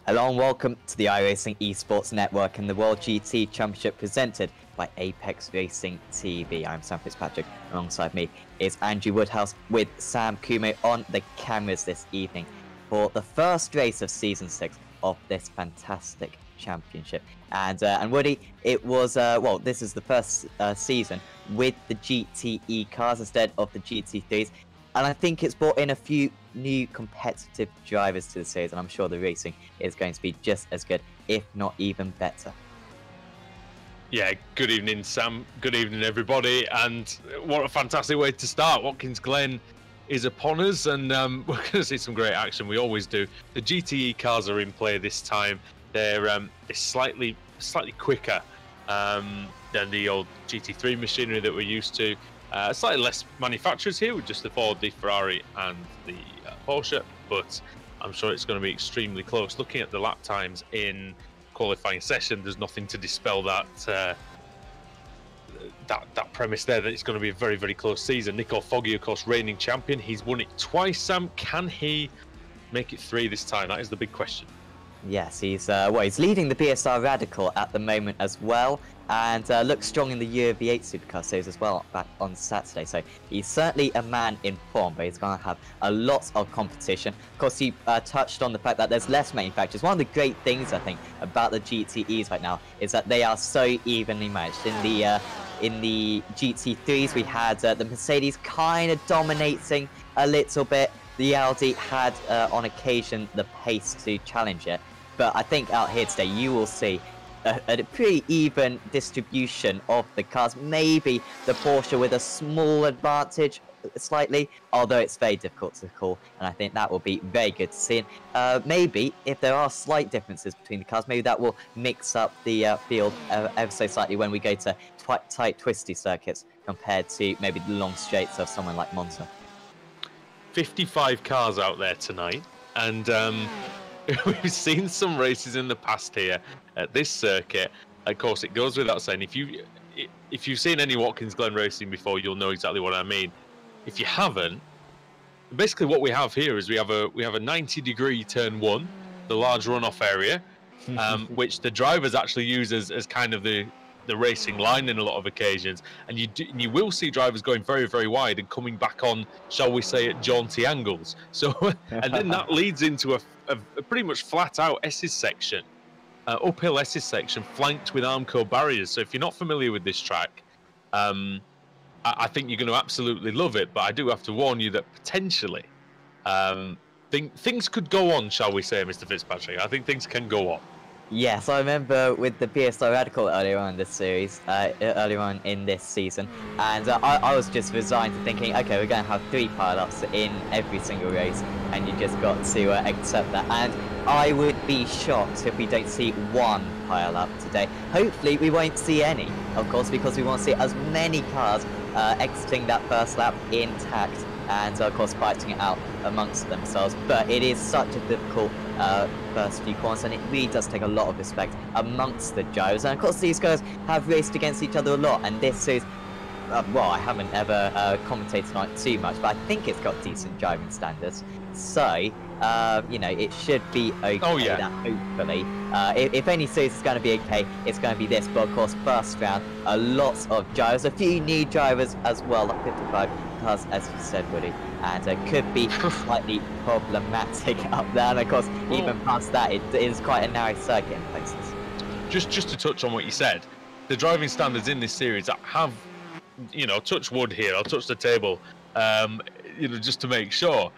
Hello and welcome to the iRacing Esports Network and the World GT Championship presented by Apex Racing TV. I'm Sam Fitzpatrick. Alongside me is Andrew Woodhouse with Sam Kumo on the cameras this evening for the first race of Season 6 of this fantastic championship. And Woody, it was, well, this is the first season with the GTE cars instead of the GT3s. And I think it's brought in a few new competitive drivers to the series, and I'm sure the racing is going to be just as good, if not even better. Yeah, good evening, Sam. Good evening, everybody. And what a fantastic way to start. Watkins Glen is upon us, and we're going to see some great action. We always do. The GTE cars are in play this time. They're slightly quicker than the old GT3 machinery that we're used to. Slightly less manufacturers here with just the Ford, the Ferrari and the Porsche, but I'm sure it's going to be extremely close. Looking at the lap times in qualifying session, there's nothing to dispel that that premise there, that it's going to be a very, very close season. Nico Foggy, of course, reigning champion. He's won it twice, Sam. Can he make it 3 this time? That is the big question. Yes, he's leading the BSR Radical at the moment as well, and looks strong in the Year V8 Supercar Series as well back on Saturday. So he's certainly a man in form, but he's going to have a lot of competition. Of course, he touched on the fact that there's less manufacturers. One of the great things I think about the GTEs right now is that they are so evenly matched. In the GT3s, we had the Mercedes kind of dominating a little bit. The Audi had, on occasion, the pace to challenge it. But I think out here today, you will see a pretty even distribution of the cars. Maybe the Porsche with a small advantage, slightly, although it's very difficult to call. And I think that will be very good to see. Maybe, if there are slight differences between the cars, maybe that will mix up the field ever so slightly when we go to tight, twisty circuits compared to maybe the long straights of someone like Monza. 55 cars out there tonight, and we've seen some races in the past here at this circuit. Of course, it goes without saying, if you've seen any Watkins Glen racing before, you'll know exactly what I mean. If you haven't, basically what we have here is we have a 90-degree turn 1, the large runoff area, which the drivers actually use as kind of the racing line in a lot of occasions, and you will see drivers going very, very wide and coming back on, shall we say, at jaunty angles. So, and then that leads into a pretty much flat out S's section, uphill S's section, flanked with Armco barriers. So if you're not familiar with this track, I think you're going to absolutely love it. But I do have to warn you that potentially things could go on, shall we say, Mr. Fitzpatrick. I think things can go on. Yes, I remember with the BSR Radical earlier on in this series, earlier on in this season, and I was just resigned to thinking, okay, we're going to have 3 pile-ups in every single race, and you just got to accept that. And I would be shocked if we don't see 1 pile-up today. Hopefully, we won't see any, of course, because we want to see as many cars exiting that first lap intact, and of course fighting it out amongst themselves. But it is such a difficult first few corners, and it really does take a lot of respect amongst the drivers. And of course these guys have raced against each other a lot, and this is well, I haven't ever commentated on it too much, but I think it's got decent driving standards, so you know, it should be okay. Oh, yeah. That hopefully if any series is going to be okay, it's going to be this. But of course, first round, a lot of drivers, a few new drivers as well, like 55 cars, as you said, Woody, and could be slightly problematic up there. And of course, even past that, it is quite a narrow circuit in places. Just to touch on what you said, the driving standards in this series have, you know, touch wood here, I'll touch the table, you know, just to make sure.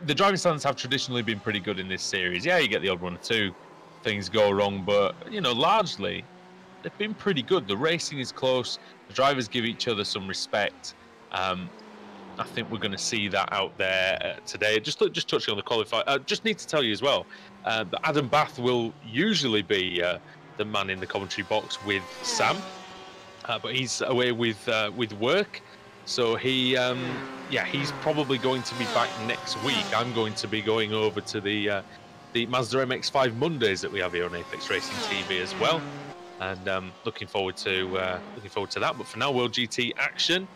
The driving standards have traditionally been pretty good in this series. Yeah, you get the odd 1 or 2 things go wrong, but, you know, largely they've been pretty good. The racing is close. The drivers give each other some respect. I think we're going to see that out there today. Just touching on the qualifier, just need to tell you as well that Adam Bath will usually be the man in the commentary box with Sam, but he's away with work. So he's probably going to be back next week. I'm going to be going over to the Mazda MX-5 Mondays that we have here on Apex Racing TV as well, and looking forward to that. But for now, World GT action,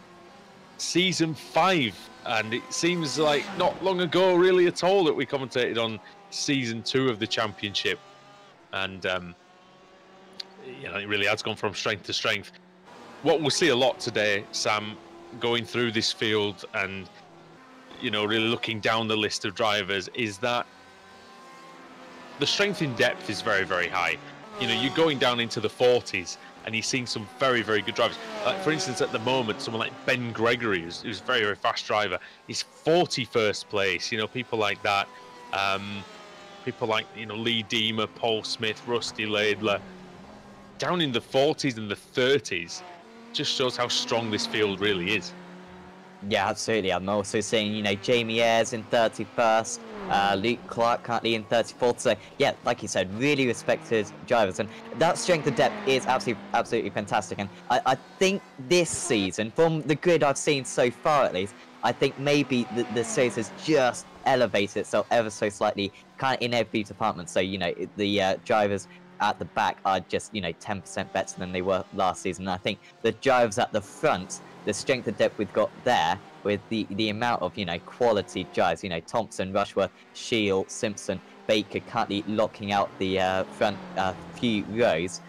Season 5, and it seems like not long ago, really at all, that we commentated on season 2 of the championship, and you know, it really has gone from strength to strength. What we'll see a lot today, Sam, going through this field and, you know, really looking down the list of drivers, is that the strength in depth is very, very high. You know, you're going down into the 40s and you're seeing some very, very good drivers. Like, for instance, at the moment, someone like Ben Gregory, who's a very, very fast driver, he's 41st place. You know, people like that. People like, you know, Lee Deemer, Paul Smith, Rusty Laidler, down in the 40s and the 30s, just shows how strong this field really is. Yeah, absolutely. I'm also seeing, you know, Jamie Ayres in 31st, Luke Clark currently in 34th. So, yeah, like you said, really respected drivers. And that strength of depth is absolutely fantastic. And I think this season, from the grid I've seen so far at least, I think maybe the series has just elevated itself ever so slightly, kind of in every department. So, you know, the drivers at the back are just, you know, 10% better than they were last season. And I think the drivers at the front, the strength of depth we've got there, with the amount of, you know, quality drivers, you know, Thompson, Rushworth, Shield, Simpson, Baker currently locking out the front few rows.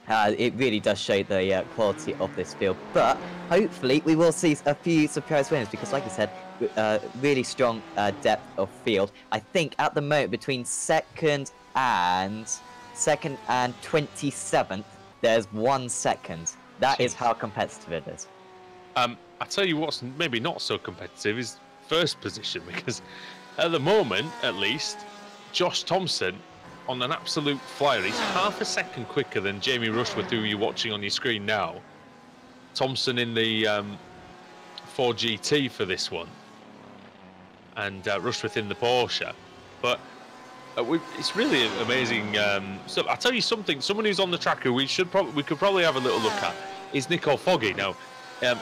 It really does show the quality of this field. But hopefully we will see a few surprise winners, because like I said, really strong depth of field. I think at the moment between second and 27th, there's 1 second. That is how competitive it is. I tell you what's maybe not so competitive is first position, because at the moment, at least, Josh Thompson on an absolute flyer. He's half a second quicker than Jamie Rushworth, who you're watching on your screen now. Thompson in the 4GT for this one, and Rushworth in the Porsche. But it's really amazing. So I'll tell you something. Someone who's on the track who we could probably have a little look at is Nicole Foggy. Now,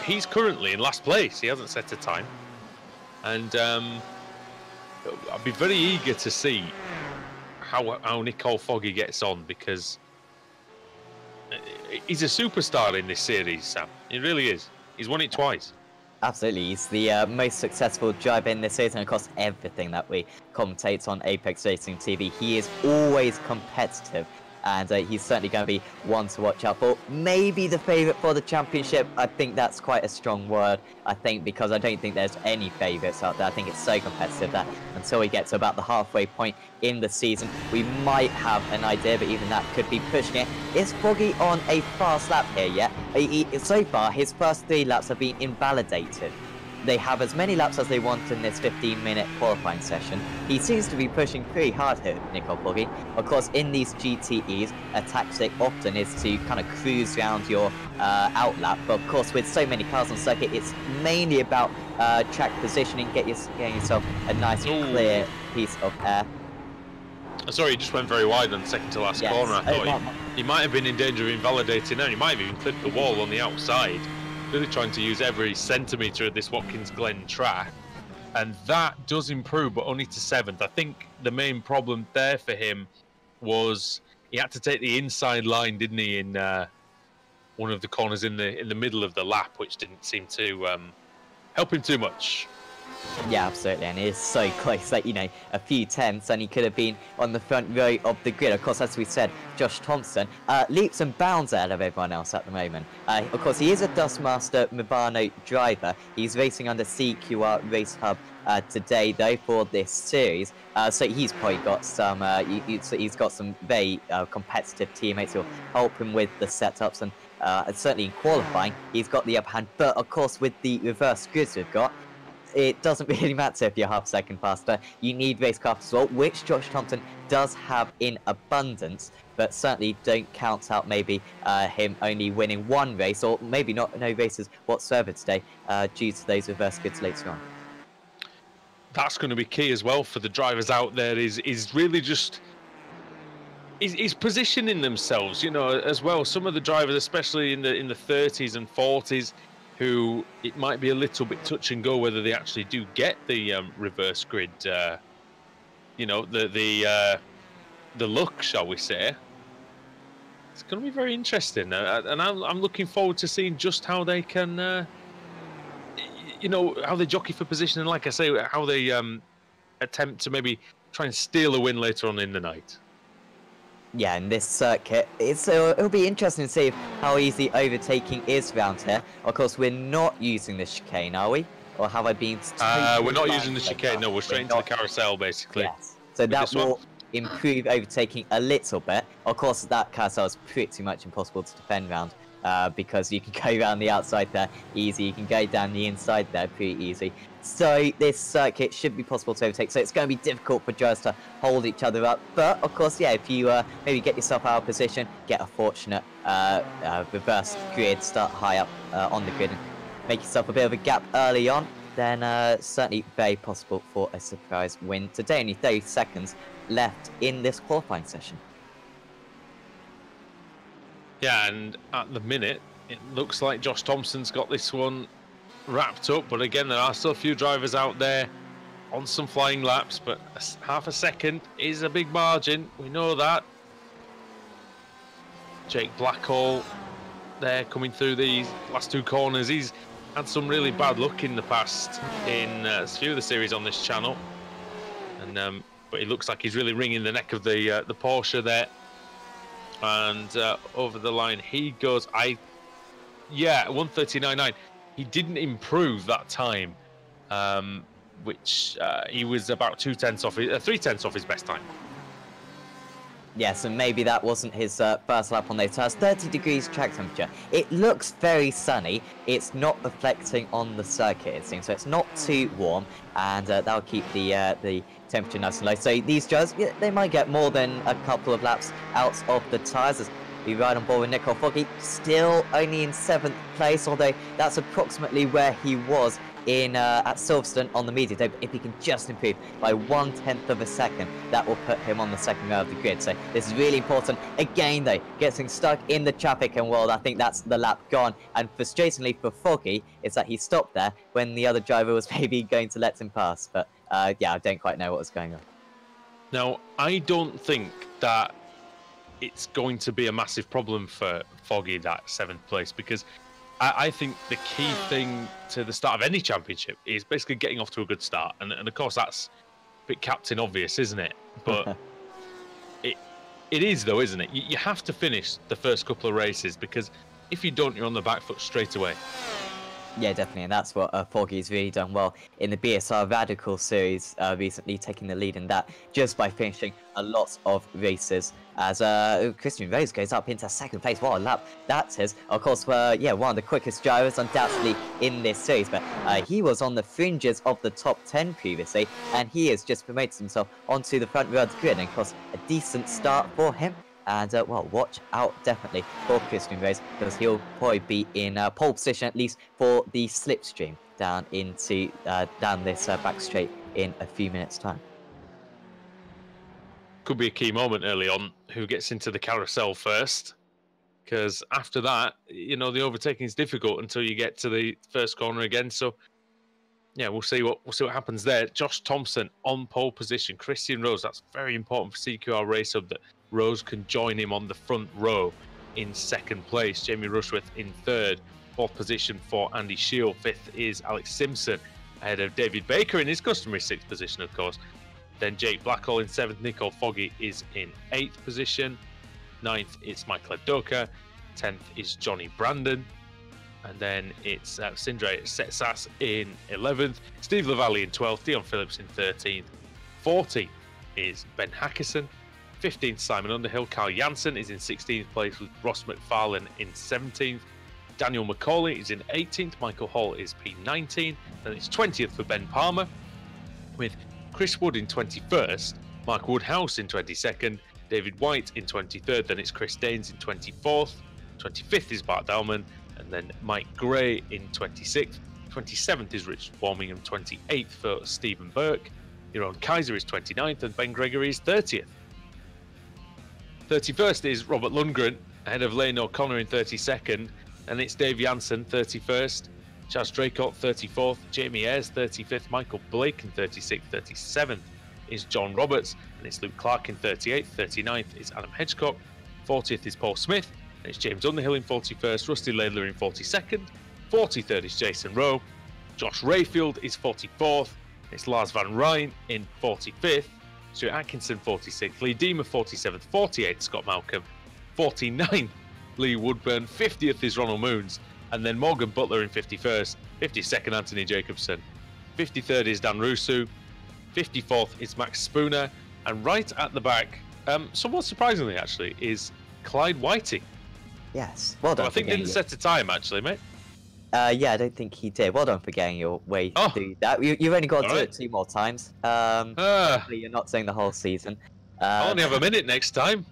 he's currently in last place. He hasn't set a time, and I'd be very eager to see how Nicole Foggy gets on, because he's a superstar in this series, Sam. He really is. He's won it twice. Absolutely, he's the most successful driver in this season across everything that we commentate on Apex Racing TV. He is always competitive, and he's certainly going to be one to watch out for. Maybe the favourite for the championship. I think that's quite a strong word, I think, because I don't think there's any favourites out there. I think it's so competitive that until we get to about the halfway point in the season, we might have an idea, but even that could be pushing it. Is Foggy on a fast lap here yet? So far, his first 3 laps have been invalidated. They have as many laps as they want in this 15-minute qualifying session. He seems to be pushing pretty hard here, Nicole Foggy. Of course, in these GTEs, a tactic often is to kind of cruise around your outlap. But of course, with so many cars on circuit, it's mainly about track positioning, getting yourself a nice clear piece of air. Sorry, he just went very wide on the second to last corner. I thought he might have been in danger of invalidating now. He might have even clipped the wall on the outside. Really trying to use every centimetre of this Watkins Glen track, and that does improve, but only to 7th. I think the main problem there for him was he had to take the inside line, didn't he, in one of the corners in the middle of the lap, which didn't seem to help him too much. Yeah, absolutely, and it is so close, like, you know, a few tenths and he could have been on the front row of the grid. Of course, as we said, Josh Thompson leaps and bounds ahead of everyone else at the moment. Of course, he is a Dustmaster Mubano driver. He's racing under CQR Race Hub today, though, for this series. So he's probably got some, he's got some very competitive teammates who'll help him with the setups, and certainly in qualifying, he's got the upper hand. But of course, with the reverse grids we've got, it doesn't really matter if you're half a second faster. You need racecraft as well, which Josh Thompson does have in abundance, but certainly don't count out maybe him only winning 1 race, or maybe no races whatsoever today due to those reverse grids later on. That's going to be key as well for the drivers out there, is really just is positioning themselves, you know, as well. Some of the drivers, especially in the 30s and 40s, who it might be a little bit touch and go whether they actually do get the reverse grid, you know, the look, shall we say. It's going to be very interesting, and I'm looking forward to seeing just how they can, you know, how they jockey for position, and like I say, how they attempt to maybe try and steal a win later on in the night. Yeah, in this circuit, it'll be interesting to see how easy overtaking is around here. Of course, we're not using the chicane, are we? Or have I been totally we're not blind using the so chicane, far? no, we're straight into the carousel, basically. Yes. So that this one? will improve overtaking a little bit. Of course, that carousel is pretty much impossible to defend around. Because you can go around the outside there easy, you can go down the inside there pretty easy. So this circuit should be possible to overtake, so it's going to be difficult for drivers to hold each other up. But of course, yeah, if you maybe get yourself out of position, get a fortunate reverse grid, start high up on the grid and make yourself a bit of a gap early on, then certainly very possible for a surprise win today. Only 30 seconds left in this qualifying session. Yeah, and at the minute, it looks like Josh Thompson's got this one wrapped up. But again, there are still a few drivers out there on some flying laps. But half a second is a big margin. We know that. Jake Blackhall there coming through these last two corners. He's had some really bad luck in the past in a few of the series on this channel. And but he looks like he's really wringing the neck of the Porsche there. And over the line he goes. 1:39.9. He didn't improve that time, which he was about 3/10 off his best time. Yes, and maybe that wasn't his first lap on those tires. 30 degrees track temperature. It looks very sunny. It's not reflecting on the circuit, it seems, so it's not too warm, and that'll keep the temperature nice and low. So these drivers, yeah, they might get more than a couple of laps out of the tires as we ride on board with Nicole Foggy, still only in 7th place, although that's approximately where he was in at Silverstone on the media day. But if he can just improve by 1/10 of a second, that will put him on the second row of the grid. So this is really important. Again, though, getting stuck in the traffic, and well, I think that's the lap gone. And frustratingly for Foggy, is that he stopped there when the other driver was maybe going to let him pass. But yeah, I don't quite know what was going on. Now, I don't think that it's going to be a massive problem for Foggy, that 7th place, because I think the key thing to the start of any championship is basically getting off to a good start. And of course, that's a bit captain obvious, isn't it? But it is, though, isn't it? You have to finish the first couple of races, because if you don't, you're on the back foot straight away. Yeah, definitely, and that's what Foggy's really done well in the BSR Radical series recently, taking the lead in that just by finishing a lot of races. As Christian Rose goes up into 2nd place. What a lap that is. Of course, yeah, one of the quickest drivers undoubtedly in this series, but he was on the fringes of the top 10 previously, and he has just promoted himself onto the front row of the grid, and of course, a decent start for him. And, well, watch out definitely for Christian Rose, because he'll probably be in pole position, at least for the slipstream down into down this back straight in a few minutes' time. Could be a key moment early on, who gets into the carousel first, because after that, you know, the overtaking is difficult until you get to the first corner again. So, yeah, we'll see what happens there. Josh Thompson on pole position. Christian Rose, that's very important for CQR Race Hub, that Rose can join him on the front row in 2nd place. Jamie Rushworth in 3rd. 4th position for Andy Shield. 5th is Alex Simpson, ahead of David Baker in his customary 6th position, of course. Then Jake Blackhall in 7th. Nicole Foggy is in 8th position. 9th is Michael Adoka. 10th is Johnny Brandon. And then it's Sindre Setsas in 11th. Steve Lavallee in 12th. Dion Phillips in 13th. 14th is Ben Hackison. 15th, Simon Underhill. Carl Janssen is in 16th place, with Ross McFarlane in 17th. Daniel McCauley is in 18th. Michael Hall is P19. Then it's 20th for Ben Palmer, with Chris Wood in 21st. Mark Woodhouse in 22nd. David White in 23rd. Then it's Chris Daines in 24th. 25th is Bart Dalman. And then Mike Gray in 26th. 27th is Rich Warmingham. 28th for Stephen Burke. Jeroen Kaiser is 29th. And Ben Gregory is 30th. 31st is Robert Lundgren, ahead of Lane O'Connor in 32nd. And it's Dave Janssen, 31st. Chaz Draycott, 34th. Jamie Ayres, 35th. Michael Blake in 36th. 37th is John Roberts. And it's Luke Clark in 38th. 39th is Adam Hedgecock. 40th is Paul Smith. And it's James Underhill in 41st. Rusty Laidler in 42nd. 43rd is Jason Rowe. Josh Rayfield is 44th. It's Lars Van Rijn in 45th. Stuart Atkinson 46th, Lee Deemer 47th, 48th Scott Malcolm, 49th Lee Woodburn, 50th is Ronald Moons, and then Morgan Butler in 51st, 52nd Anthony Jacobson, 53rd is Dan Rusu, 54th is Max Spooner, and right at the back, somewhat surprisingly actually, is Clyde Whiting. Yes, well done. I think didn't set a time actually, mate. Yeah, I don't think he did. Well done for getting your way through that. You've only got to do it 2 more times. Hopefully you're not saying the whole season. I'll only have a minute next time.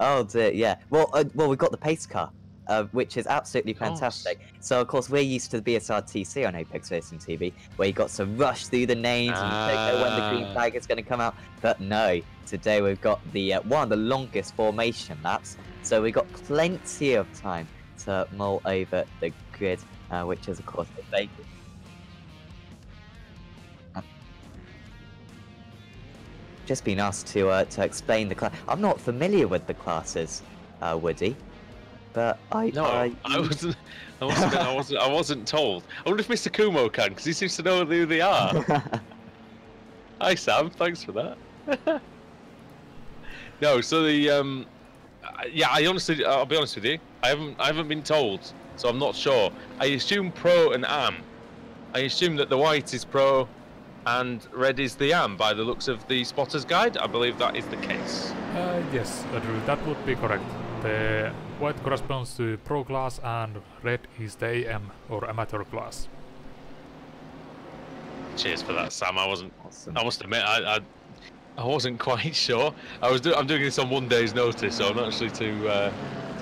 Oh dear, yeah. Well, we've got the pace car, which is absolutely fantastic. So of course we're used to the BSRTC on Apex Racing TV, where you got to rush through the names and you don't know when the green flag is going to come out. But no, today we've got the one of the longest formation laps, so we've got plenty of time to mull over the grid, which is of course the big. Just been asked to explain the class. I'm not familiar with the classes, Woody, but I wasn't told. I wonder if Mr. Kumo can, because he seems to know who they are. Hi Sam, thanks for that. No, so the yeah, I'll be honest with you, I haven't been told, so I'm not sure. I assume Pro and Am. I assume that the white is Pro and red is the Am by the looks of the spotter's guide. I believe that is the case. Yes, Drew, that would be correct. The white corresponds to Pro class and red is the AM or amateur class. Cheers for that, Sam. Awesome. I must admit, I wasn't quite sure. I'm doing this on 1 day's notice, so I'm not actually too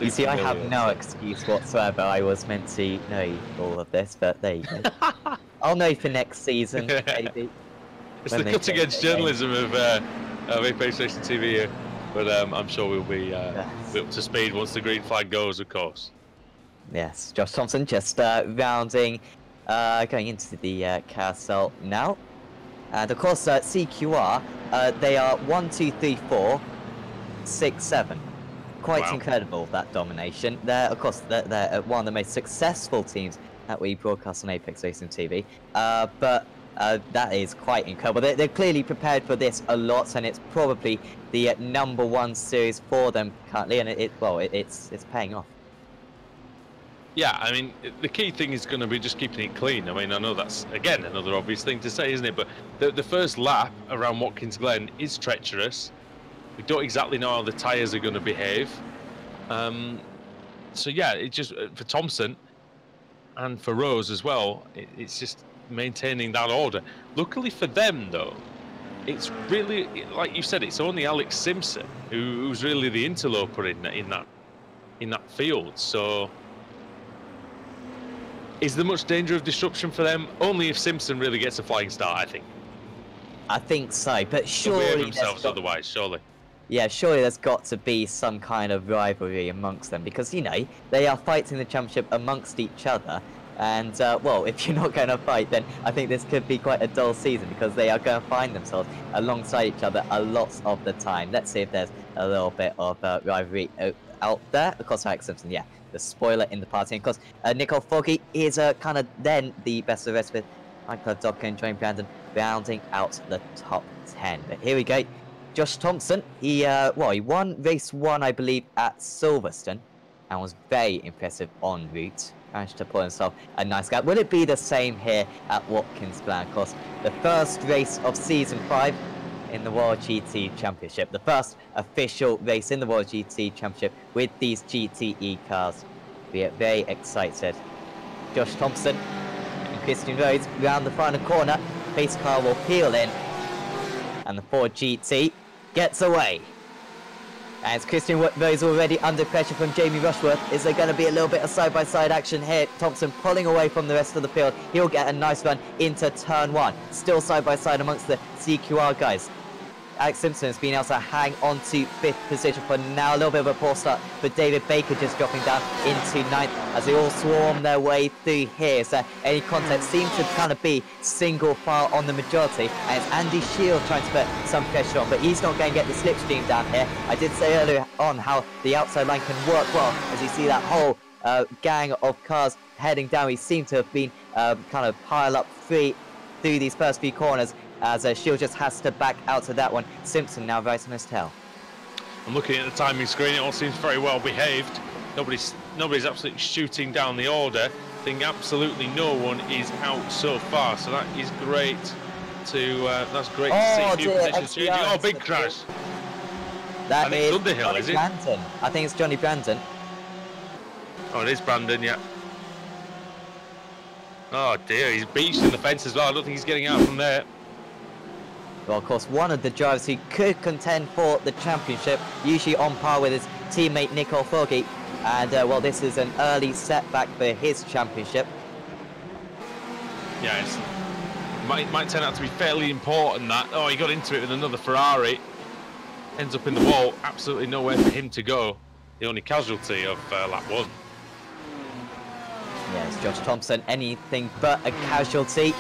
you see, I have no excuse whatsoever. I was meant to know all of this, but there you go. I'll know for next season, maybe. It's the cutting-edge journalism of Apex Racing TV here, but I'm sure we'll be up to speed once the green flag goes, of course. Yes, Josh Thompson just rounding, going into the carousel now. And of course, CQR, they are 1, 2, 3, 4, 6, 7. Quite incredible, that domination. Of course, they're one of the most successful teams that we broadcast on Apex Racing TV. But that is quite incredible. They're clearly prepared for this a lot, and it's probably the #1 series for them currently, and it's paying off. Yeah, I mean, the key thing is going to be just keeping it clean. I mean, I know that's, again, another obvious thing to say, isn't it? But the first lap around Watkins Glen is treacherous. We don't exactly know how the tyres are going to behave. So yeah, it just, for Thompson and for Rose as well, it's just maintaining that order. Luckily for them, though, it's really, like you said, it's only Alex Simpson who's really the interloper in that field. So is there much danger of disruption for them? Only if Simpson really gets a flying start, I think. I think so, but surely they'll themselves otherwise, surely. Yeah, surely there's got to be some kind of rivalry amongst them, because, you know, they are fighting the championship amongst each other. And, well, if you're not going to fight, then I think this could be quite a dull season, because they are going to find themselves alongside each other a lot of the time. Let's see if there's a little bit of rivalry out there. Of course, Alex Simpson, yeah, the spoiler in the party. And of course, Nicole Foggy is kind of then the best of the rest with Michael Dobkin and Joan Brandon rounding out the top 10. But here we go. Josh Thompson, he won race 1, I believe, at Silverstone, and was very impressive en route. Managed to pull himself a nice gap. Will it be the same here at Watkins Glen? Of course, the first race of Season 5 in the World GT Championship. The first official race in the World GT Championship with these GTE cars. We are very excited. Josh Thompson and Christian Rhodes round the final corner. Pace car will peel in, and the Ford GT gets away. As Christian Rhodes already under pressure from Jamie Rushworth, is there going to be a little bit of side-by-side action here? Thompson pulling away from the rest of the field. He'll get a nice run into turn 1. Still side-by-side amongst the CQR guys. Alex Simpson has been able to hang on to 5th position for now. A little bit of a poor start for David Baker, just dropping down into 9th as they all swarm their way through here. So any contact seems to kind of be single file on the majority, and it's Andy Shield trying to put some pressure on, but he's not going to get the slipstream down here. I did say earlier on how the outside line can work well, as you see that whole gang of cars heading down. We seem to have been kind of pile up 3 through these first few corners as Shield just has to back out to that one. Simpson now right on his tail. I'm looking at the timing screen. It all seems very well behaved. Nobody's absolutely shooting down the order. I think absolutely no one is out so far. So that is great to that's great to see. New positions changing. Oh, big crash. That is Underhill, Johnny is it? Brandon. I think it's Johnny Brandon. Oh, it is Brandon, yeah. Oh dear, he's beached in the fence as well. I don't think he's getting out from there. Well, of course, one of the drivers who could contend for the championship, usually on par with his teammate Nicole Foggy. And, well, this is an early setback for his championship. Yeah, it might turn out to be fairly important that. Oh, he got into it with another Ferrari. Ends up in the wall. Absolutely nowhere for him to go. The only casualty of lap 1. Yes, Josh Thompson, anything but a casualty.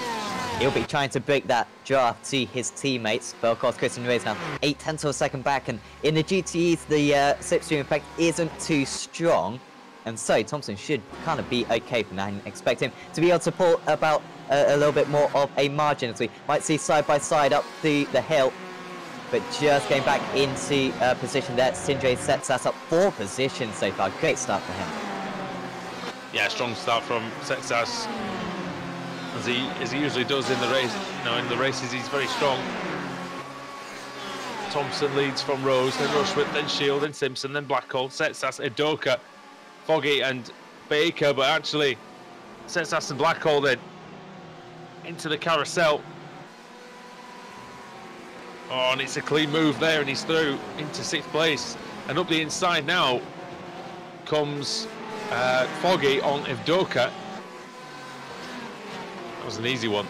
He'll be trying to break that draft to his teammates, but of course Christian Ray's now 0.8 of a second back, and in the GTEs the slipstream effect isn't too strong, and so Thompson should kind of be okay for now. And expect him to be able to pull about a little bit more of a margin, as we might see side by side up the hill, but just getting back into position there. Sindre sets us up 4 positions so far. Great start for him. Yeah, strong start from Setsas. As he usually does in the race. No, in the races he's very strong. Thompson leads from Rose, then Rushworth, then Shield, then Simpson, then Blackhall, Setsas, Edoka, Foggy and Baker, but actually Setsas and Blackhall then into the carousel. Oh, and it's a clean move there, and he's through into 6th place. And up the inside now comes Foggy on Evdoka. That was an easy one.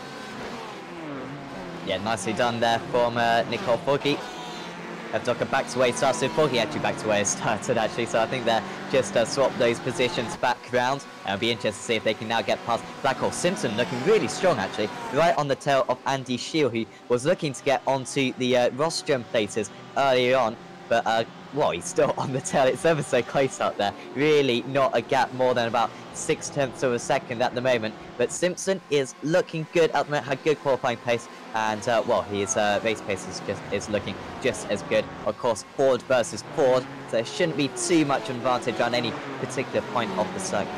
Yeah, nicely done there from Nicole Foggy. Evdoka back to where he started. Foggy actually back to where he started, actually. So I think they're just swap those positions back round. It'll be interesting to see if they can now get past Blackhall. Simpson looking really strong, actually. Right on the tail of Andy Shield, who was looking to get onto the rostrum places earlier on. But, well, he's still on the tail. It's ever so close out there. Really not a gap more than about 0.6 of a second at the moment. But Simpson is looking good at the moment, had good qualifying pace. And, well, his race pace is looking just as good. Of course, Ford versus Ford. So there shouldn't be too much advantage on any particular point of the circuit.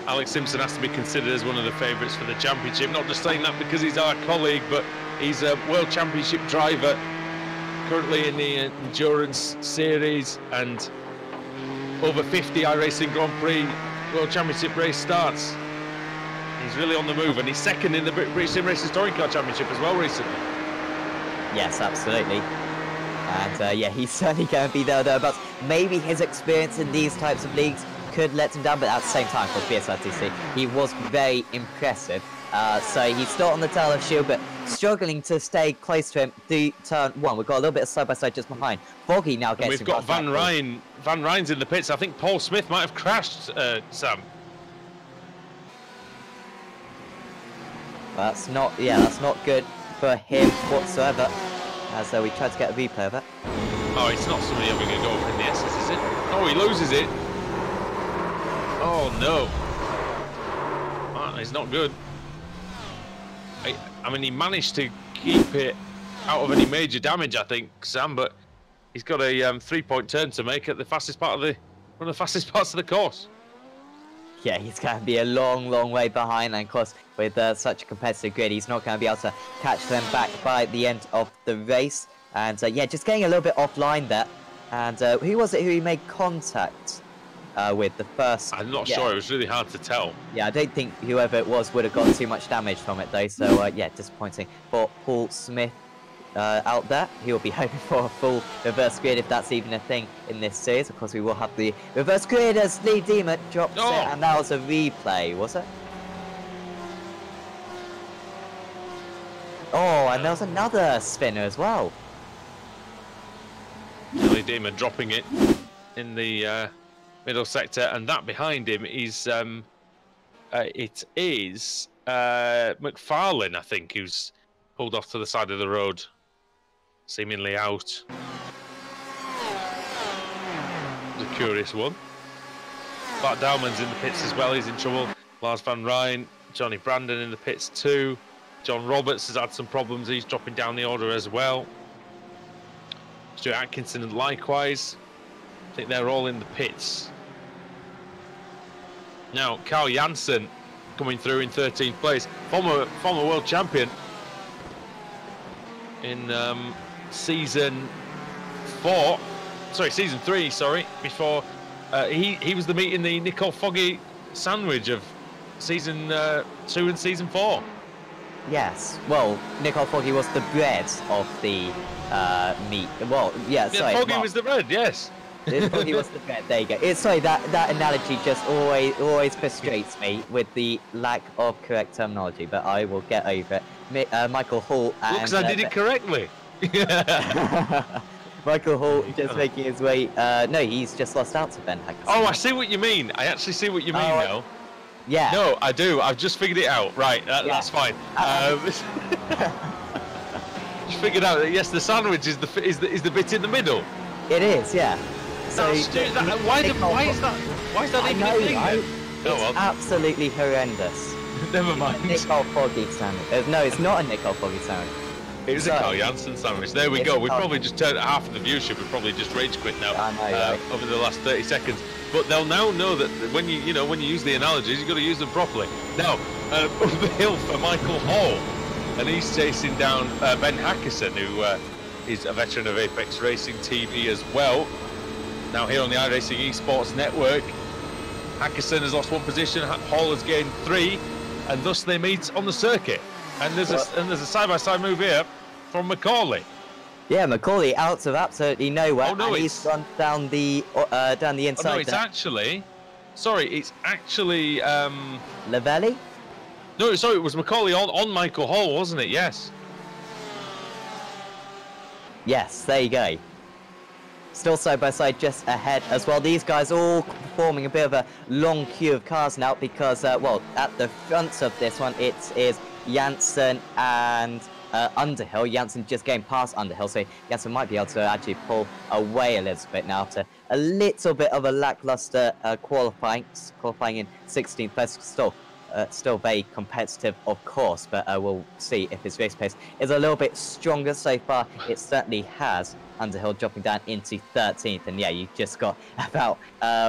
Alex Simpson has to be considered as one of the favourites for the championship. Not just saying that because he's our colleague, but he's a World Championship driver. Currently in the Endurance Series, and over 50 iRacing Grand Prix World Championship race starts. He's really on the move, and he's second in the British Sim Racing Touring Car Championship as well recently. Yes, absolutely. And yeah, he's certainly going to be there thereabouts. Maybe his experience in these types of leagues could let him down, but at the same time for BSRTC, he was very impressive. So he's still on the tail of Shield, but struggling to stay close to him through turn 1. We've got a little bit of side-by-side just behind. Foggy now gets... And we've got Van Rijn. Van Rijn's in the pits. I think Paul Smith might have crashed, Sam. That's not good for him whatsoever. As we tried to get a replay of it. Oh, it's not somebody having a go in the S's, is it? Oh, he loses it. Oh, no. That is not good. I mean, he managed to keep it out of any major damage, I think, Sam, but he's got a 3-point turn to make at the fastest part of one of the fastest parts of the course. Yeah, he's going to be a long, long way behind, and of course, with such a competitive grid, he's not going to be able to catch them back by the end of the race. And yeah, just getting a little bit offline there. And who was it who he made contact with the first? I'm not sure. It was really hard to tell. Yeah, I don't think whoever it was would have got too much damage from it though. So yeah, disappointing for Paul Smith out there. He will be hoping for a full reverse grid if that's even a thing in this series. Of course, we will have the reverse grid as Lee Deemer drops it, and that was a replay, was it? Oh, and there was another spinner as well. Lee Deemer dropping it in the middle sector, and that behind him is it is McFarlane, I think, who's pulled off to the side of the road, seemingly out. The curious one. Bart Dowman's in the pits as well. He's in trouble. Lars Van Rijn, Johnny Brandon in the pits too. John Roberts has had some problems. He's dropping down the order as well. Stuart Atkinson likewise. I think they're all in the pits. Now, Carl Janssen coming through in 13th place. Former world champion in season 3, sorry, before he was the meat in the Nicole Foggy sandwich of season 2 and season 4. Yes. Well, Nicole Foggy was the bread of the meat. Well, yeah. Sorry. Foggy was the bread. Yes. Foggy was the bread. There you go. Sorry, that analogy just always frustrates me with the lack of correct terminology. But I will get over it. Michael Hall. Because I did it correctly. Michael Hall just making his way. No, he's just lost out to Ben Hackers. Oh, I see what you mean. I actually see what you mean now. Yeah. No, I do. I've just figured it out. Right, that's fine. Just figured out that yes, the sandwich is the bit in the middle. It is, yeah. So why is that even a thing? It's absolutely horrendous. Never mind. Nicole Foggy sandwich. No, it's not a Nicole Foggy sandwich. It was a Carl Janssen sandwich. There we go. We probably just turned half of the viewership. We probably just rage quit now over the last 30 seconds. But they'll now know that when you use the analogies, you've got to use them properly. Now, over the hill for Michael Hall, and he's chasing down Ben Hackerson, who is a veteran of Apex Racing TV as well. Now here on the iRacing Esports Network, Hackerson has lost 1 position, Hall has gained 3, and thus they meet on the circuit. And there's a side-by-side move here from Macaulay. Yeah, Macaulay out of absolutely nowhere. Oh, no, and he's gone down the inside. Oh, no, it's actually Lavelli? No, sorry, it was Macaulay on Michael Hall, wasn't it? Yes. Yes, there you go. Still side by side, just ahead as well. These guys all forming a bit of a long queue of cars now because, well, at the front of this one, it is Janssen and Underhill. Janssen just getting past Underhill, so Janssen might be able to actually pull away a little bit now after a little bit of a lackluster qualifying in 16th place. Still very competitive, of course, but we'll see if his race pace is a little bit stronger. So far, it certainly has. Underhill dropping down into 13th, and yeah, you just got about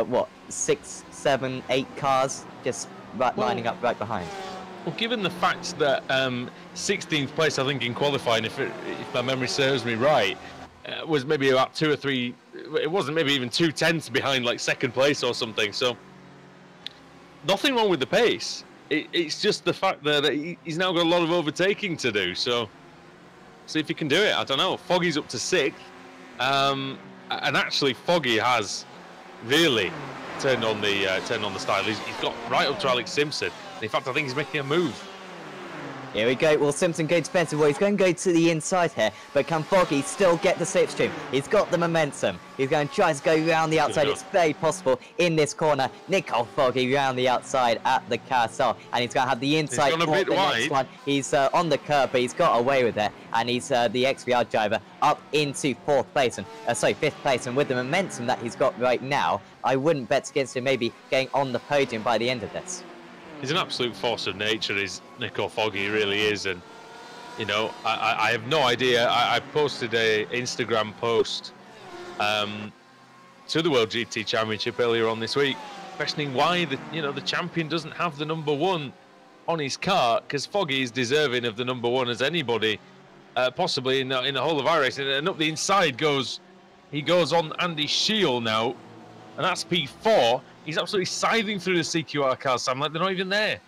what 6, 7, 8 cars just lining up right behind. Well, given the fact that 16th place, I think in qualifying, if my memory serves me right, was maybe about 2 or 3. It wasn't maybe even 2 tenths behind like 2nd place or something. So nothing wrong with the pace. It's just the fact that he's now got a lot of overtaking to do. So see if he can do it. I don't know. Foggy's up to 6th. And actually, Foggy has really turned on the style. He's got right up to Alex Simpson. In fact, I think he's making a move. Here we go. Will Simpson go defensive? Well, he's going to go to the inside here, but can Foggy still get the slipstream? He's got the momentum. He's going to try to go around the outside. It's very possible in this corner. Nicole Foggy around the outside at the carousel, and he's going to have the inside. He's gone a bit wide. He's on the curb, but he's got away with it, and he's the XVR driver up into 4th place and 5th place. And with the momentum that he's got right now, I wouldn't bet against him maybe getting on the podium by the end of this. He's an absolute force of nature, is Nicole Foggy, he really is. And, you know, I have no idea. I posted a Instagram post to the World GT Championship earlier on this week, questioning why the champion doesn't have the number 1 on his car, because Foggy is deserving of the number 1 as anybody, possibly in the whole of iRacing. And up the inside he goes on Andy Shield now, and that's P4. He's absolutely scything through the CQR cars, Sam, like they're not even there.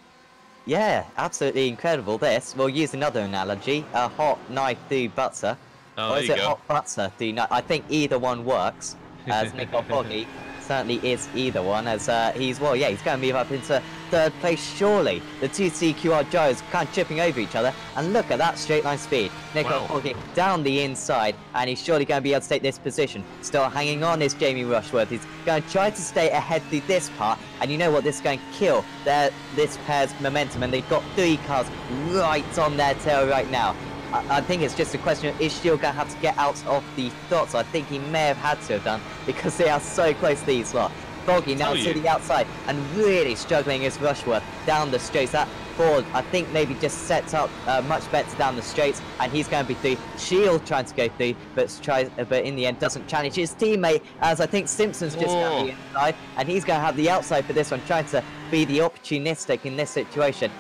Yeah, absolutely incredible this. We'll use another analogy, a hot knife through butter. Oh, or is it hot butter through knife? I think either one works, as Nicole Foggy certainly is either one, as he's going to move up into 3rd place, surely. The 2 CQR drivers kind of chipping over each other, and look at that straight line speed. Nicole Foggy down the inside, and he's surely going to be able to take this position. Still hanging on is Jamie Rushworth. He's going to try to stay ahead through this part, and you know what, this is going to kill this pair's momentum, and they've got 3 cars right on their tail right now. I think it's just a question of, is Shield going to have to get out of the dots? I think he may have had to have done, because they are so close to these lot. Foggy now to the outside, and really struggling is Rushworth down the straight. That Ford, I think maybe just sets up much better down the straights, and he's going to be through. Shield trying to go through, but in the end doesn't challenge his teammate, as I think Simpson's just going to be inside, and he's going to have the outside for this one, trying to be the opportunistic in this situation.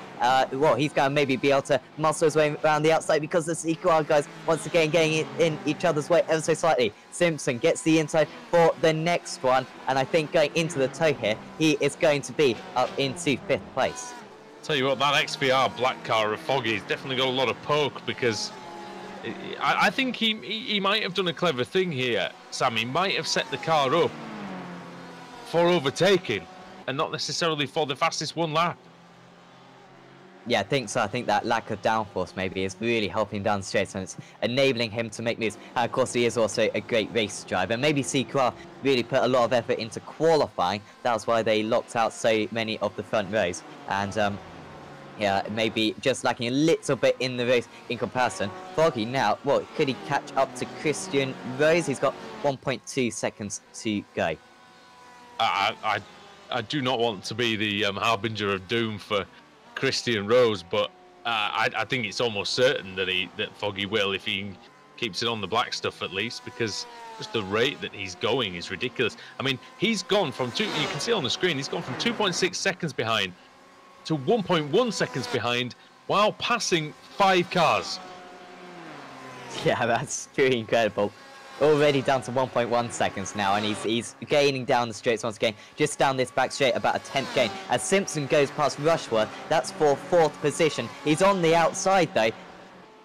Well, he's going to maybe be able to muscle his way around the outside because the CQR guys once again getting in each other's way ever so slightly. Simpson gets the inside for the next one, and I think going into the toe here, he is going to be up into 5th place. Tell you what, that XVR black car of Foggy's definitely got a lot of poke, because I think he might have done a clever thing here, Sam. He might have set the car up for overtaking and not necessarily for the fastest one lap. Yeah, I think so. I think that lack of downforce maybe is really helping down the straight, and it's enabling him to make moves. And of course, he is also a great race driver. Maybe CQR really put a lot of effort into qualifying. That's why they locked out so many of the front rows. And yeah, maybe just lacking a little bit in the race in comparison. Foggy now, well, could he catch up to Christian Rose? He's got 1.2 seconds to go. I do not want to be the harbinger of doom for Christian Rose, but I think it's almost certain that Foggy will, if he keeps it on the black stuff at least, because just the rate that he's going is ridiculous. I mean, he's gone from you can see on the screen, he's gone from 2.6 seconds behind to 1.1 seconds behind while passing 5 cars. Yeah, that's truly incredible. Already down to 1.1 seconds now, and he's gaining down the straights once again, just down this back straight, about a 10th gain. As Simpson goes past Rushworth, that's for 4th position. He's on the outside though,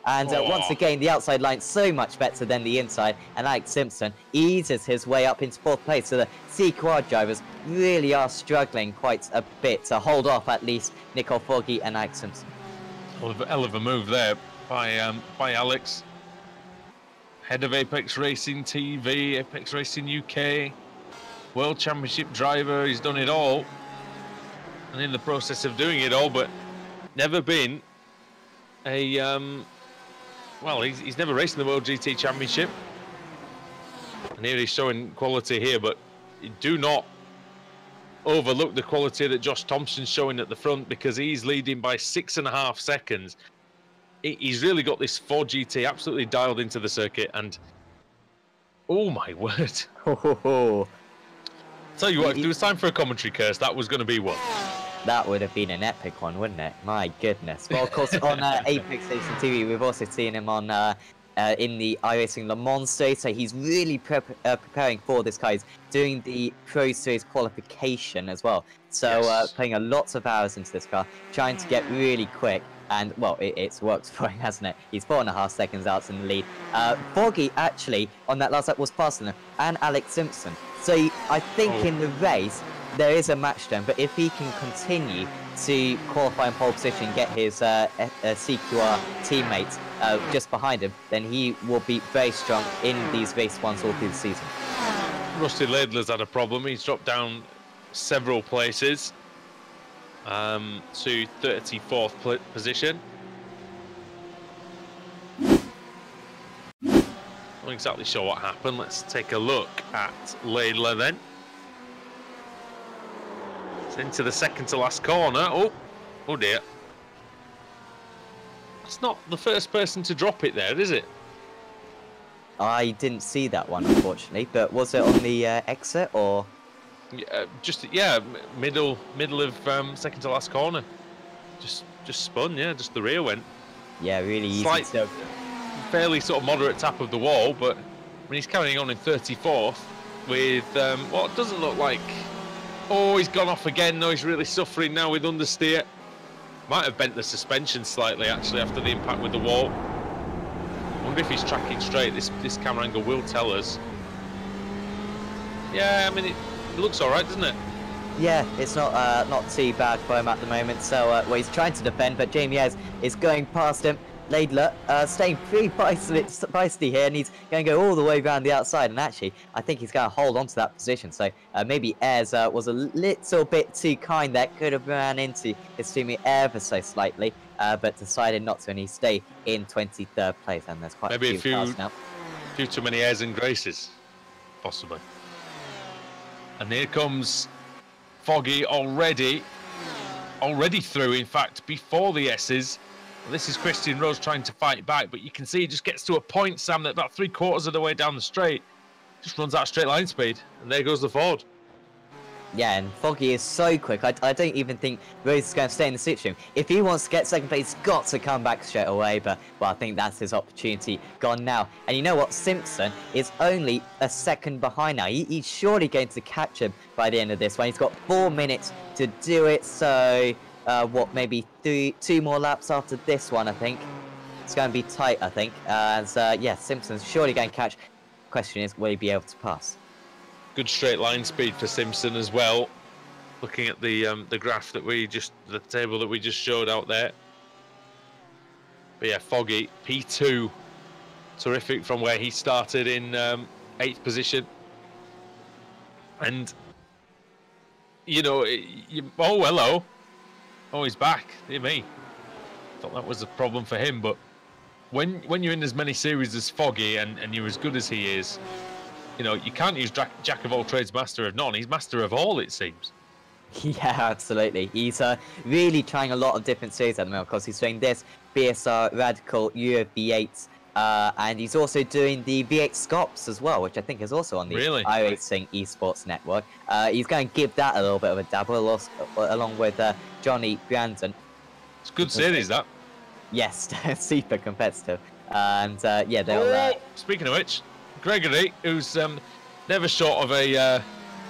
and once again the outside line so much better than the inside, and Alex Simpson eases his way up into 4th place. So the CQR drivers really are struggling quite a bit to hold off at least Nicole Foggy and Alex Simpson. Hell of a move there by Alex. Head of Apex Racing TV, Apex Racing UK, World Championship driver. He's done it all, and in the process of doing it all, but never been a well, he's never raced in the World GT Championship, and here he's showing quality here. But do not overlook the quality that Josh Thompson's showing at the front, because he's leading by 6.5 seconds. He's really got this 4GT absolutely dialed into the circuit, and oh my word. Tell you what, if there was time for a commentary curse, that was going to be one. That would have been an epic one, wouldn't it? My goodness. Well, of course, on Apex Racing TV, we've also seen him on in the iRacing Le Mans Series, so he's really preparing for this car. He's doing the Pro Series qualification as well. So yes. Putting a lots of hours into this car, trying to get really quick. And, well, it's worked for him, hasn't it? He's 4.5 seconds out in the lead. Foggy, actually, on that last lap was faster than him, and Alex Simpson. So I think in the race, there is a match done, but if he can continue to qualify in pole position and get his CQR teammates just behind him, then he will be very strong in these race ones all through the season. Rusty Laidler's had a problem. He's dropped down several places to 34th position. Not exactly sure what happened. Let's take a look at Laidler then. It's into the second to last corner. Oh dear. It's not the first person to drop it there, is it? I didn't see that one, unfortunately, but was it on the exit or? Yeah, middle of second to last corner. Just spun, yeah, just the rear went. Yeah, really easy. Slight, fairly sort of moderate tap of the wall, but I mean, he's carrying on in 34th with what doesn't look like. Oh, he's gone off again. No, he's really suffering now with understeer. Might have bent the suspension slightly actually after the impact with the wall. I wonder if he's tracking straight. This camera angle will tell us. Yeah, I mean it looks all right, doesn't it? Yeah, it's not too bad for him at the moment. So well, he's trying to defend, but Jamie is going past him. Laidler staying pretty feisty here, and he's going to go all the way around the outside. And actually, I think he's going to hold on to that position. So maybe Ayres was a little bit too kind there. Could have ran into his teammate ever so slightly, but decided not to, and he stayed in 23rd place. And there's quite maybe a few cars now. A few too many airs and graces, possibly. And here comes Foggy already already through, in fact, before the S's. Well, this is Christian Rose trying to fight back, but you can see he just gets to a point, Sam, that about 3/4 of the way down the straight, just runs out of straight line speed, and there goes the Ford. Yeah, and Foggy is so quick. I don't even think Rose is going to stay in the situation. If he wants to get second place, he's got to come back straight away. But well, I think that's his opportunity gone now. And you know what? Simpson is only a second behind now. He's surely going to catch him by the end of this one. He's got 4 minutes to do it. So what? Maybe two more laps after this one. I think it's going to be tight. I think. And yeah, Simpson's surely going to catch. Question is, will he be able to pass? Good straight line speed for Simpson as well. Looking at the graph that the table that we just showed out there. But yeah, Foggy P2, terrific from where he started in 8th position. And you know, oh hello, oh he's back. Dear me, thought that was a problem for him. But when you're in as many series as Foggy and you're as good as he is. You know, you can't use Jack of all trades, master of none. He's master of all, it seems. Yeah, absolutely. He's really trying a lot of different series at the moment, because he's doing this BSR Radical Euro V8, and he's also doing the V8 Scops as well, which I think is also on the iRacing Esports Network. He's going to give that a little bit of a dabble, along with Johnny Brandon. It's a good series, that. Yes, super competitive. And yeah, they'll... Speaking of which... Gregory, who's never short of a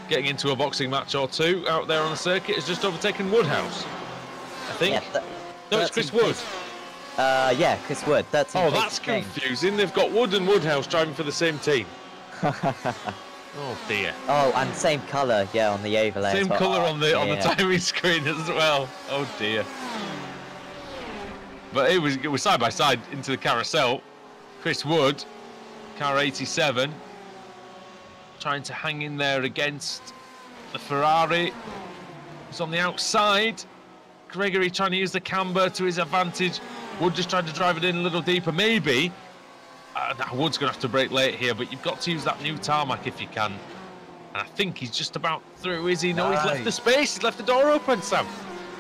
getting into a boxing match or two out there on the circuit, has just overtaken Woodhouse, I think. Yeah, no, it's Chris Wood. Yeah, Chris Wood. Oh, that's confusing. They've got Wood and Woodhouse driving for the same team. Oh dear. Oh, and same colour, yeah, on the overlay. Same colour on the timing screen as well. Oh dear. But it was side by side into the carousel. Chris Wood. Car 87, trying to hang in there against the Ferrari. He's on the outside. Gregory trying to use the camber to his advantage. Wood just trying to drive it in a little deeper. Maybe. Wood's going to have to brake late here, but you've got to use that new tarmac if you can. And I think he's just about through, is he? No, he's left the space. He's left the door open, Sam.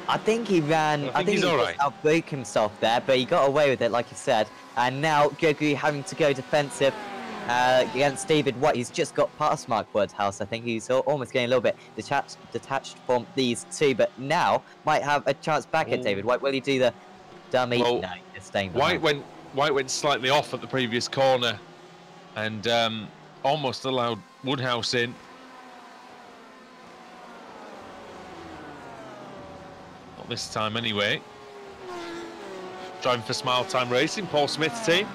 I think he ran. I think he just outbraked himself there, but he got away with it, like you said. And now Gregory having to go defensive against David White. He's just got past Mark Woodhouse. I think he's almost getting a little bit detached from these two, but now might have a chance back at David White. Will he do the dummy? Well, no, he's staying behind. White went slightly off at the previous corner, and almost allowed Woodhouse in. This time anyway. Driving for Smile Time Racing, Paul Smith's team.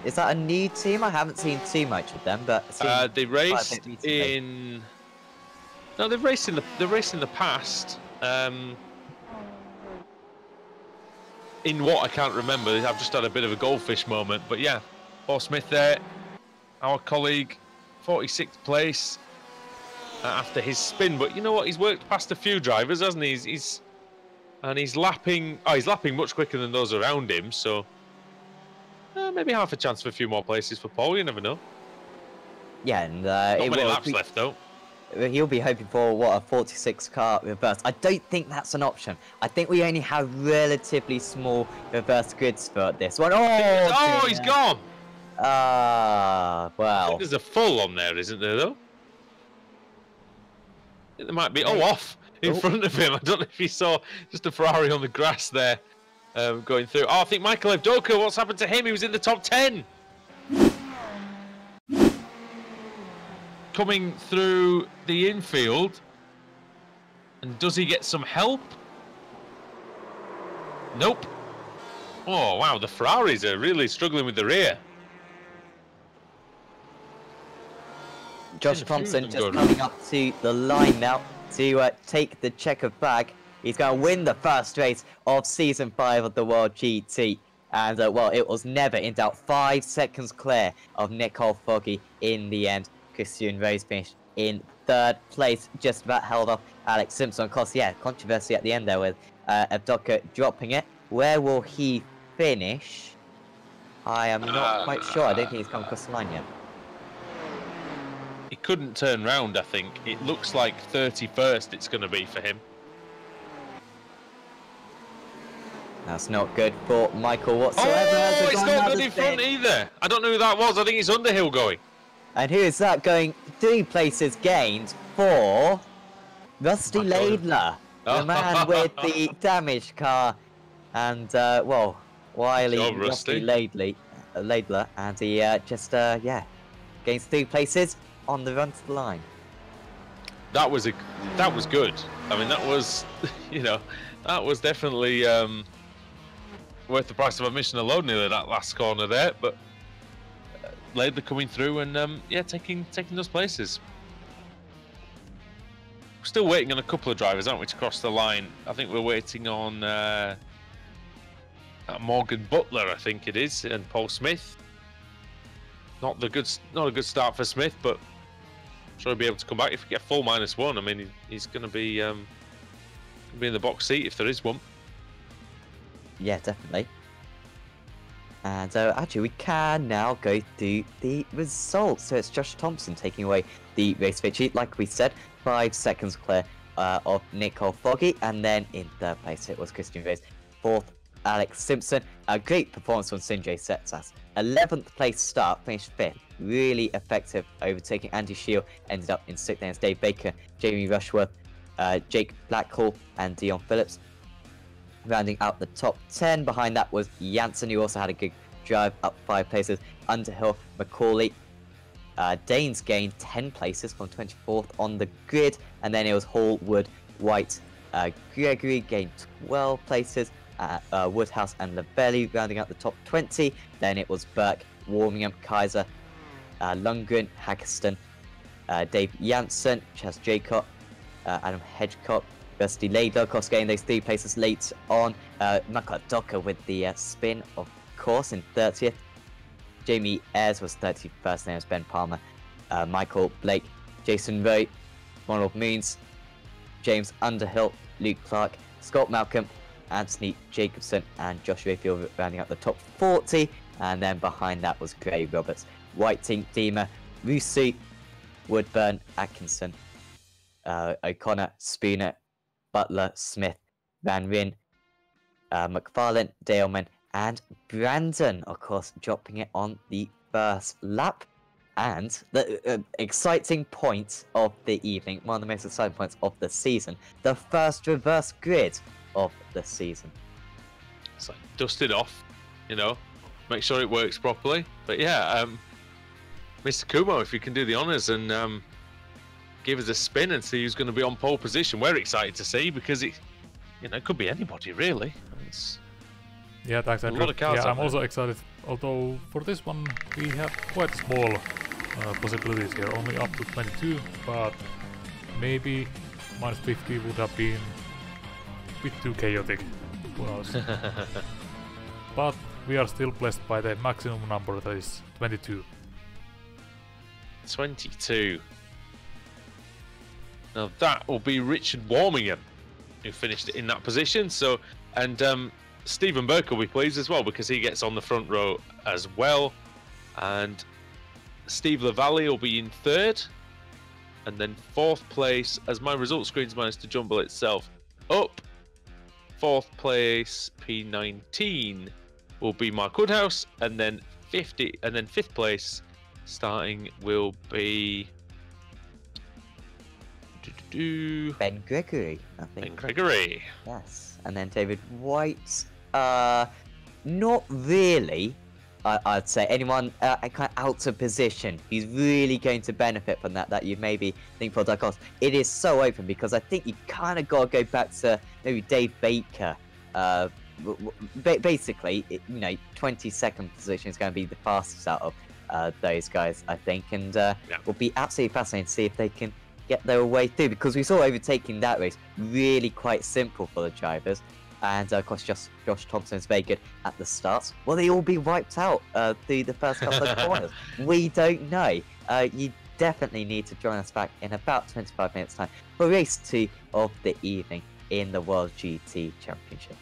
Is that a new team? I haven't seen too much of them, but they raced in. No, they've raced in the past. In what I can't remember. I've just had a bit of a goldfish moment, but yeah, Paul Smith there, our colleague, 46th place. After his spin, but you know what? He's worked past a few drivers, hasn't he? He's lapping. Oh, he's lapping much quicker than those around him. So maybe half a chance for a few more places for Paul. You never know. Yeah, and not many laps left though. He'll be hoping for what, a 46 car reverse. I don't think that's an option. I think we only have relatively small reverse grids for this one. Oh, he's gone. Well. I think there's a full on there, isn't there though? There might be off in front of him. I don't know if you saw just a Ferrari on the grass there going through. Oh, I think Michael Evdoka, what's happened to him? He was in the top 10. Coming through the infield. And does he get some help? Nope. Oh, wow, the Ferraris are really struggling with the rear. Josh Thompson just coming up to the line now to take the checkered flag. He's going to win the first race of Season 5 of the World GT. And, well, it was never in doubt. 5 seconds clear of Nicole Foggy in the end. Christian Rose finished in 3rd place, just about held off Alex Simpson. Of course, yeah, controversy at the end there with Evdoka dropping it. Where will he finish? I am not quite sure. I don't think he's come across the line yet. He couldn't turn round, I think. It looks like 31st it's going to be for him. That's not good for Michael whatsoever. Oh, it's not good in front either. I don't know who that was. I think it's Underhill going. And who is that going? 3 places gained for Rusty Laidler, the man with the damaged car. And, well, wily Rusty Laidler. And he yeah, gains 3 places on the run to the line. That was good. I mean, that was, that was definitely worth the price of admission alone, nearly that last corner there. But Laidler coming through and yeah, taking those places. We're still waiting on a couple of drivers, aren't we, to cross the line? I think we're waiting on Morgan Butler, I think it is, and Paul Smith. Not a good start for Smith, but I'm sure he'll be able to come back if we get full -1. I mean, he's going to be in the box seat if there is one. Yeah, definitely. And actually, we can now go through the results. So it's Josh Thompson taking away the race victory. Like we said, 5 seconds clear of Nicole Foggy. And then in 3rd place, it was Christian Reyes. 4th, Alex Simpson. A great performance from Sinjay Setsas. 11th place start, finished 5th. Really effective overtaking. Andy Shield ended up in 6th. Then it's Dave Baker, Jamie Rushworth, Jake Blackhall, and Dion Phillips. Rounding out the top 10. Behind that was Janssen, who also had a good drive, up 5 places. Underhill, Macaulay. Danes gained 10 places from 24th on the grid. And then it was Hall, Wood, White, Gregory gained 12 places. Woodhouse and Lavelli rounding out the top 20. Then it was Burke, Warmingham, Kaiser, Lundgren, Haggerston, Dave Janssen, Chas Jacob, Adam Hedgecock, Rusty Laidler, of course, getting those 3 places late on. Michael Docker with the spin, of course, in 30th. Jamie Ayres was 31st, name was Ben Palmer. Michael Blake, Jason Rowe, Ronald Moons, James Underhill, Luke Clark, Scott Malcolm, Anthony Jacobson, and Josh Rayfield rounding up the top 40. And then behind that was Gray Roberts, Whiting, Deemer, Rusu, Woodburn, Atkinson, O'Connor, Spooner, Butler, Smith, Van Ryn, McFarlane, Daleman, and Brandon, of course, dropping it on the 1st lap. And the exciting point of the evening, one of the most exciting points of the season, the first reverse grid of the season. It's like dust it off, make sure it works properly. But yeah, Mr. Kumo, if you can do the honours and give us a spin and see who's going to be on pole position. We're excited to see because it could be anybody really. Yeah, thanks, Andrew. A lot of cars. Yeah, I'm also excited. Although for this one we have quite small possibilities here, only up to 22. But maybe -50 would have been a bit too chaotic. Who knows? But we are still blessed by the maximum number, that is 22. 22. Now that will be Richard Warmingham, who finished in that position. So, and Stephen Burke will be pleased as well because he gets on the front row as well. And Steve Lavallee will be in 3rd. And then 4th place, as my results screen's managed to jumble itself up. 4th place, P19, will be Mark Woodhouse. And then 5th place, starting will be Ben Gregory, I think. Ben Gregory. Yes. And then David White. Not really. I'd say anyone kind of out of position who's really going to benefit from that you maybe think for Dark Horse. It is so open because I think you kind of got to go back to maybe Dave Baker. Basically, 22nd position is going to be the fastest out of those guys, I think. And will be absolutely fascinating to see if they can get their way through, because we saw overtaking that race really quite simple for the drivers. And of course, Josh Thompson is very good at the starts. Will they all be wiped out through the first couple of corners? We don't know. You definitely need to join us back in about 25 minutes time for race 2 of the evening in the World GT Championship.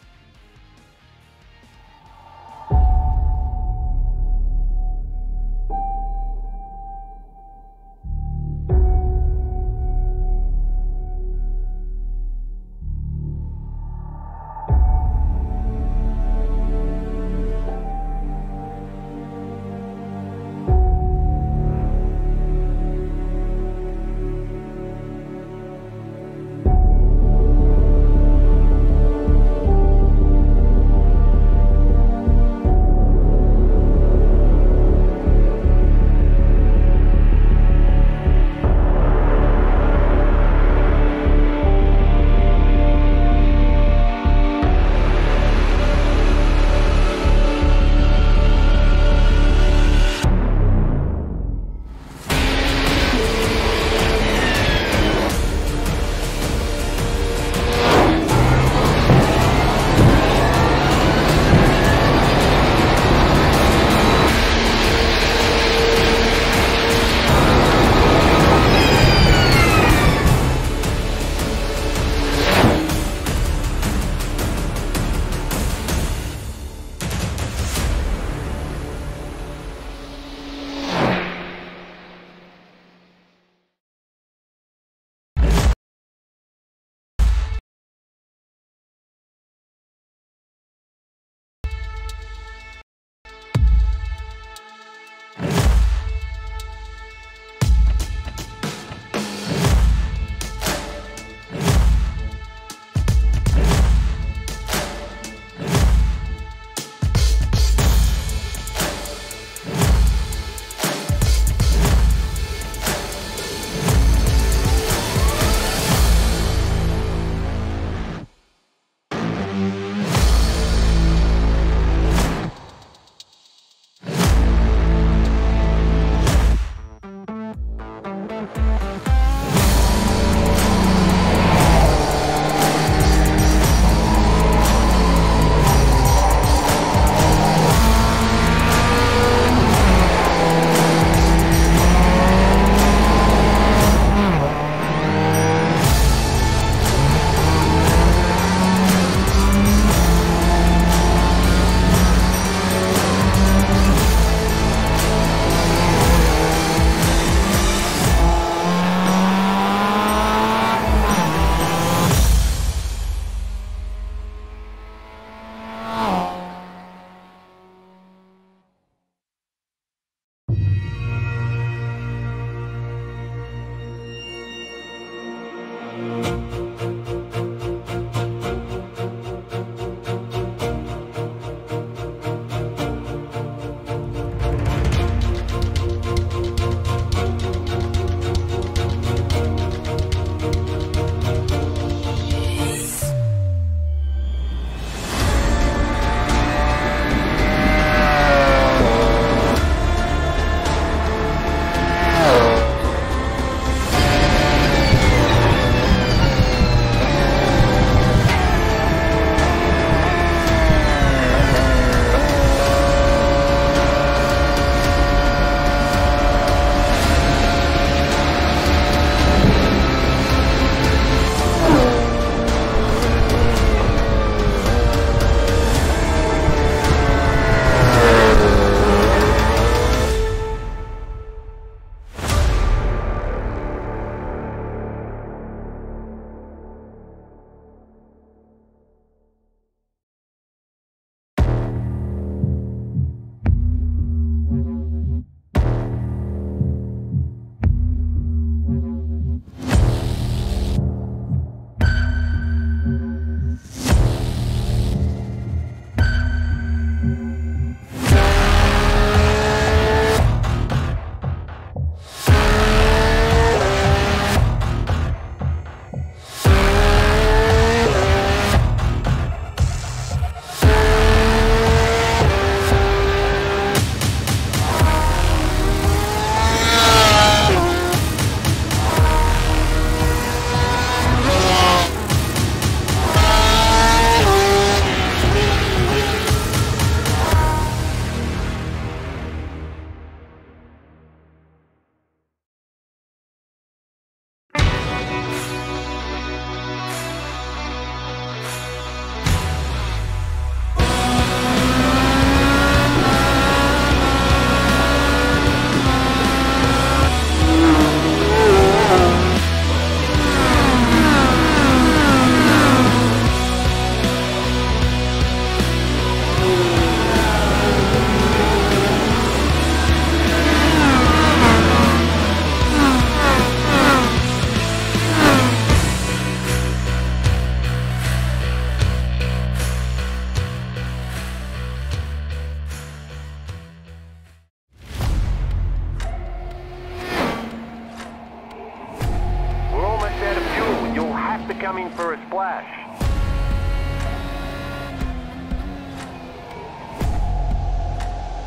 coming for a splash.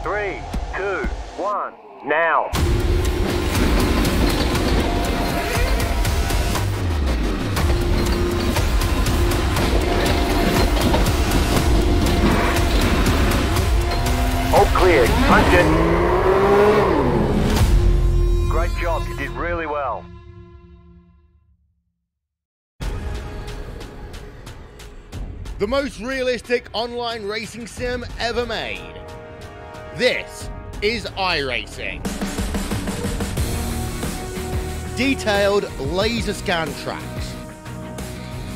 Three, two, one, now. All clear, punch it. Great job, you did really well. The most realistic online racing sim ever made. This is iRacing. Detailed laser scan tracks,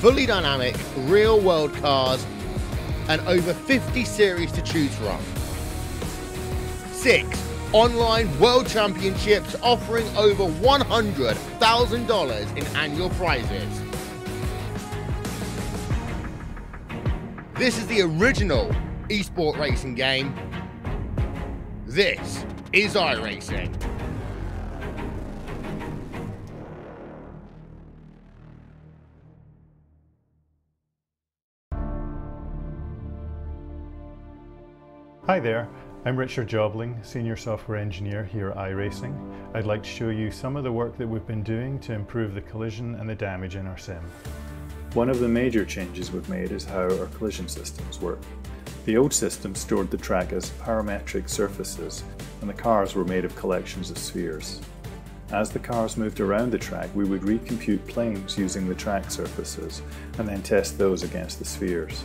fully dynamic real world cars, and over 50 series to choose from. 6 online world championships offering over $100,000 in annual prizes. This is the original esport racing game. This is iRacing. Hi there, I'm Richard Jobling, Senior Software Engineer here at iRacing. I'd like to show you some of the work that we've been doing to improve the collision and the damage in our sim. One of the major changes we've made is how our collision systems work. The old system stored the track as parametric surfaces, and the cars were made of collections of spheres. As the cars moved around the track, we would recompute planes using the track surfaces, and then test those against the spheres.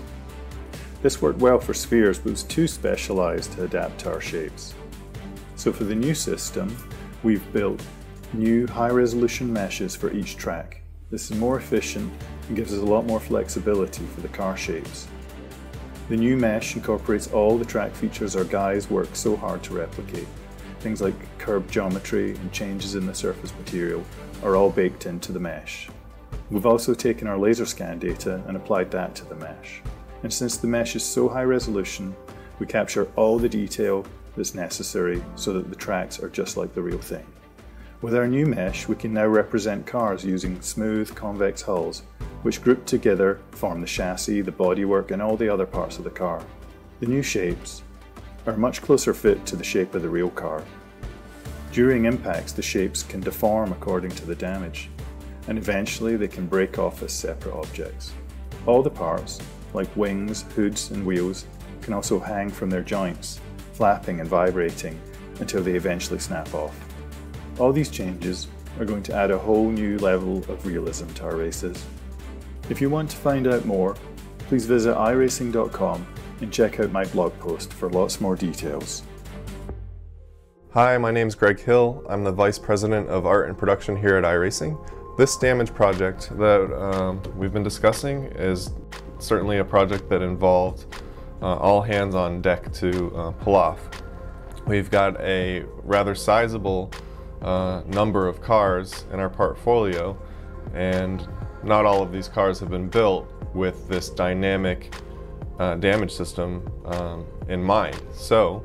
This worked well for spheres, but was too specialized to adapt to our shapes. So for the new system, we've built new high-resolution meshes for each track. This is more efficient and gives us a lot more flexibility for the car shapes. The new mesh incorporates all the track features our guys work so hard to replicate. Things like curb geometry and changes in the surface material are all baked into the mesh. We've also taken our laser scan data and applied that to the mesh. And since the mesh is so high resolution, we capture all the detail that's necessary so that the tracks are just like the real thing. With our new mesh, we can now represent cars using smooth, convex hulls, which grouped together form the chassis, the bodywork, and all the other parts of the car. The new shapes are a much closer fit to the shape of the real car. During impacts, the shapes can deform according to the damage, and eventually they can break off as separate objects. All the parts, like wings, hoods, and wheels, can also hang from their joints, flapping and vibrating until they eventually snap off. All these changes are going to add a whole new level of realism to our races. If you want to find out more, please visit iRacing.com and check out my blog post for lots more details. Hi, my name is Greg Hill. I'm the Vice President of Art and Production here at iRacing. This damage project that we've been discussing is certainly a project that involved all hands on deck to pull off. We've got a rather sizable number of cars in our portfolio, and not all of these cars have been built with this dynamic damage system in mind. So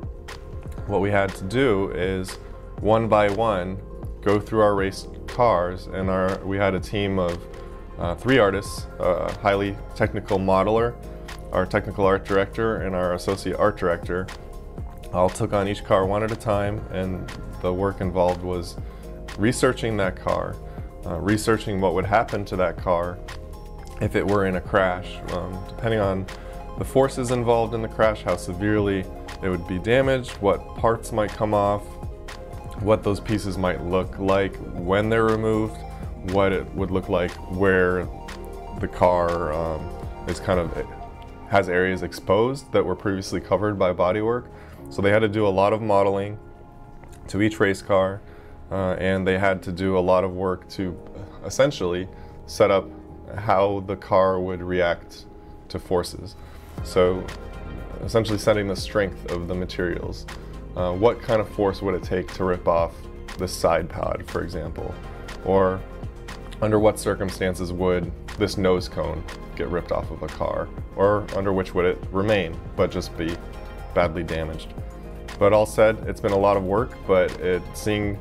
what we had to do is one by one go through our race cars, and we had a team of 3 artists, a highly technical modeler, our technical art director, and our associate art director. All took on each car one at a time, and the work involved was researching that car, researching what would happen to that car if it were in a crash, depending on the forces involved in the crash, how severely it would be damaged, what parts might come off, what those pieces might look like when they're removed, what it would look like where the car has areas exposed that were previously covered by bodywork. So they had to do a lot of modeling to each race car, and they had to do a lot of work to essentially set up how the car would react to forces. So essentially setting the strength of the materials. What kind of force would it take to rip off this side pod, for example? Or under what circumstances would this nose cone get ripped off of a car? Or under which would it remain, but just be badly damaged? But all said, it's been a lot of work, but seeing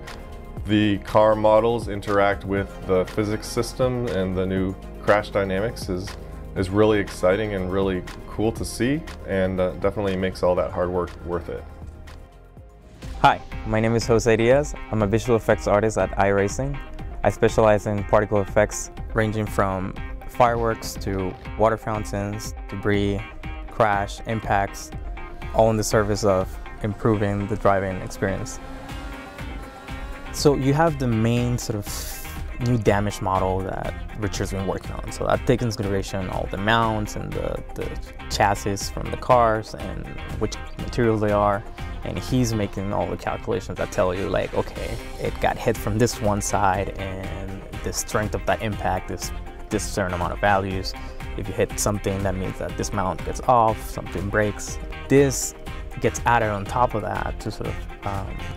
the car models interact with the physics system and the new crash dynamics is really exciting and really cool to see, and definitely makes all that hard work worth it. Hi, my name is Jose Diaz. I'm a visual effects artist at iRacing. I specialize in particle effects ranging from fireworks to water fountains, debris, crash, impacts, all in the service of improving the driving experience. So you have the main sort of new damage model that Richard's been working on. So that takes into consideration all the mounts and the chassis from the cars and which materials they are. And he's making all the calculations that tell you like, okay, it got hit from this one side and the strength of that impact is this certain amount of values. If you hit something, that means that this mount gets off, something breaks. This gets added on top of that to sort of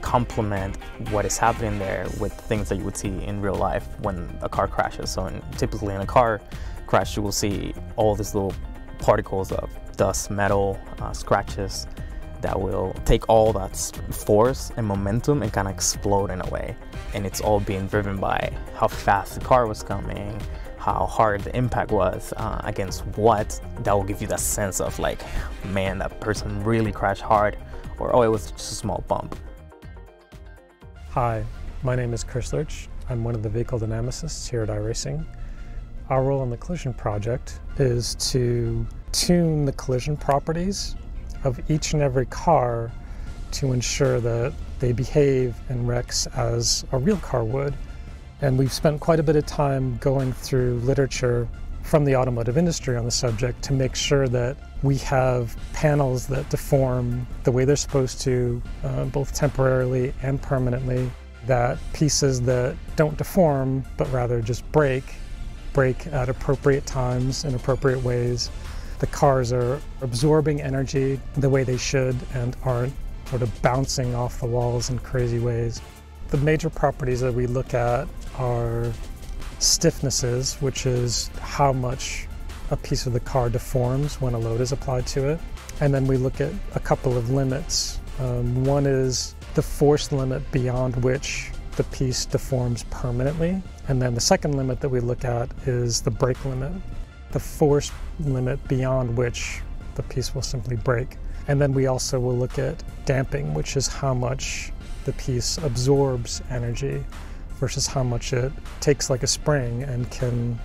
complement what is happening there with things that you would see in real life when a car crashes. So typically in a car crash, you will see all these little particles of dust, metal, scratches that will take all that force and momentum and kind of explode in a way. And it's all being driven by how fast the car was coming, how hard the impact was against what. That will give you that sense of like, man, that person really crashed hard, or oh, it was just a small bump. Hi, my name is Chris Lurch. I'm one of the vehicle dynamicists here at iRacing. Our role in the collision project is to tune the collision properties of each and every car to ensure that they behave in wrecks as a real car would. And we've spent quite a bit of time going through literature from the automotive industry on the subject to make sure that we have panels that deform the way they're supposed to, both temporarily and permanently, that pieces that don't deform but rather just break at appropriate times in appropriate ways. The cars are absorbing energy the way they should and aren't sort of bouncing off the walls in crazy ways. The major properties that we look at are stiffnesses, which is how much a piece of the car deforms when a load is applied to it. And then we look at a couple of limits. One is the force limit beyond which the piece deforms permanently. And then the second limit that we look at is the brake limit, the force limit beyond which the piece will simply break. And then we also will look at damping, which is how much the piece absorbs energy versus how much it takes like a spring and can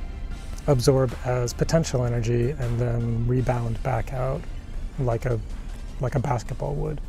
absorb as potential energy and then rebound back out like a basketball would.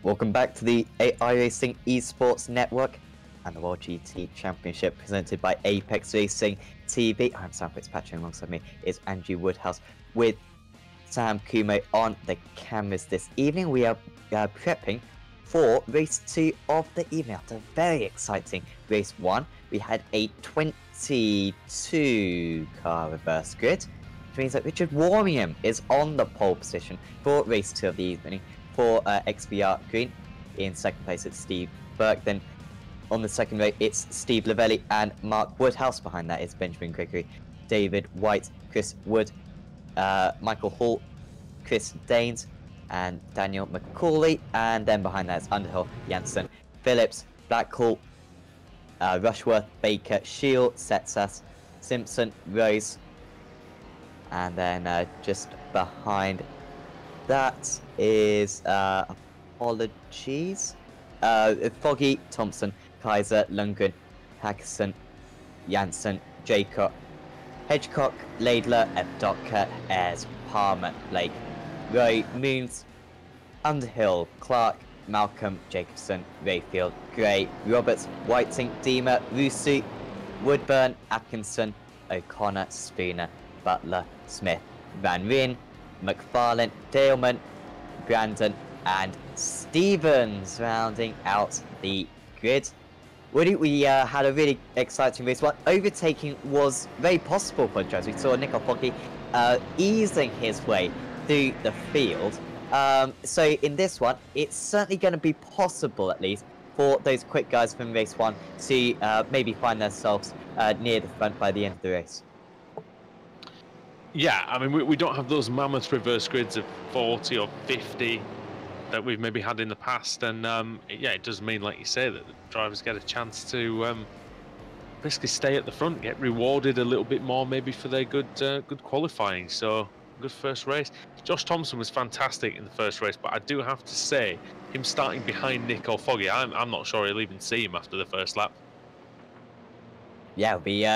Welcome back to the iRacing Esports Network. and the World GT Championship presented by Apex Racing TV. I'm Sam Fitzpatrick, alongside me is Andrew Woodhouse with Sam Kumo on the cameras this evening. We are prepping for race 2 of the evening. After a very exciting race 1, we had a 22 car reverse grid, which means that Richard Warmium is on the pole position for race 2 of the evening for XBR Green. In second place, it's Steve Burke. Then on the second row, it's Steve Lavelli and Mark Woodhouse. Behind that is Benjamin Gregory, David White, Chris Wood, Michael Hall, Chris Daines, and Daniel McCauley. And then behind that is Underhill, Janssen, Phillips, Blackhall, Rushworth, Baker, Shield, Setsas, Simpson, Rose. And then just behind that is apologies. Foggy, Thompson, Kaiser, Lundgren, Hackerson, Janssen, Jacob, Hedgecock, Laidler, and Docker, Ayres, Palmer, Blake, Roy, Moons, Underhill, Clark, Malcolm, Jacobson, Rayfield, Gray, Roberts, Whiting, Deemer, Rusu, Woodburn, Atkinson, O'Connor, Spooner, Butler, Smith, Van Ryn, McFarlane, Daleman, Brandon, and Stevens rounding out the grid. Woody, we had a really exciting race. One overtaking was very possible for the drivers. We saw Nico Foggy easing his way through the field. So in this one, it's certainly going to be possible, at least, for those quick guys from race 1 to maybe find themselves near the front by the end of the race. Yeah, I mean, we don't have those mammoth reverse grids of 40 or 50 that we've maybe had in the past, and yeah, it does mean, like you say, that the drivers get a chance to basically stay at the front, get rewarded a little bit more maybe for their good qualifying. So good first race. Josh Thompson was fantastic in the first race, but I do have to say, him starting behind Nick or Foggy, I'm not sure he'll even see him after the first lap. Yeah, it'll be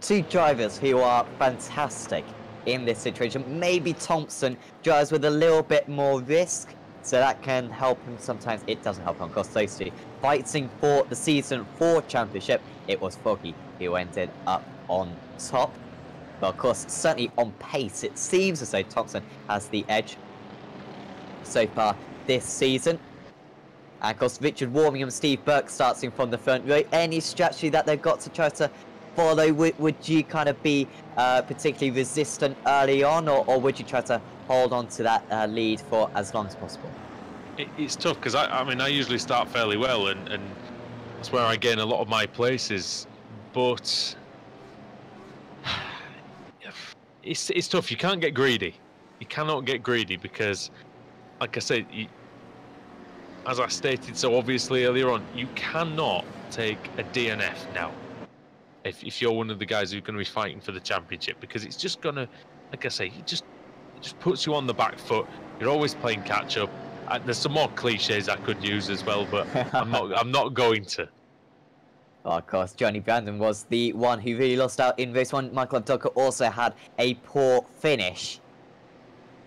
two drivers who are fantastic in this situation. Maybe Thompson drives with a little bit more risk, so that can help him. Sometimes it doesn't help him. Of course, those two fighting for the season 4 championship, it was Foggy who ended up on top. But of course, certainly on pace, it seems as though Thompson has the edge so far this season. And of course, Richard Warming and Steve Burke starting from the front row. Any strategy that they've got to try to follow, would you kind of be particularly resistant early on, or would you try to hold on to that lead for as long as possible? It's tough because I mean, I usually start fairly well, and that's where I gain a lot of my places, but it's tough. You can't get greedy. You cannot get greedy because, like I said, as I stated so obviously earlier on, you cannot take a DNF now if you're one of the guys who's going to be fighting for the championship, because it's just going to, like I say, it just puts you on the back foot. You're always playing catch up. There's some more cliches I could use as well, but I'm not going to. Well, of course, Johnny Brandon was the one who really lost out in race 1. Michael Abducker also had a poor finish.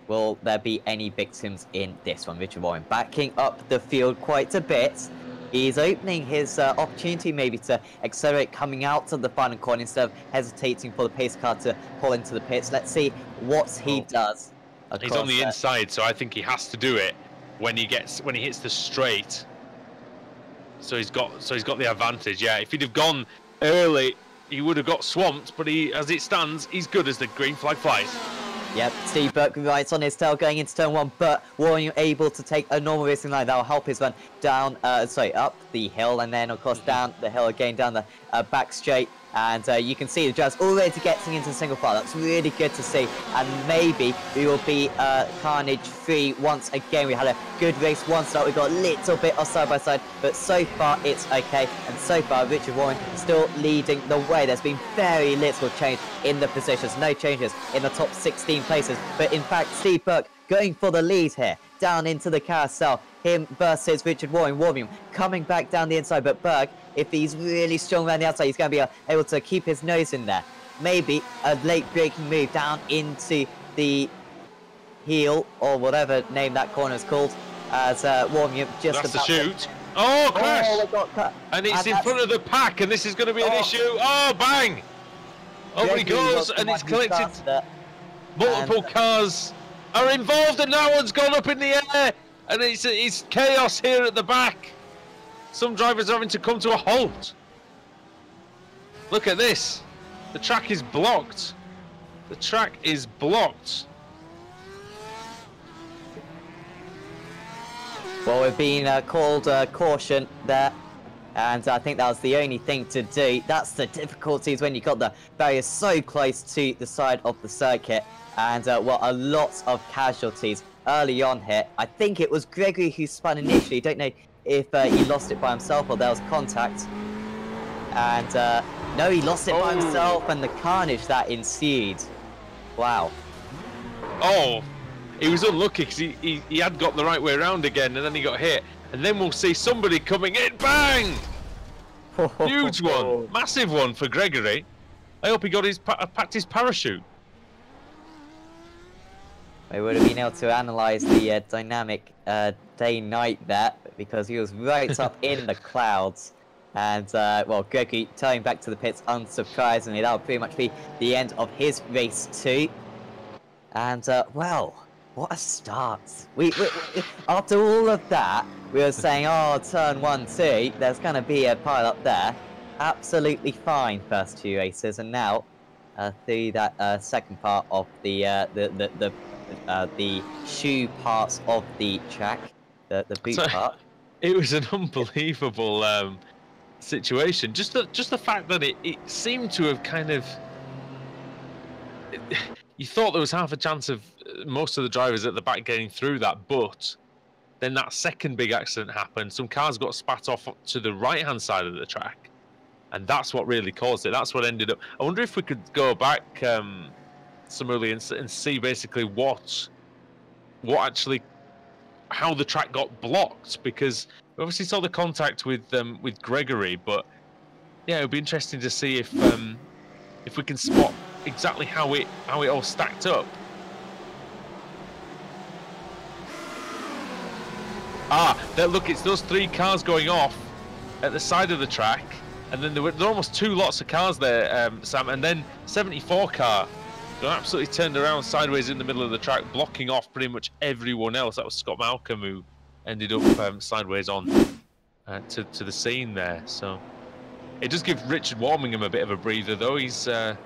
Will there be any victims in this one? Richard Warren backing up the field quite a bit. He's opening his opportunity maybe to accelerate coming out of the final corner instead of hesitating for the pace car to pull into the pits. Let's see what he does. He's on the inside, so I think he has to do it when he hits the straight. So he's got the advantage. Yeah, if he'd have gone early, he would have got swamped. But as it stands, he's good as the green flag flies. Yep, Steve Burke rides on his tail going into turn 1, but Warren able to take a normal racing line. That will help his run down, up the hill, and then of course down the hill again, down the back straight. And you can see the drivers already getting into the single file. That's really good to see. And maybe we will be carnage free once again. We had a good race 1 start. We got a little bit of side by side, but so far it's okay. And so far, Richard Warren still leading the way. There's been very little change in the positions. No changes in the top 16 places. But in fact, Steve Burke going for the lead here. Down into the carousel. Him versus Richard Warren. Warren coming back down the inside, but Burke, if he's really strong around the outside, he's going to be able to keep his nose in there. Maybe a late braking move down into the heel, or whatever name that corner is called, as Warren just That's about... the shoot. Oh, crash! Oh, I got cut. And it's in that's- front of the pack, and this is going to be an issue. Oh, bang! Over he Gregory goes, was the and one it's who collected. started it. Multiple And- cars are involved, and that one's gone up in the air, and it's chaos here at the back. Some drivers are having to come to a halt. Look at this. The track is blocked. The track is blocked. Well, we've been called caution there, and I think that was the only thing to do. That's the difficulties when you got the barrier so close to the side of the circuit, and well, a lot of casualties early on here. I think it was Gregory who spun initially. Don't know if he lost it by himself or there was contact. And no, he lost it by himself, and the carnage that ensued. Wow. Oh, he was unlucky because he had got the right way around again, and then he got hit. And then we'll see somebody coming in. Bang! Huge one. Massive one for Gregory. I hope he got his packed his parachute. We would have been able to analyse the dynamic day-night there, because he was right up in the clouds. And, well, Gregory turning back to the pits, unsurprisingly. That would pretty much be the end of his race too. And, well, what a start. We after all of that, we were saying, oh, turn 1, 2, there's going to be a pile up there. Absolutely fine first 2 races. And now, through that second part of the shoe parts of the track, the boot part. It was an unbelievable situation. Just the fact that it seemed to have kind of. You thought there was half a chance of most of the drivers at the back getting through that, but then that second big accident happened. Some cars got spat off to the right-hand side of the track, and that's what really caused it. That's what ended up. I wonder if we could go back some early and see basically what actually how the track got blocked, because we obviously saw the contact with Gregory, but yeah, it would be interesting to see if we can spot exactly how it all stacked up. Look, it's those 3 cars going off at the side of the track, and then there were almost 2 lots of cars there, Sam, and then 74 car got absolutely turned around sideways in the middle of the track, blocking off pretty much everyone else. That was Scott Malcolm who ended up sideways on to the scene there. So it does give Richard Warmingham a bit of a breather, though. He's got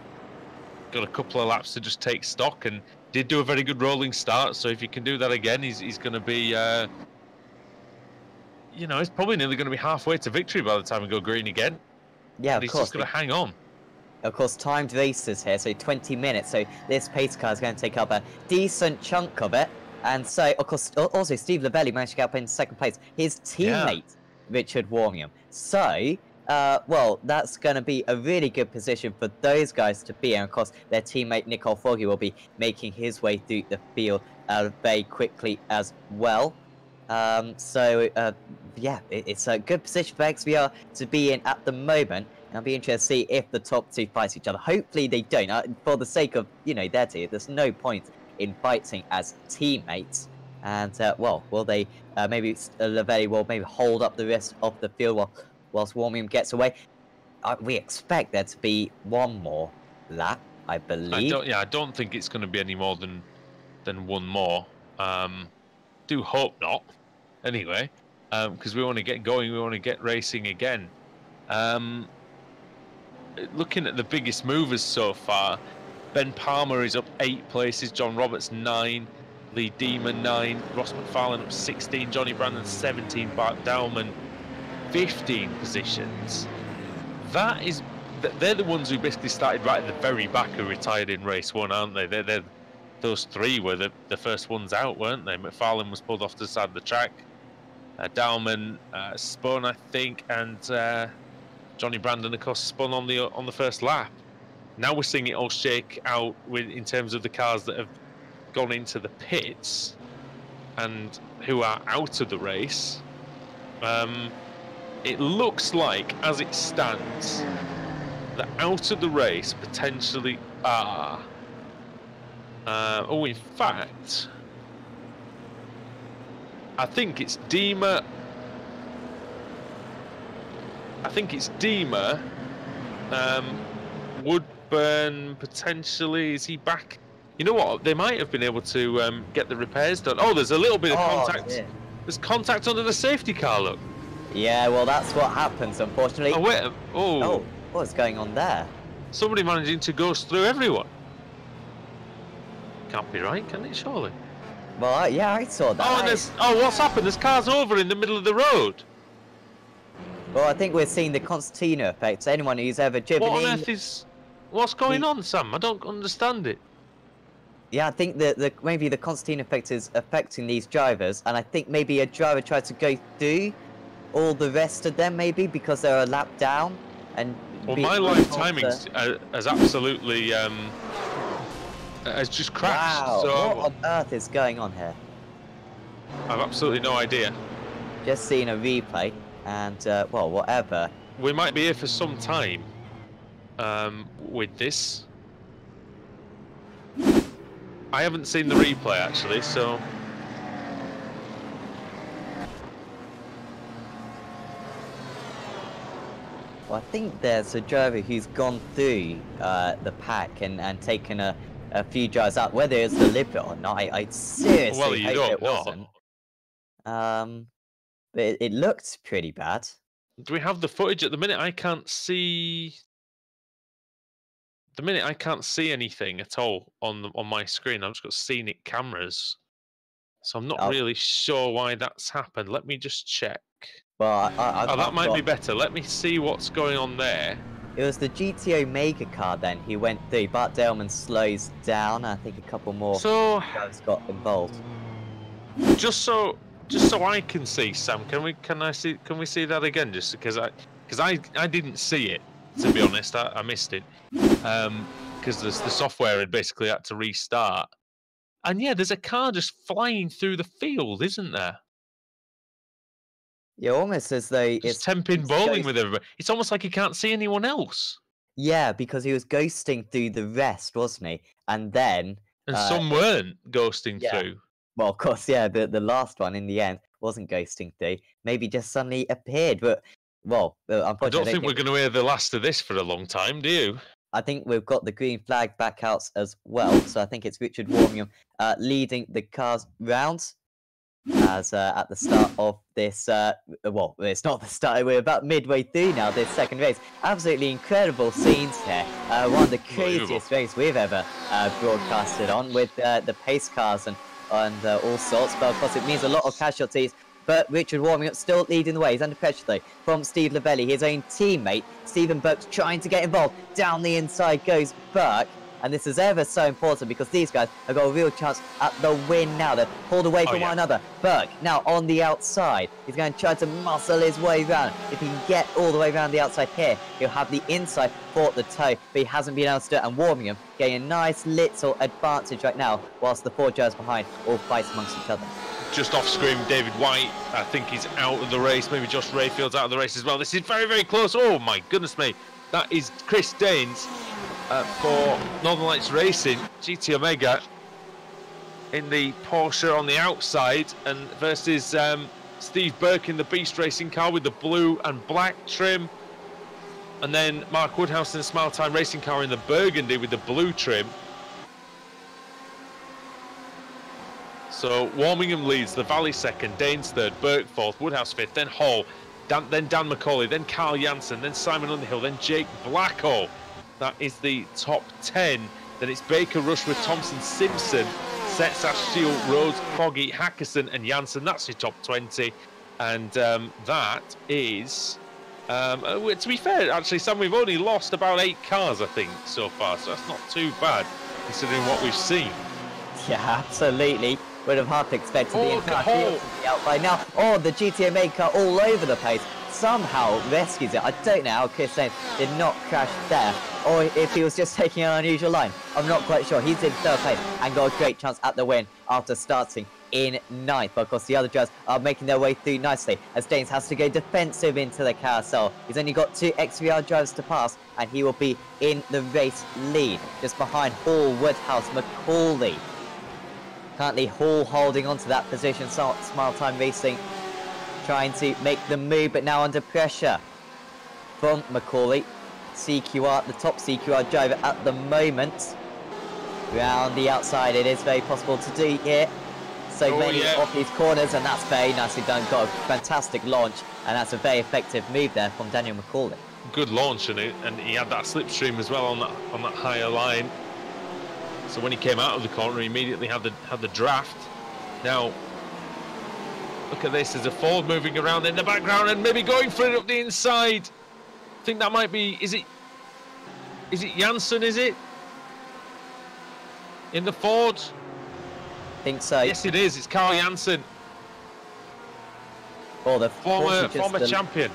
a couple of laps to just take stock, and did do a very good rolling start. So if you can do that again, he's going to be, you know, he's probably nearly going to be halfway to victory by the time we go green again. Yeah, but of course. He's just going to hang on. Of course, timed races here, so 20 minutes. So this pace car is going to take up a decent chunk of it. And so, of course, also Steve Lavelli managed to get up in second place. His teammate, Richard Warmingham. So, well, that's going to be a really good position for those guys to be in. Of course, their teammate Nicole Foggy will be making his way through the field very quickly as well. Yeah, it's a good position for XVR to be in at the moment. I'll be interested to see if the top 2 fight each other. Hopefully they don't. For the sake of, you know, their team, there's no point in fighting as teammates. And, well, will they, maybe Lavelli will maybe hold up the rest of the field whilst Warmingham gets away. We expect there to be one more lap, I believe. I don't think it's going to be any more than one more. Do hope not, anyway, because we want to get going, we want to get racing again. Looking at the biggest movers so far, Ben Palmer is up 8 places, John Roberts 9, Lee Deeman 9, Ross McFarlane up 16, Johnny Brandon 17, Bart Dowman 15 positions. They're the ones who basically started right at the very back who retired in race 1, aren't they? Those 3 were the first ones out, weren't they? McFarlane was pulled off to the side of the track. Dowman spun, I think, and Johnny Brandon, of course, spun on the first lap. Now we're seeing it all shake out in terms of the cars that have gone into the pits and who are out of the race. It looks like, as it stands, that out of the race potentially are. In fact, I think it's Dima, I think it's Dima. Woodburn potentially, is he back? You know what? They might have been able to get the repairs done. Oh, there's a little bit of contact. Dear. There's contact under the safety car. Look. Yeah, well, that's what happens, unfortunately. Oh wait. Oh. What's going on there? Somebody managing to ghost through everyone. Can't be right, can it? Surely. Well, yeah, I saw that. Oh, and what's happened? There's cars over in the middle of the road. Well, I think we're seeing the Constantino effect. Anyone who's ever driven What on earth is... What's going on, Sam? I don't understand it. Yeah, I think that maybe the Constantino effect is affecting these drivers, and I think maybe a driver tried to go through all the rest of them, maybe, because they're a lap down. And well, my live timing has absolutely... has just crashed. Wow, so what on earth is going on here? I've absolutely no idea. Just seen a replay, and, well, whatever. We might be here for some time with this. I haven't seen the replay, actually, so... Well, I think there's a driver who's gone through the pack and taken a few drives out. Whether it's deliberate or not, I seriously hope it wasn't. But it looked pretty bad. Do we have the footage at the minute? I can't see... The minute I can't see anything at all on my screen. I've just got scenic cameras. So I'm not really sure why that's happened. Let me just check. Well, that might be better. Let me see what's going on there. It was the GT Omega car then who went through. Bart Daleman slows down. I think a couple more guys got involved. Just so I can see, Sam, can we see that again? Just because I didn't see it, to be honest. I missed it. Because the software had basically had to restart. And yeah, there's a car just flying through the field, isn't there? Yeah, almost as though it's 10-pin bowling with everybody. It's almost like he can't see anyone else. Yeah, because he was ghosting through the rest, wasn't he? And then... And some weren't ghosting through. Well, of course, yeah, the last one in the end wasn't ghosting through. Maybe just suddenly appeared, but... Well, unfortunately... I don't think we're going to hear the last of this for a long time, do you? I think we've got the green flag back out as well, so I think it's Richard Warmingham leading the cars round. As at the start of this, well, it's not the start, we're about midway through now, this second race. Absolutely incredible scenes here. One of the craziest races we've ever broadcasted on, with the pace cars and all sorts. But of course, it means a lot of casualties. But Richard Warmingham still leading the way. He's under pressure though from Steve Lavelli, his own teammate. Stephen Burke's trying to get involved. Down the inside goes Burke. And this is ever so important because these guys have got a real chance at the win now. They're pulled away from one another. Burke now on the outside. He's going to try to muscle his way around. If he can get all the way around the outside here, he'll have the inside for the toe. But he hasn't been able to do it. And Warmingham getting a nice little advantage right now whilst the four drivers behind all fight amongst each other. Just off screen, David White, I think he's out of the race. Maybe Josh Rayfield's out of the race as well. This is very, very close. Oh my goodness me. That is Chris Daines for Northern Lights Racing, GT Omega, in the Porsche on the outside, and versus Steve Burke in the Beast Racing car with the blue and black trim. And then Mark Woodhouse in the Smile Time Racing car in the burgundy with the blue trim. So Warmingham leads, the Valley second, Daines third, Burke fourth, Woodhouse fifth, then Hall, then Dan McCauley, then Carl Jansen, then Simon Underhill, then Jake Blackhall. That is the top 10. Then it's Baker, Rushworth, Thompson, Simpson, Setsash, Shield, Rhodes, Foggy, Hackerson and Jansen. That's your top 20. And that is... to be fair, actually, Sam, we've only lost about 8 cars, I think, so far. So that's not too bad, considering what we've seen. Yeah, absolutely. Would have half expected the entire field to be out by now. Oh, the GTA Made car all over the place. Somehow rescues it. I don't know how Chris Daines did not crash there, or if he was just taking an unusual line. I'm not quite sure. He's in third place and got a great chance at the win after starting in ninth. But of course, the other drivers are making their way through nicely as Daines has to go defensive into the carousel. He's only got 2 XVR drivers to pass, and he will be in the race lead, just behind Hall, Woodhouse, McCauley. Currently, Hall holding on to that position. Smile Time Racing trying to make the move, but now under pressure. from Macaulay. CQR, the top CQR driver at the moment. Round the outside, it is very possible to do here. So many of these corners, and that's very nicely done. Got a fantastic launch, and that's a very effective move there from Daniel Macaulay. Good launch, and he had that slipstream as well on that higher line. So when he came out of the corner, he immediately had the draft. Now, look at this. There's a Ford moving around in the background and maybe going for it up the inside. I think that might be. Is it Janssen? Is it in the Ford? I think so. Yes, it is. It's Carl Janssen. Oh, the former champion.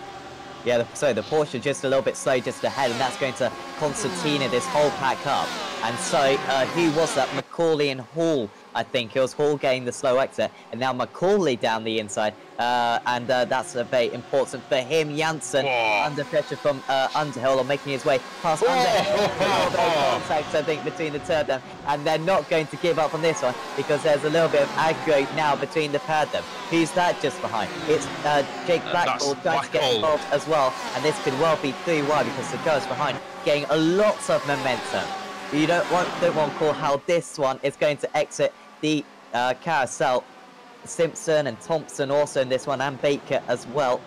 Yeah, so the Porsche just a little bit slow just ahead, and that's going to concertina this whole pack up. And so, who was that? Macaulay and Hall, I think. It was Hall getting the slow exit, and now Macaulay down the inside. And that's very important for him. Janssen under pressure from Underhill, or making his way past Underhill. Contact, I think, between the two of them. And they're not going to give up on this one, because there's a little bit of aggro now between the pair of them. Who's that just behind? It's Jake Blackall trying to get involved as well. And this could well be 3-wide, because the guys behind getting a lot of momentum. You don't want to call how this one is going to exit the carousel. Simpson and Thompson also in this one, and Baker as well,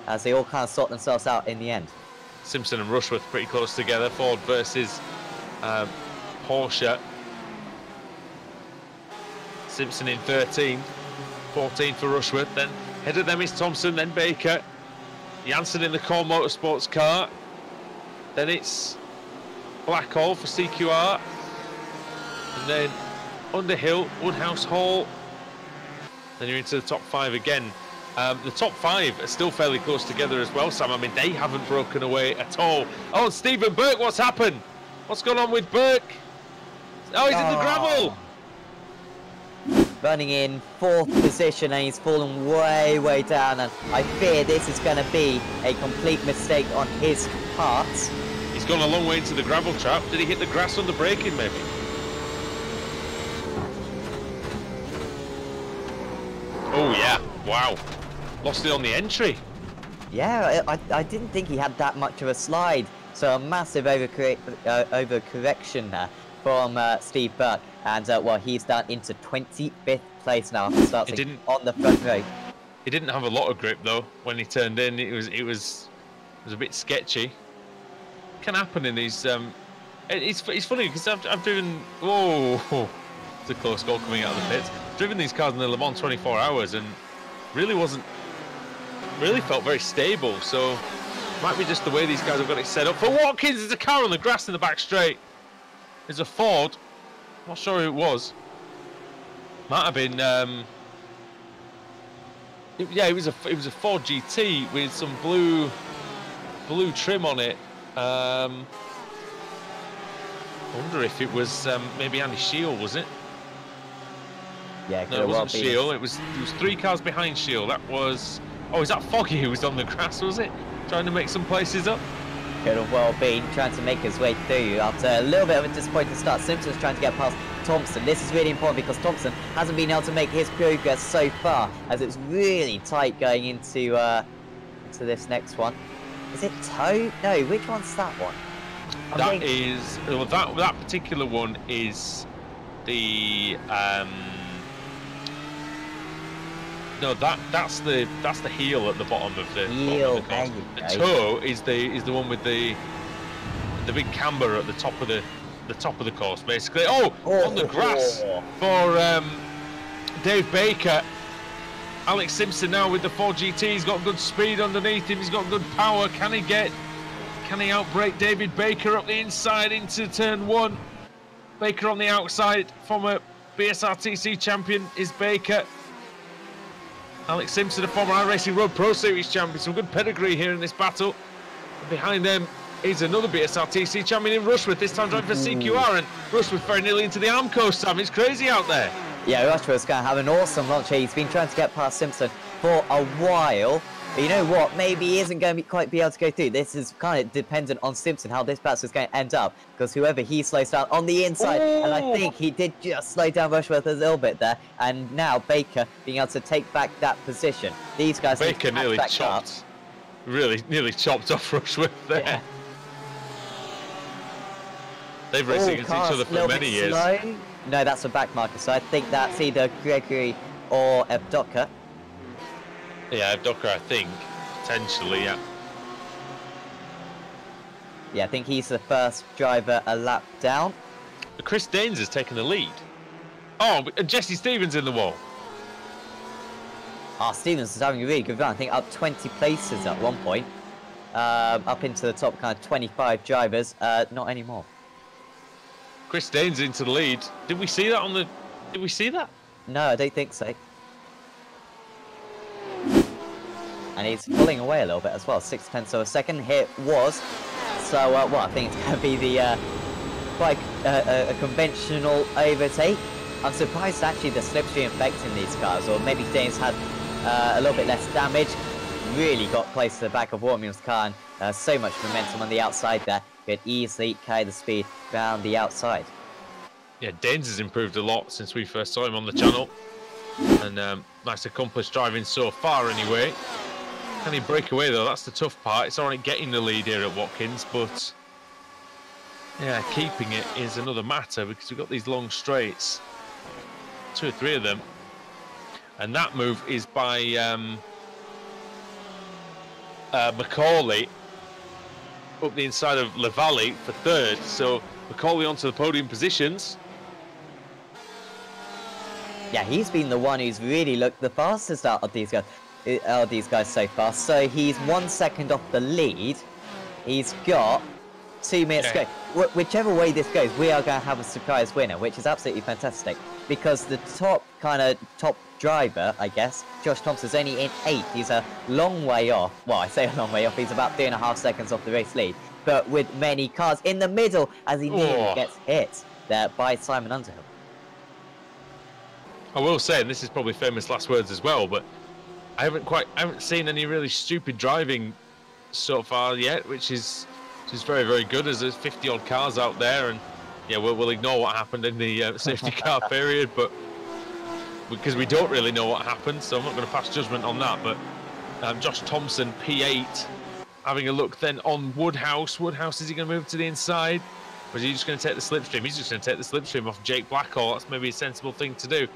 as they all kind of sort themselves out in the end. Simpson and Rushworth pretty close together. Ford versus Porsche. Simpson in 13th, 14th for Rushworth. Then ahead of them is Thompson, then Baker. Janssen in the Core Motorsports car. Then it's Blackall for CQR. And then Underhill, Woodhouse, Hall. Then you're into the top 5 again. The top 5 are still fairly close together as well, Sam. I mean, they haven't broken away at all. Oh, Stephen Burke, what's happened? What's going on with Burke? Oh, he's in the gravel. Running in 4th position, and he's fallen way down, and I fear this is going to be a complete mistake on his part. He's gone a long way into the gravel trap. Did he hit the grass on the braking, maybe? Oh yeah, wow. Lost it on the entry. Yeah, I didn't think he had that much of a slide. So a massive overcorrection there from Steve Burke. And well, he's down into 25th place now after starting on the front row. He didn't have a lot of grip though when he turned in. It was a bit sketchy. Can happen in these. It's funny because I've driven. Oh, it's a close goal coming out of the pits. Driven these cars in the Le Mans 24 hours and really felt very stable. So might be just the way these guys have got it set up. For Watkins, there's a car on the grass in the back straight. There's a Ford. Not sure who it was. Might have been. Yeah, it was a Ford GT with some blue trim on it. I wonder if it was maybe Andy Shield, was it? Yeah, no, it wasn't Shield. It was 3 cars behind Shield. That was. Oh, is that Foggy who was on the grass? Was it trying to make some places up? Could have well been trying to make his way through after a little bit of a disappointing start. Simpson's trying to get past Thompson. This is really important because Thompson hasn't been able to make his progress so far, as it's really tight going into this next one. Is it Toe? No, which one's that one? That particular one is the no, that's the heel at the bottom of the course. The toe is the one with the big camber at the top of the course, basically. On the grass for Dave Baker. Alex Simpson now with the 4GT. He's got good speed underneath him. He's got good power. Can he outbrake David Baker up the inside into turn 1? Baker on the outside. Former BSRTC champion is Baker. Alex Simpson, a former iRacing Road Pro Series champion. Some good pedigree here in this battle. And behind them is another BSRTC champion in Rushworth, this time driving for CQR, and Rushworth very nearly into the Armco, Sam. It's crazy out there. Yeah, Rushworth's going to have an awesome launch here. He's been trying to get past Simpson for a while. But you know what? Maybe he isn't going to quite be able to go through. This is kind of dependent on Simpson, how this battle is going to end up. Because whoever he slows down on the inside, and I think he did just slow down Rushworth a little bit there. And now Baker being able to take back that position. These guys Baker nearly chopped really nearly chopped off Rushworth there. Yeah. They've raced against each other for many years. Slow. No, that's a back marker, so I think that's either Gregory or Evdoka. Yeah, Evdoka, I think. Potentially, yeah. Yeah, I think he's the first driver a lap down. Chris Daines has taken the lead. Oh, and Jesse Stevens in the wall. Stevens is having a really good run. I think up 20 places at one point. Up into the top kind of 25 drivers. Not anymore. Chris Daines into the lead. Did we see that on the... Did we see that? No, I don't think so. And he's pulling away a little bit as well. 6/10 of a second. Here it was. So, well, I think it's going to be the quite a conventional overtake. I'm surprised actually the slipstream effect in these cars, or maybe Daines had a little bit less damage. Really got close to the back of Warmingham's car, and so much momentum on the outside there. Could easily carry the speed round the outside. Yeah, Daines has improved a lot since we first saw him on the channel. And nice accomplished driving so far anyway. Can he break away though? That's the tough part. It's alright getting the lead here at Watkins, but yeah, keeping it is another matter because we've got these long straights. 2 or 3 of them. And that move is by Macaulay up the inside of Lavallee for 3rd. So Macaulay onto the podium positions. Yeah, he's been the one who's really looked the fastest out of these guys so far. So he's 1 second off the lead. He's got 2 minutes to go. Whichever way this goes, we are going to have a surprise winner, which is absolutely fantastic. Because the top driver, I guess, Josh Thompson's only in 8th. He's a long way off. Well, I say a long way off. He's about 3.5 seconds off the race lead. But with many cars in the middle as he nearly gets hit there by Simon Underhill. I will say, and this is probably famous last words as well, but I haven't seen any really stupid driving so far yet, which is very, very good, as there's 50-odd cars out there, and yeah, we'll ignore what happened in the safety car period, but because we don't really know what happened, so I'm not going to pass judgment on that. But Josh Thompson, P8, having a look then on Woodhouse. Woodhouse, is he going to move to the inside, or is he just going to take the slipstream? He's just going to take the slipstream off Jake Blackhall. That's maybe a sensible thing to do.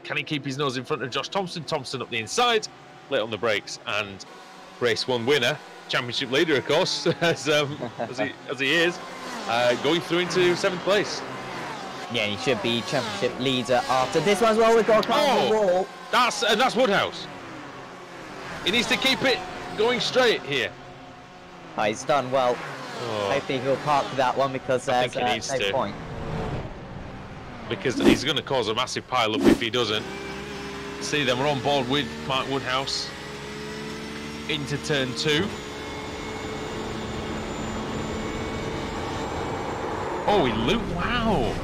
Can he keep his nose in front of Josh Thompson? Thompson up the inside, late on the brakes, and race 1 winner, championship leader, of course, as he is, going through into 7th place. Yeah, he should be championship leader after this one as well. We've got a car on the wall. That's Woodhouse. He needs to keep it going straight here. Oh, he's done well. Hopefully he'll park that one because there's no point. Because he's going to cause a massive pile-up if he doesn't. See, then we're on board with Mark Woodhouse into turn 2. Oh, he looped. Wow.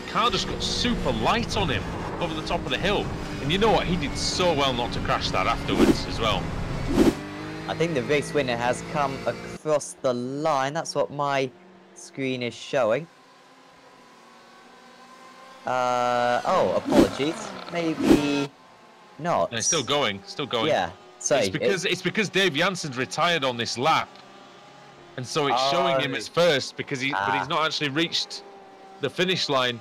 Car just got super light on him over the top of the hill. And you know what? He did so well not to crash that afterwards as well. I think the race winner has come across the line. That's what my screen is showing. Oh, apologies. Maybe not. No, it's still going. Still going. Yeah. So it's because Dave Jansen's retired on this lap, and so it's showing him as first because but he's not actually reached the finish line.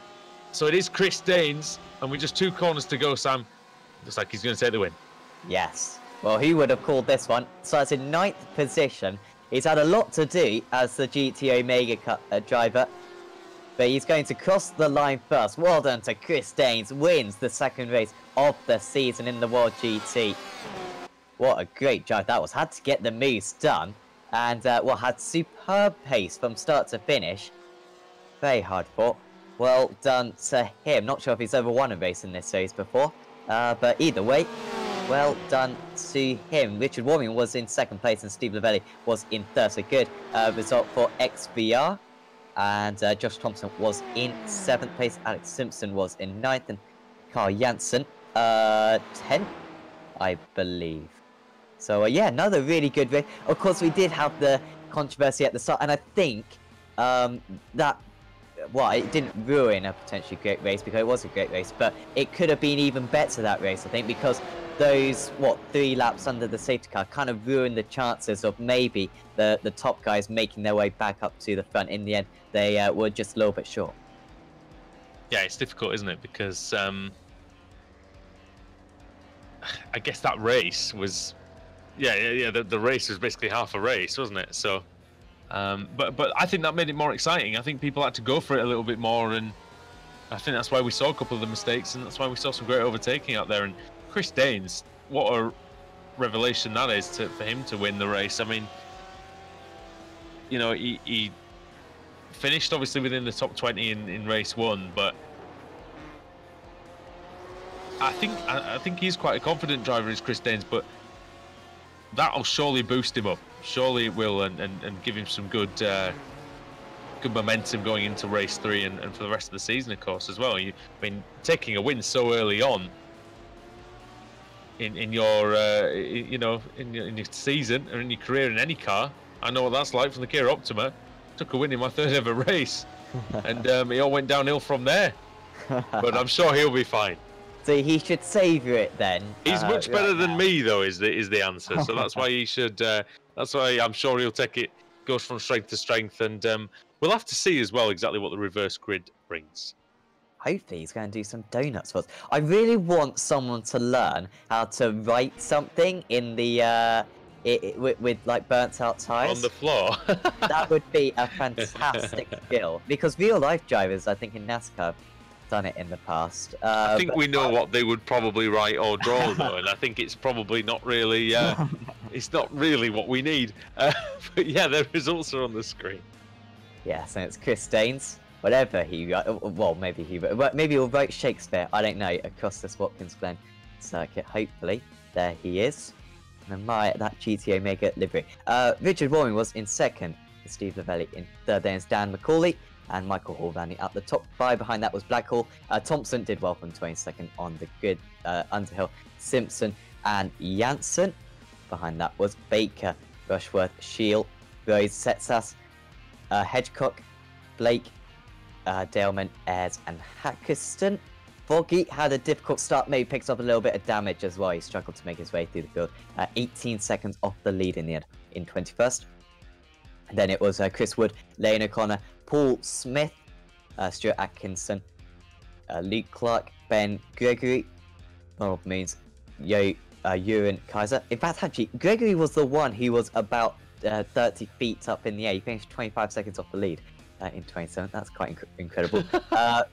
So it is Chris Daines, and we're just 2 corners to go, Sam. Looks like he's going to take the win. Yes. Well, who would have called this one? So it's in 9th position. He's had a lot to do as the GT Omega Cup driver. But he's going to cross the line first. Well done to Chris Daines. Wins the 2nd race of the season in the World GT. What a great drive that was. Had to get the moves done. And, well, had superb pace from start to finish. Very hard fought. Well done to him. Not sure if he's ever won a race in this series before. But either way, well done to him. Richard Warming was in 2nd place and Steve Lavelli was in 3rd. So good result for XVR. And Josh Thompson was in 7th place. Alex Simpson was in 9th. And Carl Jansen, 10th, I believe. So, yeah, another really good race. Of course, we did have the controversy at the start. And I think that, well, it didn't ruin a potentially great race because it was a great race. But it could have been even better, that race, I think, because those 3 laps under the safety car kind of ruined the chances of maybe the top guys making their way back up to the front. In the end, they were just a little bit short. Yeah, it's difficult, isn't it? Because I guess that race was, the race was basically half a race, wasn't it? So, but I think that made it more exciting. I think people had to go for it a little bit more, and I think that's why we saw a couple of the mistakes, and that's why we saw some great overtaking out there. And Chris Danes, what a revelation that is for him to win the race. I mean, you know, he finished obviously within the top 20 in race 1, but I think he's quite a confident driver, is Chris Danes, but that'll surely boost him up. Surely it will, and give him some good momentum going into race 3 and for the rest of the season, of course, as well. I mean, taking a win so early on in your in your season or in your career in any car, I know what that's like from the Kia Optima. Took a win in my 3rd ever race, and it all went downhill from there. But I'm sure he'll be fine. So he should savour it then. He's much better than me, though, is the answer. So that's why he should. That's why I'm sure he'll take it. Goes from strength to strength, and we'll have to see as well exactly what the reverse grid brings. Hopefully he's going to do some donuts for us. I really want someone to learn how to write something in the with like burnt out tires on the floor. That would be a fantastic skill, because real life drivers, I think, in NASCAR have done it in the past. I think we know what they would probably write or draw, though, and I think it's probably not really. It's not really what we need. But yeah, the results are on the screen. Yes, and it's Chris Danes. Whatever he, well, maybe he'll write Shakespeare. I don't know, across this Watkins Glen circuit. Hopefully, there he is. And that GT Omega livery. Richard Warren was in 2nd. Steve Lavelli in 3rd. Then it's Dan McCauley and Michael Hall rounding out the top 5. Behind that was Blackhall. Thompson did well from 22nd on the grid. Underhill, Simpson, and Janssen. Behind that was Baker, Rushworth, Shield, Rose, Setsas, Hedgecock, Blake, Daleman, Ayres, and Hackerston. Foggy had a difficult start, maybe picks up a little bit of damage as well. He struggled to make his way through the field. 18 seconds off the lead in the end, in 21st. And then it was Chris Wood, Lane O'Connor, Paul Smith, Stuart Atkinson, Luke Clark, Ben Gregory, Ronald Moons, Ewan Kaiser. In fact, actually, Gregory was the one who was about 30 feet up in the air. He finished 25 seconds off the lead in 27th. That's quite incredible.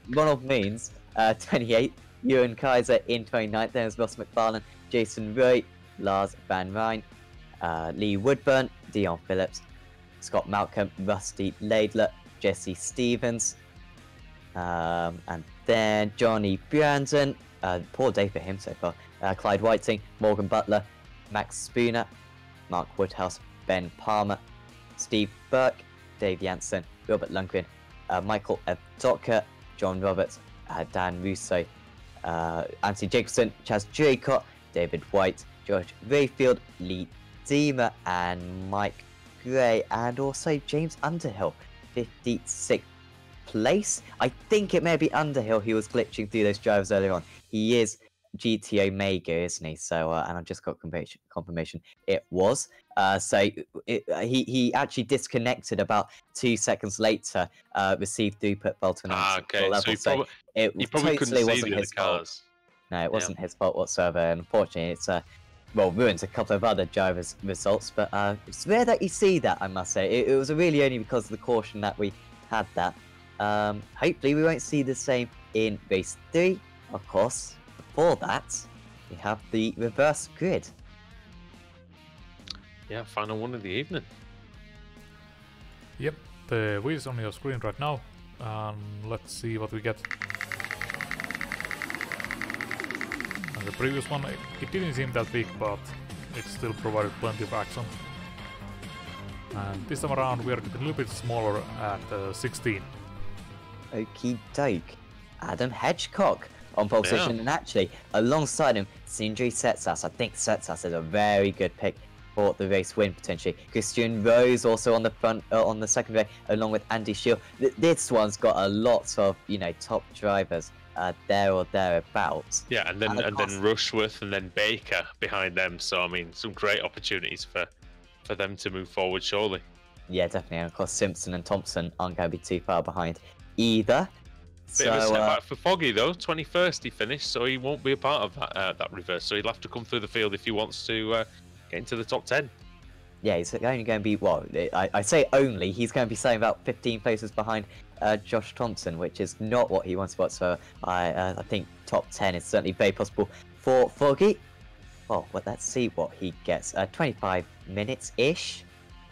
Ronald Moons, 28th. Ewan Kaiser in 29th. Then was Ross McFarlane, Jason Roy, Lars Van Rijn, Lee Woodburn, Dion Phillips, Scott Malcolm, Rusty Laidler, Jesse Stevens, and then Johnny Brandon. Poor day for him so far. Clyde Whiting, Morgan Butler, Max Spooner, Mark Woodhouse, Ben Palmer, Steve Burke, Dave Janssen, Robert Lundgren, Michael Evdoka, John Roberts, Dan Russo, Anthony Jacobson, Chaz Draycott, David White, George Rayfield, Lee Deemer, and Mike Gray, and also James Underhill, 56th place. I think it may be Underhill who was glitching through those drivers earlier on. He is GT Omega, isn't he? So, and I've just got confirmation it was. So he actually disconnected about 2 seconds later, received throughput fault on okay. level. So he probably couldn't see the other cars. No, it wasn't his fault whatsoever. And unfortunately, it's ruins a couple of other drivers' results. But it's rare that you see that, I must say. It was really only because of the caution that we had that. Hopefully, we won't see the same in race 3, of course. Before that, we have the reverse grid. Yeah, final one of the evening. Yep, the wheel is on your screen right now. Let's see what we get. And the previous one, it didn't seem that big, but it still provided plenty of action. And this time around, we are getting a little bit smaller at 16. Okie doke. Adam Hedgecock on pole position, and actually alongside him, Sindri Setsas. I think Setsas is a very good pick for the race win potentially. Christian Rose also on the front, on the second row, along with Andy Shield. This one's got a lot of top drivers there or thereabouts. Yeah, and then Rushworth and then Baker behind them. So I mean, some great opportunities for them to move forward, surely. Yeah, definitely. And of course, Simpson and Thompson aren't going to be too far behind either. Bit of a setback for Foggy though. 21st he finished, so he won't be a part of that reverse. So he'll have to come through the field if he wants to get into the top 10. Yeah, he's only going to be, well, I say only, he's going to be saying about 15 places behind Josh Thompson, which is not what he wants whatsoever. I think top 10 is certainly very possible for Foggy. Well, let's see what he gets. 25 minutes-ish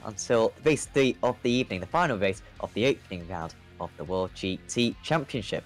until race 3 of the evening, the final race of the opening round of the World GT Championship.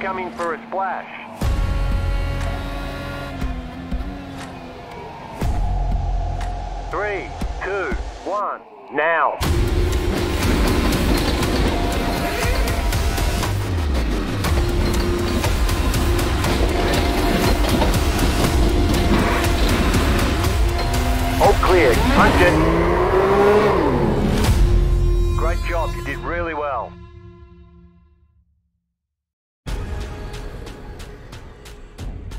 coming for a splash. Three, two, one, now. All clear. Punch it. Great job. You did really well.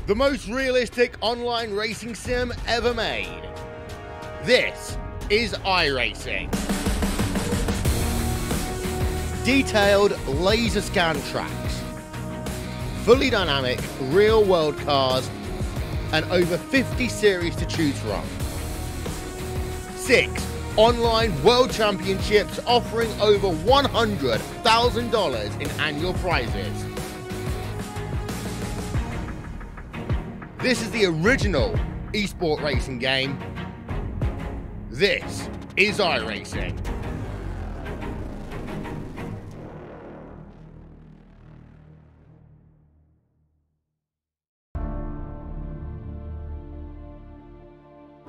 The most realistic online racing sim ever made. This is iRacing. Detailed laser scan tracks, fully dynamic real world cars, and over 50 series to choose from. 6 online world championships offering over $100,000 in annual prizes. This is the original esport racing game. This is iRacing.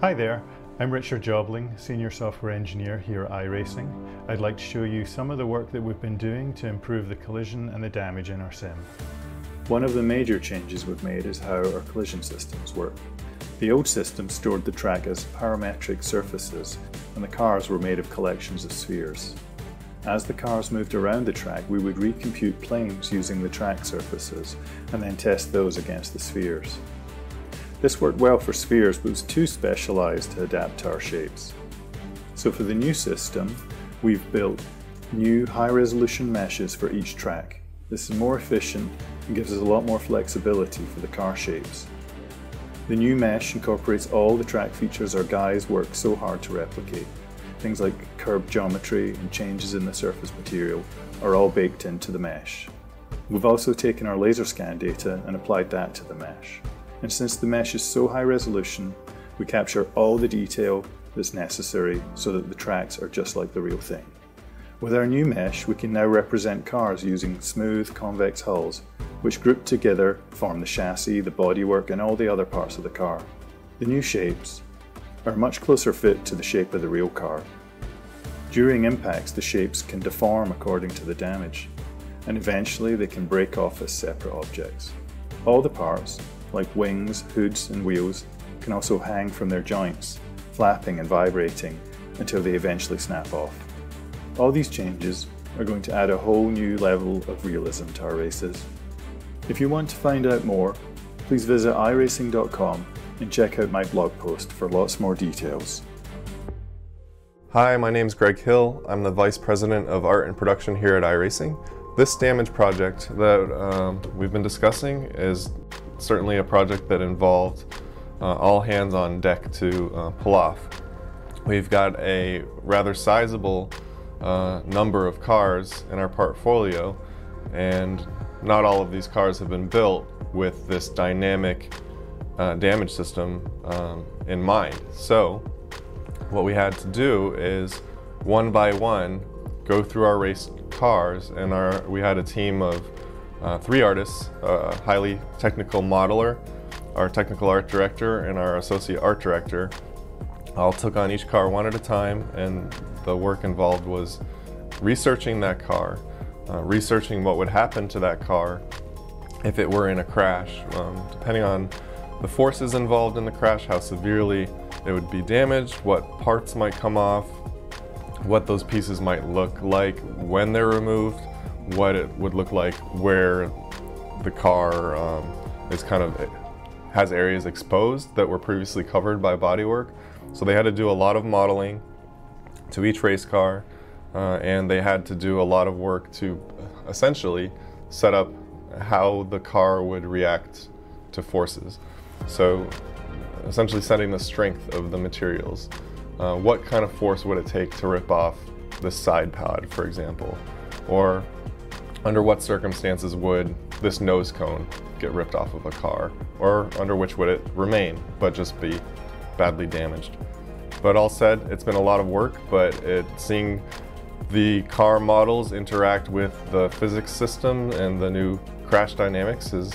Hi there, I'm Richard Jobling, Senior Software Engineer here at iRacing. I'd like to show you some of the work that we've been doing to improve the collision and the damage in our sim. One of the major changes we've made is how our collision systems work. The old system stored the track as parametric surfaces, and the cars were made of collections of spheres. As the cars moved around the track, we would recompute planes using the track surfaces, and then test those against the spheres. This worked well for spheres, but was too specialized to adapt to our shapes. So for the new system, we've built new high-resolution meshes for each track. This is more efficient and gives us a lot more flexibility for the car shapes. The new mesh incorporates all the track features our guys work so hard to replicate. Things like curb geometry and changes in the surface material are all baked into the mesh. We've also taken our laser scan data and applied that to the mesh. And since the mesh is so high resolution, we capture all the detail that's necessary so that the tracks are just like the real thing. With our new mesh, we can now represent cars using smooth, convex hulls, which grouped together form the chassis, the bodywork, and all the other parts of the car. The new shapes are a much closer fit to the shape of the real car. During impacts, the shapes can deform according to the damage, and eventually they can break off as separate objects. All the parts, like wings, hoods, and wheels, can also hang from their joints, flapping and vibrating until they eventually snap off. All these changes are going to add a whole new level of realism to our races. If you want to find out more, please visit iRacing.com and check out my blog post for lots more details. Hi, my name is Greg Hill. I'm the Vice President of Art and Production here at iRacing. This damage project that we've been discussing is certainly a project that involved all hands on deck to pull off. We've got a rather sizable number of cars in our portfolio, and not all of these cars have been built with this dynamic damage system in mind. So what we had to do is one by one go through our race cars, and we had a team of 3 artists, a highly technical modeler, our technical art director, and our associate art director. All took on each car one at a time, and the work involved was researching that car, researching what would happen to that car if it were in a crash, depending on the forces involved in the crash, how severely it would be damaged, what parts might come off, what those pieces might look like when they're removed, what it would look like where the car is has areas exposed that were previously covered by bodywork. So they had to do a lot of modeling to each race car, and they had to do a lot of work to essentially set up how the car would react to forces. So essentially setting the strength of the materials. What kind of force would it take to rip off this side pod, for example? Or under what circumstances would this nose cone get ripped off of a car? Or under which would it remain, but just be badly damaged? But all said, it's been a lot of work, but seeing the car models interact with the physics system and the new crash dynamics is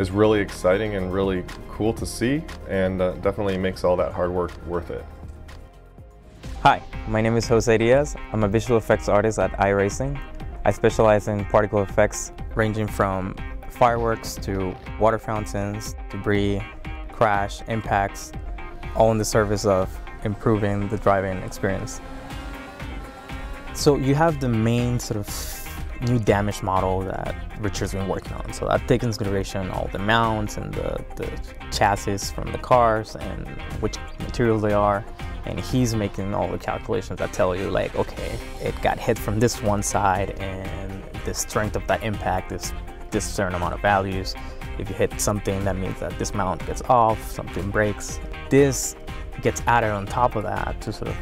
really exciting and really cool to see, and definitely makes all that hard work worth it. Hi, my name is Jose Diaz. I'm a visual effects artist at iRacing. I specialize in particle effects ranging from fireworks to water fountains, debris, crash, impacts, all in the service of improving the driving experience. So you have the main sort of new damage model that Richard's been working on. So that takes into consideration all the mounts and the chassis from the cars and which materials they are. And he's making all the calculations that tell you like, okay, it got hit from this one side and the strength of that impact is this certain amount of values. If you hit something, that means that this mount gets off, something breaks. This gets added on top of that to sort of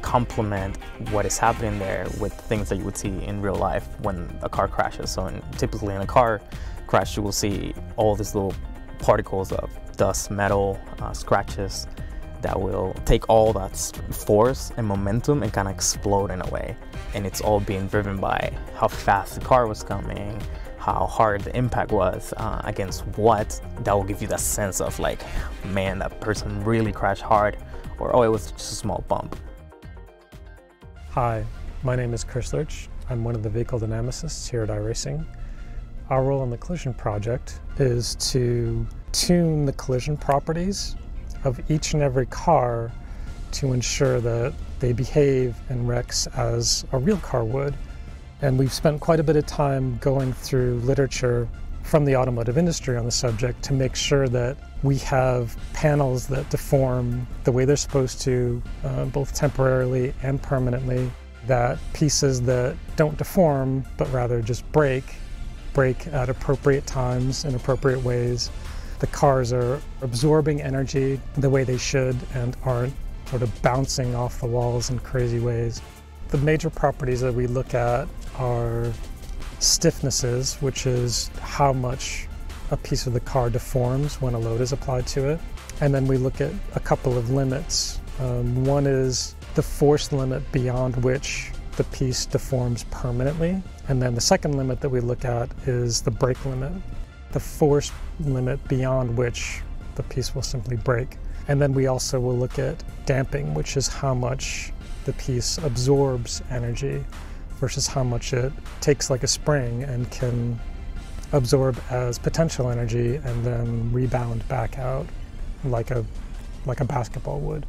complement what is happening there with things that you would see in real life when a car crashes. So typically in a car crash, you will see all these little particles of dust, metal, scratches that will take all that force and momentum and kind of explode in a way. And it's all being driven by how fast the car was coming, how hard the impact was against what. That will give you that sense of like, man, that person really crashed hard, or oh, it was just a small bump. Hi, my name is Chris Lurch. I'm one of the vehicle dynamicists here at iRacing. Our role in the collision project is to tune the collision properties of each and every car to ensure that they behave in wrecks as a real car would. And we've spent quite a bit of time going through literature from the automotive industry on the subject to make sure that we have panels that deform the way they're supposed to, both temporarily and permanently, that pieces that don't deform but rather just break at appropriate times in appropriate ways. The cars are absorbing energy the way they should and aren't sort of bouncing off the walls in crazy ways. The major properties that we look at are stiffnesses, which is how much a piece of the car deforms when a load is applied to it. And then we look at a couple of limits. One is the force limit beyond which the piece deforms permanently. And then the second limit that we look at is the brake limit, the force limit beyond which the piece will simply break. And then we also will look at damping, which is how much the piece absorbs energy versus how much it takes like a spring and can absorb as potential energy and then rebound back out like a basketball would.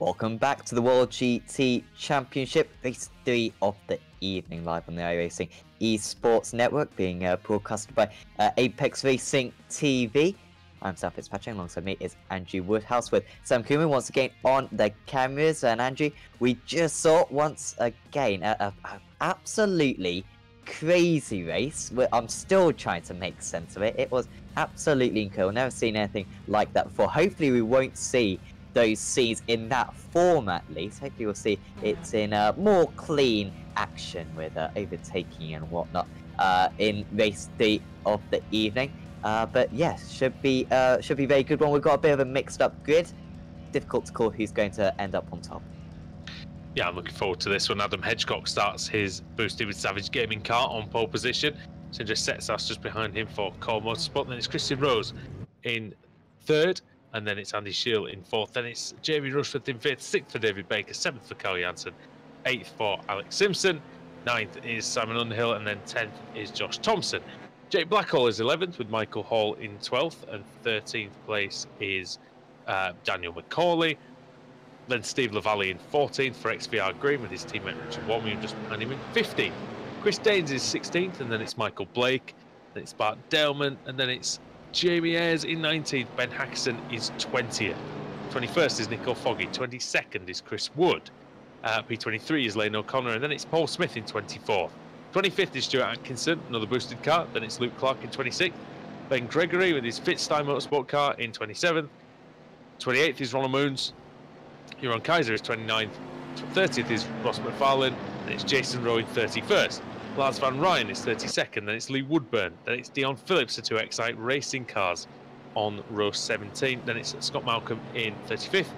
Welcome back to the World GT Championship, race 3 of the evening, live on the iRacing Esports Network, being broadcasted by Apex Racing TV. I'm Sam Fitzpatrick, alongside me is Andrew Woodhouse with Sam Cooman once again on the cameras. And Andrew, we just saw once again a absolutely crazy race. I'm still trying to make sense of it. It was absolutely incredible. Never seen anything like that before. Hopefully we won't see those scenes in that form at least. Hopefully we'll see it's in more clean action with overtaking and whatnot in race 3 of the evening. But yes, should be a very good one. We've got a bit of a mixed up grid. Difficult to call who's going to end up on top. Yeah, I'm looking forward to this one. Adam Hedgecock starts his boosted with Savage Gaming car on pole position. Sindra Setsas just behind him for Core Motorsport. Then it's Christian Rose in 3rd. And then it's Andy Shield in 4th. Then it's Jamie Rushforth in 5th. 6th for David Baker. 7th for Carl Janssen. 8th for Alex Simpson. 9th is Simon Underhill. And then 10th is Josh Thompson. Jake Blackhall is 11th with Michael Hall in 12th. And 13th place is Daniel McCauley. Then Steve Lavallee in 14th for XVR Green with his teammate Richard Warming just behind him in 15th. Chris Daines is 16th. And then it's Michael Blake. Then it's Bart Delman. And then it's Jamie Ayres in 19th, Ben Hackson is 20th. 21st is Nicole Foggy, 22nd is Chris Wood, P23 is Lane O'Connor, and then it's Paul Smith in 24th. 25th is Stuart Atkinson, another boosted car, then it's Luke Clark in 26th. Ben Gregory with his Fitzstein Motorsport car in 27th. 28th is Ronald Moons, Huron Kaiser is 29th. 30th is Ross McFarlane, and it's Jason Rowe in 31st. Lars Van Ryan is 32nd, then it's Lee Woodburn, then it's Dion Phillips for 2XI Racing Cars on row 17, then it's Scott Malcolm in 35th,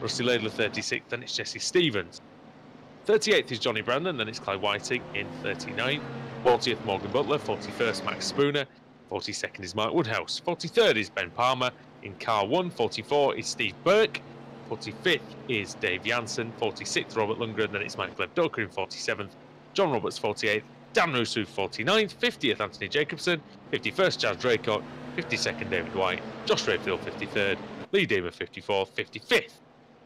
Rusty Laidler 36th, then it's Jesse Stevens. 38th is Johnny Brandon, then it's Clyde Whiting in 39th, 40th Morgan Butler, 41st Max Spooner, 42nd is Mark Woodhouse, 43rd is Ben Palmer in car 1, 44 is Steve Burke, 45th is Dave Janssen, 46th Robert Lundgren, then it's Michael Evdoka in 47th, John Roberts 48th, Dan Rusu 49th, 50th Anthony Jacobson, 51st Chaz Draycock, 52nd David White, Josh Rayfield 53rd, Lee Deemer 54th, 55th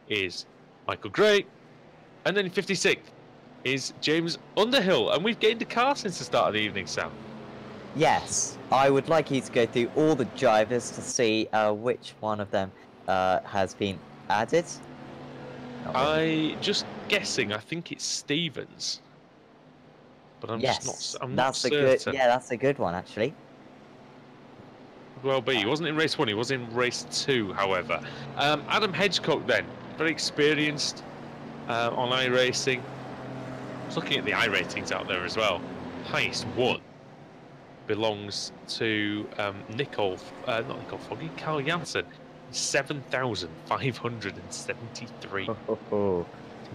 is Michael Gray, and then 56th is James Underhill. And we've gained a car since the start of the evening, Sam. Yes, I would like you to go through all the drivers to see which one of them has been added. Just guessing, I think it's Stevens. But I'm yes, just not. I'm that's not a certain. good. Yeah, that's a good one actually. Well, he wasn't in race 1. He was in race 2, however. Adam Hedgecock, then, very experienced on iRacing. I was looking at the iRatings out there as well. Highest one belongs to not Nicole Foggy, Carl Janssen, 7,573.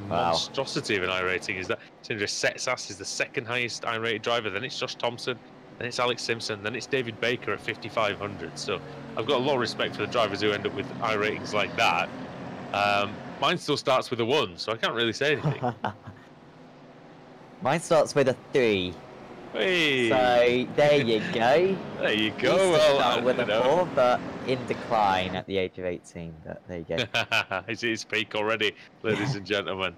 Monstrosity of an iRating is that. Sindra Setsas is the 2nd highest iRated driver, then it's Josh Thompson, then it's Alex Simpson, then it's David Baker at 5,500. So I've got a lot of respect for the drivers who end up with iRatings like that. Mine still starts with a 1, so I can't really say anything. Mine starts with a 3. Hey. So there you go. There you go. Well, with a 4, but in decline at the age of 18. But there you go. It's his peak already, ladies and gentlemen.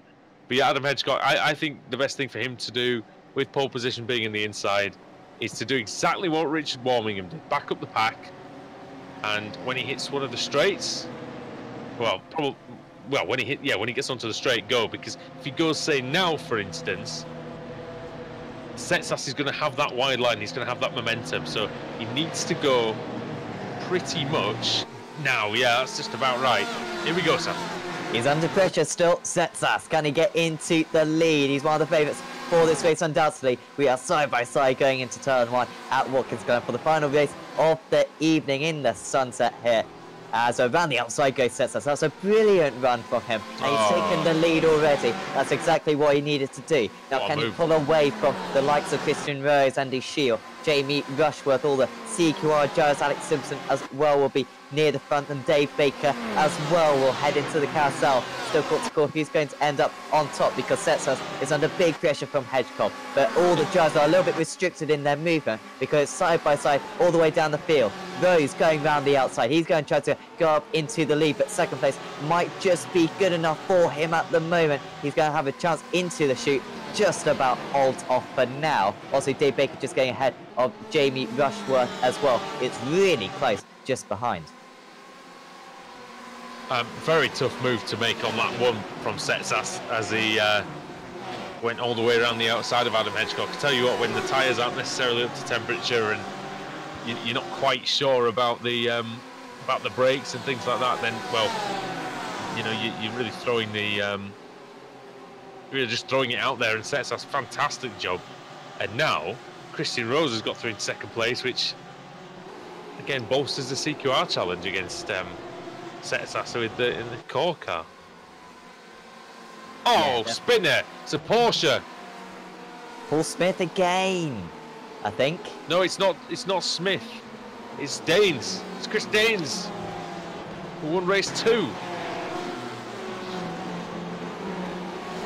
But yeah, Adam Hedgecock, I think the best thing for him to do with pole position being in the inside is to do exactly what Richard Warmingham did, back up the pack, and when he hits one of the straights, when he gets onto the straight, go, because if he goes, say, now, for instance, Setsas is going to have that wide line, he's going to have that momentum, so he needs to go pretty much now. Yeah, that's just about right. Here we go, Sam. He's under pressure still. Setsas, can he get into the lead? He's one of the favourites for this race, undoubtedly. We are side by side going into turn 1 at Watkins Glen for the final race of the evening in the sunset here. So around the outside goes Setsas. That's a brilliant run from him. And he's taken the lead already. That's exactly what he needed to do. Now, can he pull away from the likes of Christian Rose, Andy Shield, Jamie Rushworth, all the CQR drivers, Alex Simpson as well will be near the front, and Dave Baker as well will head into the carousel. Still caught to call who's going to end up on top, because Setsas is under big pressure from Hedgecock. But all the drivers are a little bit restricted in their movement because it's side by side all the way down the field. Rose going round the outside. He's going to try to go up into the lead, but second place might just be good enough for him at the moment. He's going to have a chance into the chute. Just about holds off for now. Also, Dave Baker just getting ahead of Jamie Rushworth as well. It's really close, just behind. Very tough move to make on that one from Setsas as he went all the way around the outside of Adam Hedgecock. I tell you what, when the tyres aren't necessarily up to temperature and you're not quite sure about the brakes and things like that, then, well, you know, you're really throwing the... Really just throwing it out there, and Setsas fantastic job. And now Christian Rose has got through in second place, which again bolsters the CQR challenge against Setsas in the core car. Oh, yeah. Spinner! It's a Porsche. Paul Smith again, I think. No, it's not. It's not Smith. It's Daines. It's Chris Daines, who won race 2.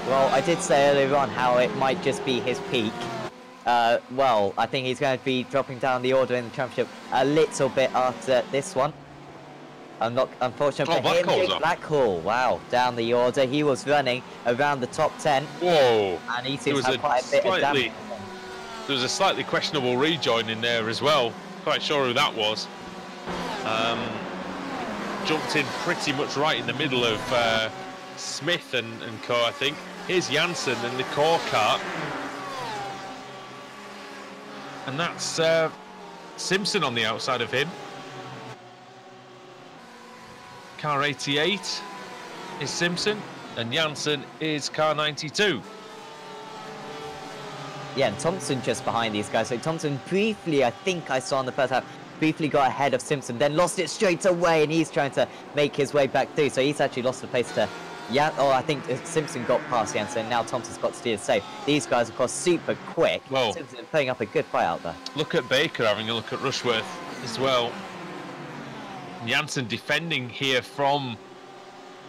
Well, I did say earlier on how it might just be his peak. Well, I think he's going to be dropping down the order in the championship a little bit after this one. I'm not unfortunate for him. Blackhall, wow, down the order. He was running around the top 10. Whoa! And he seems to have quite a bit of damage. There was a slightly questionable rejoin in there as well. Quite sure who that was. Jumped in pretty much right in the middle of Smith and co, I think. Here's Janssen in the core car. And that's Simpson on the outside of him. Car 88 is Simpson, and Janssen is car 92. Yeah, and Thompson just behind these guys. So Thompson briefly, I think I saw in the first half, briefly got ahead of Simpson, then lost it straight away, and he's trying to make his way back through. So he's actually lost the pace to... Yeah, oh, I think Simpson got past Janssen. Now Thompson's got to steer safe. These guys, of course, super quick. Well, Simpson putting up a good fight out there. Look at Baker having a look at Rushworth as well. Janssen defending here from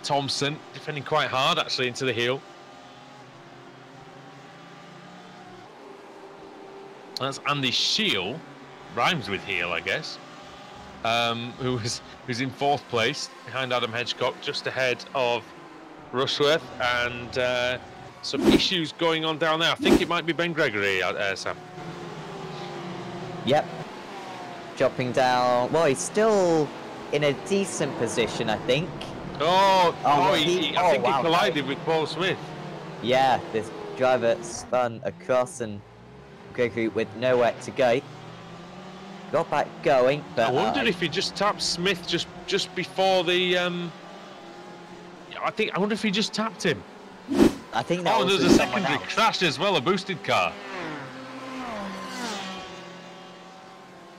Thompson, defending quite hard actually into the heel. That's Andy Shield, rhymes with heel, I guess. Who's in 4th place behind Adam Hedgecock, just ahead of Rushworth, and some issues going on down there. I think it might be Ben Gregory, Sam. Yep. Dropping down. Well, he's still in a decent position, I think. I think he collided with Paul Smith. Yeah, this driver spun across and Gregory with nowhere to go. Got back going, but I wondered if he just tapped Smith just before the. I wonder if he just tapped him. I think that. Oh, there's a secondary crash as well, a boosted car.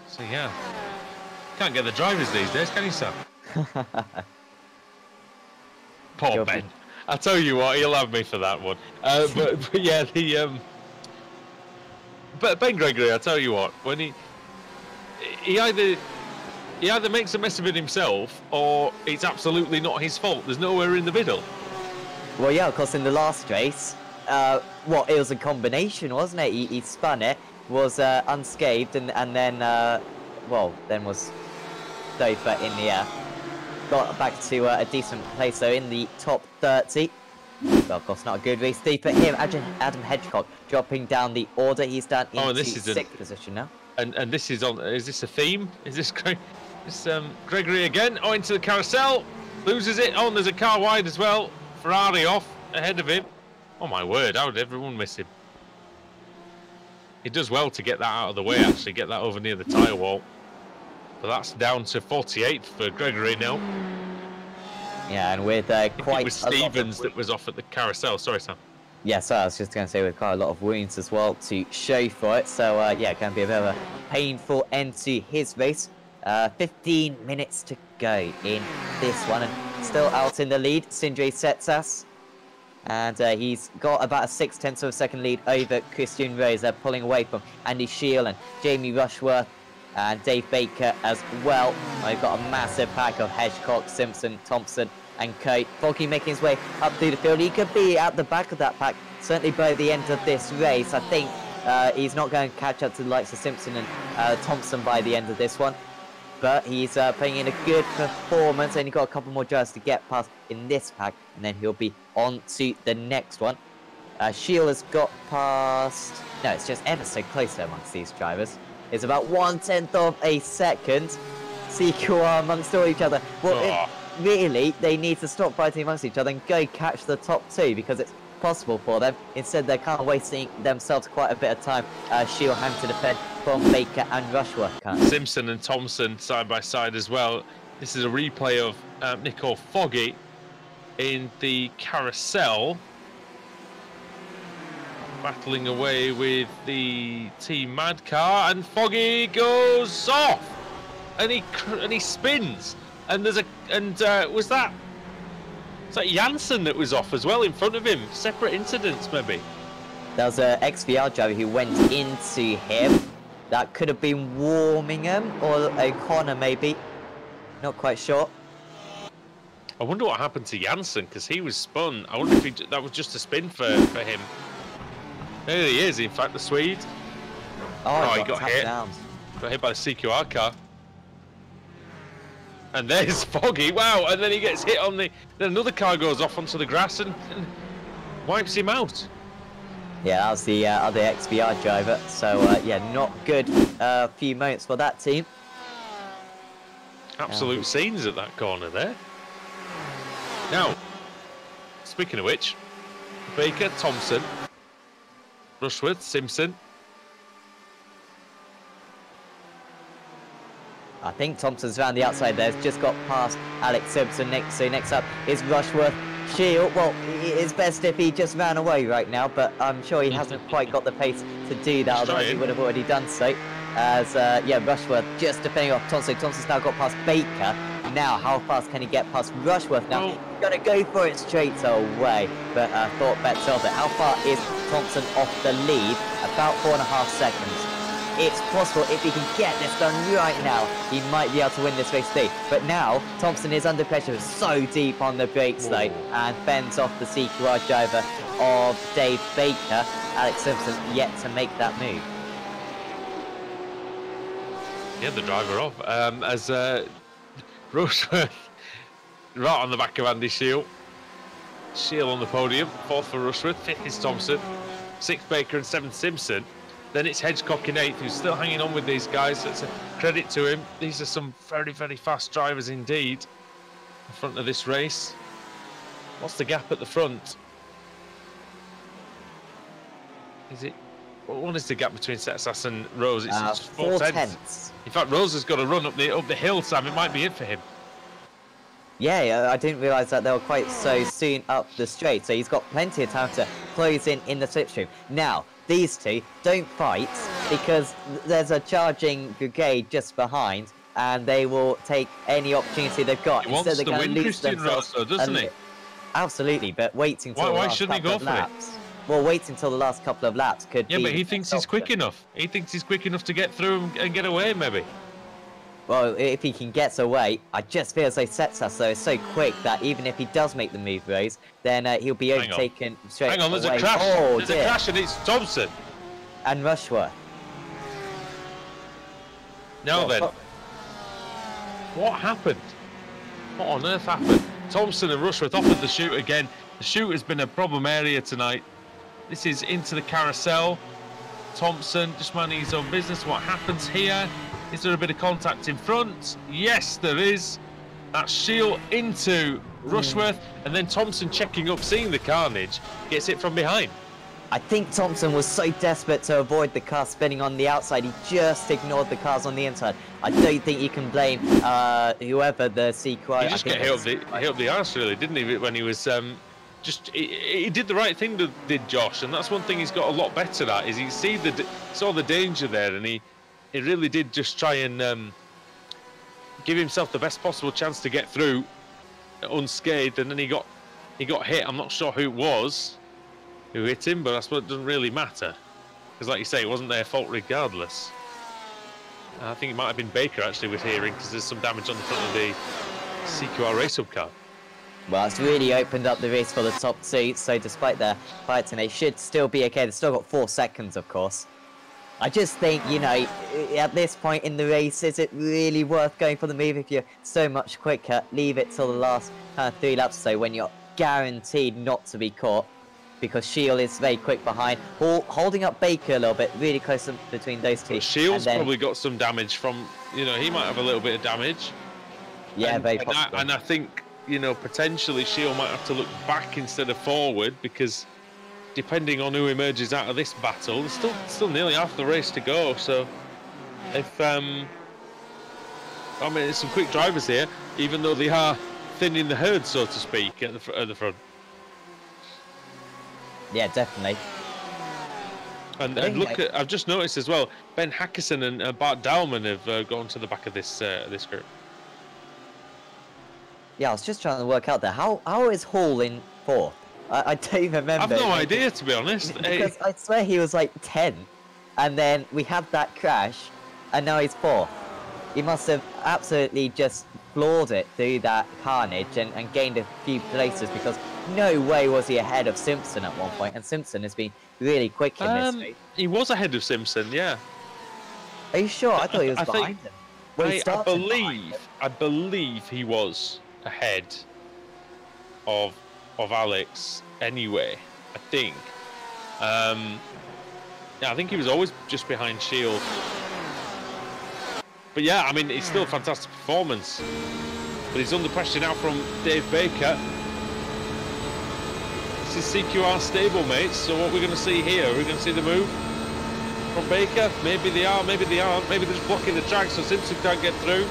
So yeah, can't get the drivers these days, can you, Sam? Poor Ben. I tell you what, he'll have me for that one. But yeah, but Ben Gregory, I tell you what, when he either makes a mess of it himself, or it's absolutely not his fault. There's nowhere in the middle. Well, yeah, of course, in the last race, it was a combination, wasn't it? He spun it, was unscathed, and then, then was Dofer in the air. Got back to a decent place, so in the top 30. Well, of course, not a good race. But him, Adam Hedgecock, dropping down the order. He's down into 6th position now. And this is on. Is this a theme? Is this Gregory again? Oh, into the carousel, loses it. Oh, and there's a car wide as well. Ferrari off ahead of him. Oh my word! How did everyone miss him? He does well to get that out of the way. Actually, get that over near the tyre wall. But that's down to 48th for Gregory now. Yeah, and with quite. It was Stevens that was off at the carousel. Sorry, Sam. Yeah, so I was just going to say, with quite a lot of wounds as well to show for it. So, yeah, going to be a bit of a painful end to his race. 15 minutes to go in this one. And still out in the lead, Sindre Setsas. And he's got about a 0.6 of a second lead over Christian Rose. They're pulling away from Andy Shield and Jamie Rushworth and Dave Baker as well. They've got a massive pack of Hedgecock, Simpson, Thompson, and Coate. Foggy making his way up through the field. He could be at the back of that pack, certainly by the end of this race. I think he's not going to catch up to the likes of Simpson and Thompson by the end of this one. but he's putting in a good performance, and he's got a couple more drivers to get past in this pack, and then he'll be on to the next one. Shield has got past... No, it's just ever so close there amongst these drivers. It's about 1/10 of a second. CQR amongst all each other. Well, really, they need to stop fighting amongst each other and go catch the top two, because it's possible for them. Instead, they're kind of wasting themselves quite a bit of time. Shield having to defend from Baker and Rushworth. Simpson and Thompson side by side as well. This is a replay of Nicole Foggy in the carousel, battling away with the Team Mad car, and Foggy goes off, and he spins, and there's a was that Janssen that was off as well in front of him? Separate incidents, maybe. There was an XVR driver who went into him. That could have been Warmingham or O'Connor, maybe. Not quite sure. I wonder what happened to Janssen, because he was spun. I wonder if that was just a spin for him. There he is, in fact, the Swede. Oh, he got hit. Got hit by the CQR car. And there's Foggy, wow, and then he gets hit on then another car goes off onto the grass and wipes him out. Yeah, that was the other XVR driver, so yeah, not good few moments for that team. Absolute scenes at that corner there. Now, speaking of which, Baker, Thompson, Rushworth, Simpson. I think Thompson's around the outside there. He's just got past Alex Simpson next. So next up is Rushworth. Shield, well, it's best if he just ran away right now, but I'm sure he hasn't quite got the pace to do that, otherwise he would have already done so. As, yeah, Rushworth just defending off Thompson. Thompson's now got past Baker. Now, how fast can he get past Rushworth now? He's going to go for it straight away, but thought better of it. How far is Thompson off the lead? About 4.5 seconds. It's possible if he can get this done right now, he might be able to win this race today. But now, Thompson is under pressure, so deep on the brakes though, and fends off the CQR driver of Dave Baker. Alex Simpson yet to make that move. Yeah, the driver off. As Rushworth right on the back of Andy Shield. Shield on the podium, 4th for Rushworth, 5th is Thompson, 6th Baker and 7th Simpson. Then it's Hedgecock in 8th, who's still hanging on with these guys. So it's a credit to him. These are some very, very fast drivers indeed in front of this race. What's the gap at the front? Is it? What is the gap between Setsas and Rose? It's 4 tenths. In fact, Rose has got to run up the hill, Sam. It might be it for him. Yeah, I didn't realise that they were quite so soon up the straight. So he's got plenty of time to close in the slipstream. Now, these two don't fight because there's a charging brigade just behind, and they will take any opportunity they've got. Instead, they're going to lose themselves, though, doesn't he? Absolutely, but waiting until the last couple of laps. Well, waiting until the last couple of laps could be... Yeah, but he thinks he's quick enough. He thinks he's quick enough to get through and get away, maybe. Well, if he can get away, I just feel as though Setsas, though, is so quick that even if he does make the move, Rose, then he'll be overtaken straight away. Hang on, there's a crash. Oh, there's a crash, and it's Thompson. And Rushworth. Now then. What happened? What on earth happened? Thompson and Rushworth offered the shoot again. The shoot has been a problem area tonight. This is into the carousel. Thompson just minding his own business. What happens here? Is there a bit of contact in front? Yes, there is. That's Shield into Rushworth, and then Thompson checking up, seeing the carnage, gets it from behind. I think Thompson was so desperate to avoid the car spinning on the outside, he just ignored the cars on the inside. I don't think you can blame whoever the CQI... He just got hit up the arse, really, didn't he, when he was... he did the right thing, did Josh, and that's one thing he's got a lot better at, is he saw the danger there, and he really did just try and give himself the best possible chance to get through unscathed, and then he got hit. I'm not sure who it was who hit him, but I suppose it doesn't really matter, because like you say, it wasn't their fault regardless. I think it might have been Baker actually with hearing, because there's some damage on the front of the CQR race hub car. Well, it's really opened up the race for the top two, so despite their fights, and they should still be okay. They've still got 4 seconds, of course. I just think, you know, at this point in the race, is it really worth going for the move if you're so much quicker? Leave it till the last 3 laps or so when you're guaranteed not to be caught, because Shield is very quick behind, holding up Baker a little bit, really close between those two. But Shield's probably got some damage from, you know, he might have a little bit of damage. Yeah, very possible. And I think, you know, potentially Shield might have to look back instead of forward, because depending on who emerges out of this battle, there's still nearly half the race to go. So if I mean, there's some quick drivers here, even though they are thinning the herd, so to speak, at the front. Yeah, definitely. And look at, I've just noticed as well, Ben Hackerson and Bart Dowman have gone to the back of this group. Yeah, I was just trying to work out there. How is Hall in 4th? I don't remember. I've no idea, to be honest. Because I swear he was like 10, and then we had that crash, and now he's 4th. He must have absolutely just floored it through that carnage and gained a few places, because no way was he ahead of Simpson at one point, and Simpson has been really quick in this race. He was ahead of Simpson, yeah. Are you sure? I thought he was behind him. Well, I believe he was ahead of Alex anyway, I think. Yeah, I think he was always just behind Shield. But yeah, I mean, it's still a fantastic performance. But he's under pressure now from Dave Baker. This is CQR stable, mates. So what we're going to see here, we're going to see the move from Baker. Maybe they are, maybe they aren't. Maybe they're just blocking the track so Simpson can't get through.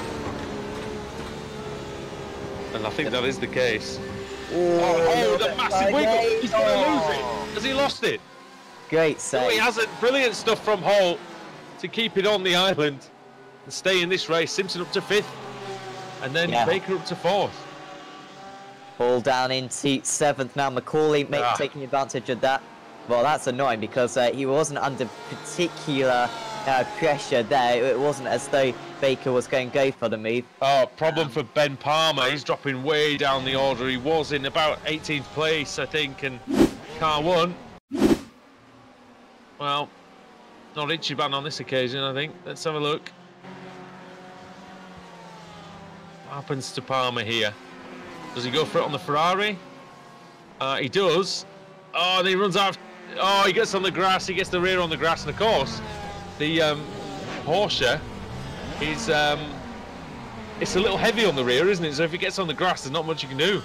And I think that is the case. Oh, the massive wiggle. He's going to lose it. Has he lost it? Great save. No, he hasn't. Brilliant stuff from Hall to keep it on the island and stay in this race. Simpson up to 5th. And then Baker up to 4th. Ball down into 7th now. Macaulay taking advantage of that. Well, that's annoying because he wasn't under particular pressure there. It wasn't as though Baker was going to go for the move. Oh, problem for Ben Palmer. He's dropping way down the order. He was in about 18th place, I think, and car won. Well, not Ichiban on this occasion, I think. Let's have a look. What happens to Palmer here? Does he go for it on the Ferrari? He does. Oh, and he runs out. Oh, he gets on the grass. He gets the rear on the grass, and of course, the Porsche is it's a little heavy on the rear, isn't it? So if he gets on the grass, there's not much you can do.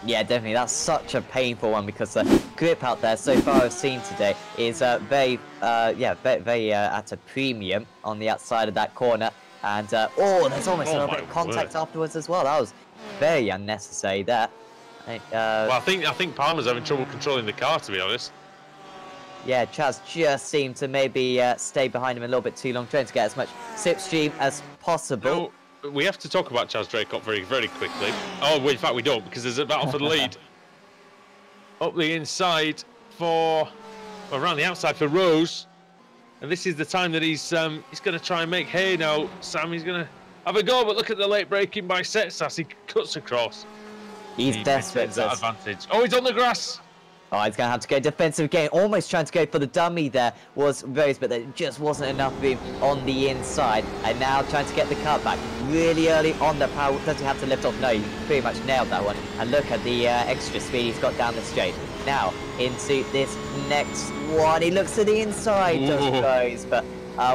Yeah, definitely. That's such a painful one because the grip out there so far I've seen today is very at a premium on the outside of that corner. And there's almost a little bit of contact afterwards as well. That was very unnecessary there. Well, I think Palmer's having trouble controlling the car, to be honest. Yeah, Chaz just seemed to maybe stay behind him a little bit too long, trying to get as much slipstream as possible. No, we have to talk about Chaz Draycott very, very quickly. Oh, well, in fact, we don't, because there's a battle for the lead. Up the inside around the outside for Rose. And this is the time that he's going to try and make hay now. Sam, he's going to have a go, but look at the late braking by Setsas. He cuts across. He's desperate. That advantage. Oh, he's on the grass. Oh, he's going to have to go defensive again. Almost trying to go for the dummy there was Rose, but there just wasn't enough room on the inside. And now trying to get the cut back really early on the power. Does he have to lift off? No, he pretty much nailed that one. And look at the extra speed he's got down the straight. Now into this next one. He looks to the inside, does Rose, but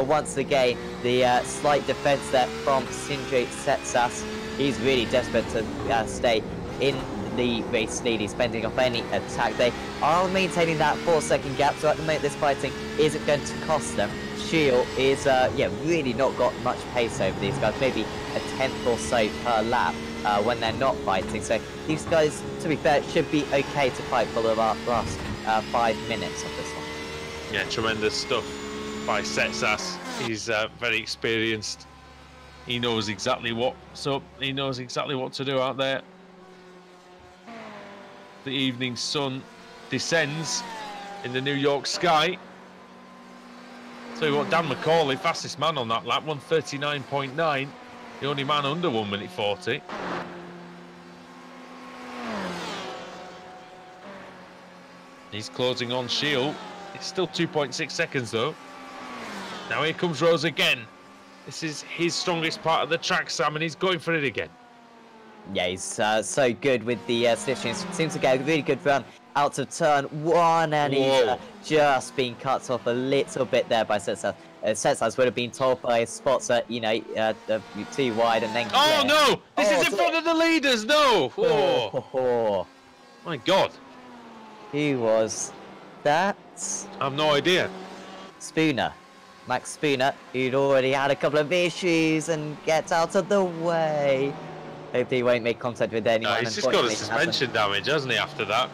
once again, the slight defense there from Sindri Setsas. He's really desperate to stay in the race lead. He's fending off any attack. They are maintaining that 4-second gap, so at the moment this fighting isn't going to cost them. Shield is really not got much pace over these guys, maybe a 10th or so per lap when they're not fighting. So these guys, to be fair, should be okay to fight for the last 5 minutes of this one. Yeah, tremendous stuff by Setsas. He's very experienced. He knows exactly what's up. He knows exactly what to do out there. The evening sun descends in the New York sky. Tell you what, Dan McCauley, fastest man on that lap, 1:39.9. The only man under 1 minute 40. He's closing on Shield. It's still 2.6 seconds though. Now here comes Rose again. This is his strongest part of the track, Sam, and he's going for it again. Yeah, he's so good with the stitching. Seems to get a really good run out of turn 1, and he's just been cut off a little bit there by Setsas. Setsas would have been told by his spots that, you know, too wide and then... Oh, no! This is in front of the leaders! No! Oh. My God. Who was that? I have no idea. Spooner. Max Spooner, who'd already had a couple of issues and gets out of the way. Hopefully he won't make contact with anyone. No, he's just got a suspension damage, hasn't he, after that?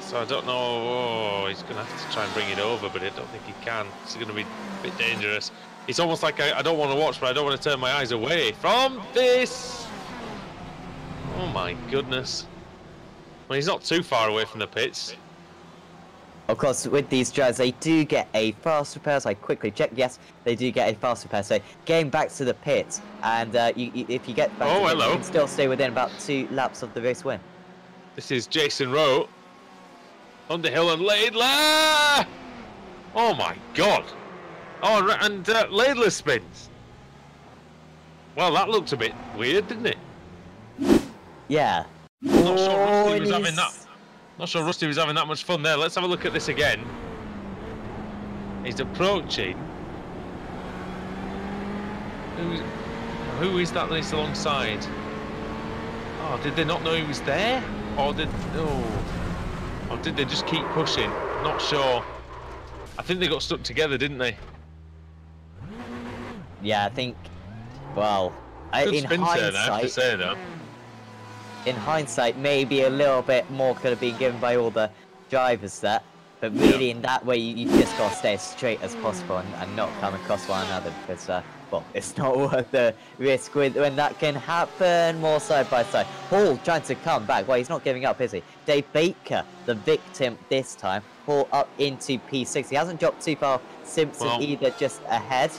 So I don't know. Oh, he's going to have to try and bring it over, but I don't think he can. It's going to be a bit dangerous. It's almost like I don't want to watch, but I don't want to turn my eyes away from this. Oh my goodness. Well, he's not too far away from the pits. Of course, with these drives, they do get a fast repair, so I quickly check. Yes, they do get a fast repair. So getting back to the pits, and if you get back to the pits, you can still stay within about 2 laps of the race win. This is Jason Rowe. Underhill and Laidler! Oh my God. Oh, and Laidler spins. Well, that looked a bit weird, didn't it? Yeah. Not sure Rusty was having that. Not sure Rusty was having that much fun there. Let's have a look at this again. He's approaching. Who is that he's alongside? Oh, did they not know he was there? Or did they just keep pushing? Not sure. I think they got stuck together, didn't they? Yeah, I think. Well, Good in spin turn, I have to hindsight, say though. in hindsight, maybe a little bit more could have been given by all the drivers there. But really, in that way, you just got to stay as straight as possible and not come across one another, because, well, it's not worth the risk when that can happen. More side by side. Hall trying to come back. Well, he's not giving up, is he? Dave Baker, the victim this time. Hall up into P6. He hasn't dropped too far. Simpson either, just ahead.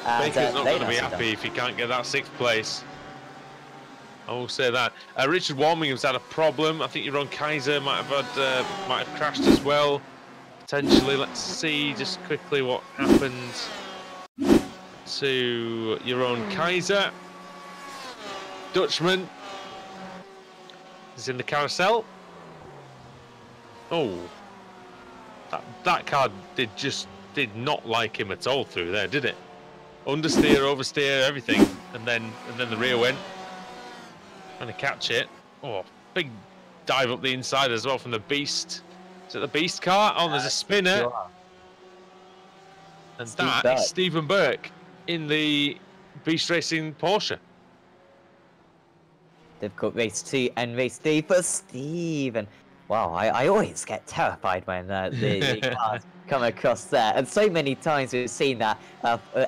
And, Baker's not going to be happy if he can't get that 6th place. I will say that. Richard Warmingham's had a problem. I think Jeroen Kaiser might have crashed as well. Potentially. Let's see just quickly what happened to Jeroen Kaiser. Dutchman is in the carousel. Oh, that car did not like him at all through there, did it? Understeer, oversteer, everything, and then the rear went. Trying to catch it. Oh, big dive up the inside as well from the Beast. Is it the Beast car? Oh, there's a spinner. Sure. And that is Stephen Burke in the Beast Racing Porsche. Difficult race 2 and race 3 for Stephen. Wow, I always get terrified when the cars come across there. And so many times we've seen that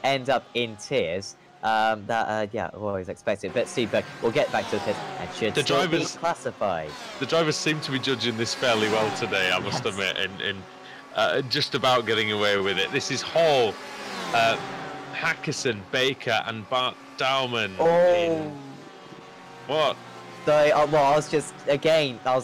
end up in tears. Yeah, always expected. But Steve Burke will get back to the pit and should still be classified. The drivers seem to be judging this fairly well today, I must admit, and just about getting away with it. This is Hall, Hackerson, Baker, and Bart Dowman. Oh, what? So, well, I was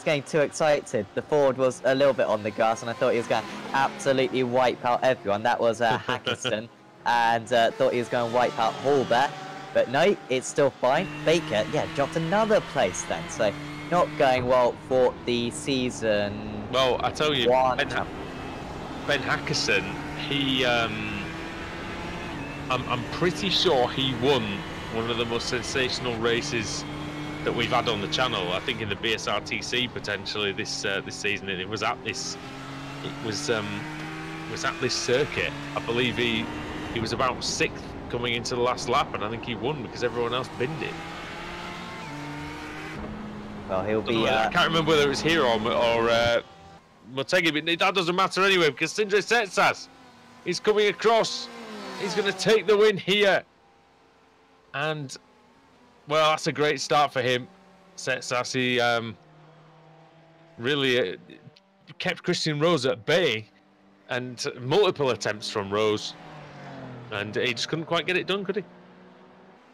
getting too excited. The Ford was a little bit on the grass, and I thought he was going to absolutely wipe out everyone. That was Hackerson. And thought he was going to wipe out Hall there, but no, it's still fine. Baker, yeah, dropped another place then, so not going well for the season. Well, I tell you, Ben Hackerson, he, I'm pretty sure he won one of the most sensational races that we've had on the channel. I think in the BSRTC potentially this season, and it was at this circuit. I believe he was about 6th coming into the last lap, and I think he won because everyone else binned it. Well, he'll be. I can't remember whether it was here or Motegi, but that doesn't matter anyway because Sindre Setsas is coming across. He's going to take the win here, and well, that's a great start for him. Setsas, he really kept Christian Rose at bay, and multiple attempts from Rose. And he just couldn't quite get it done, could he?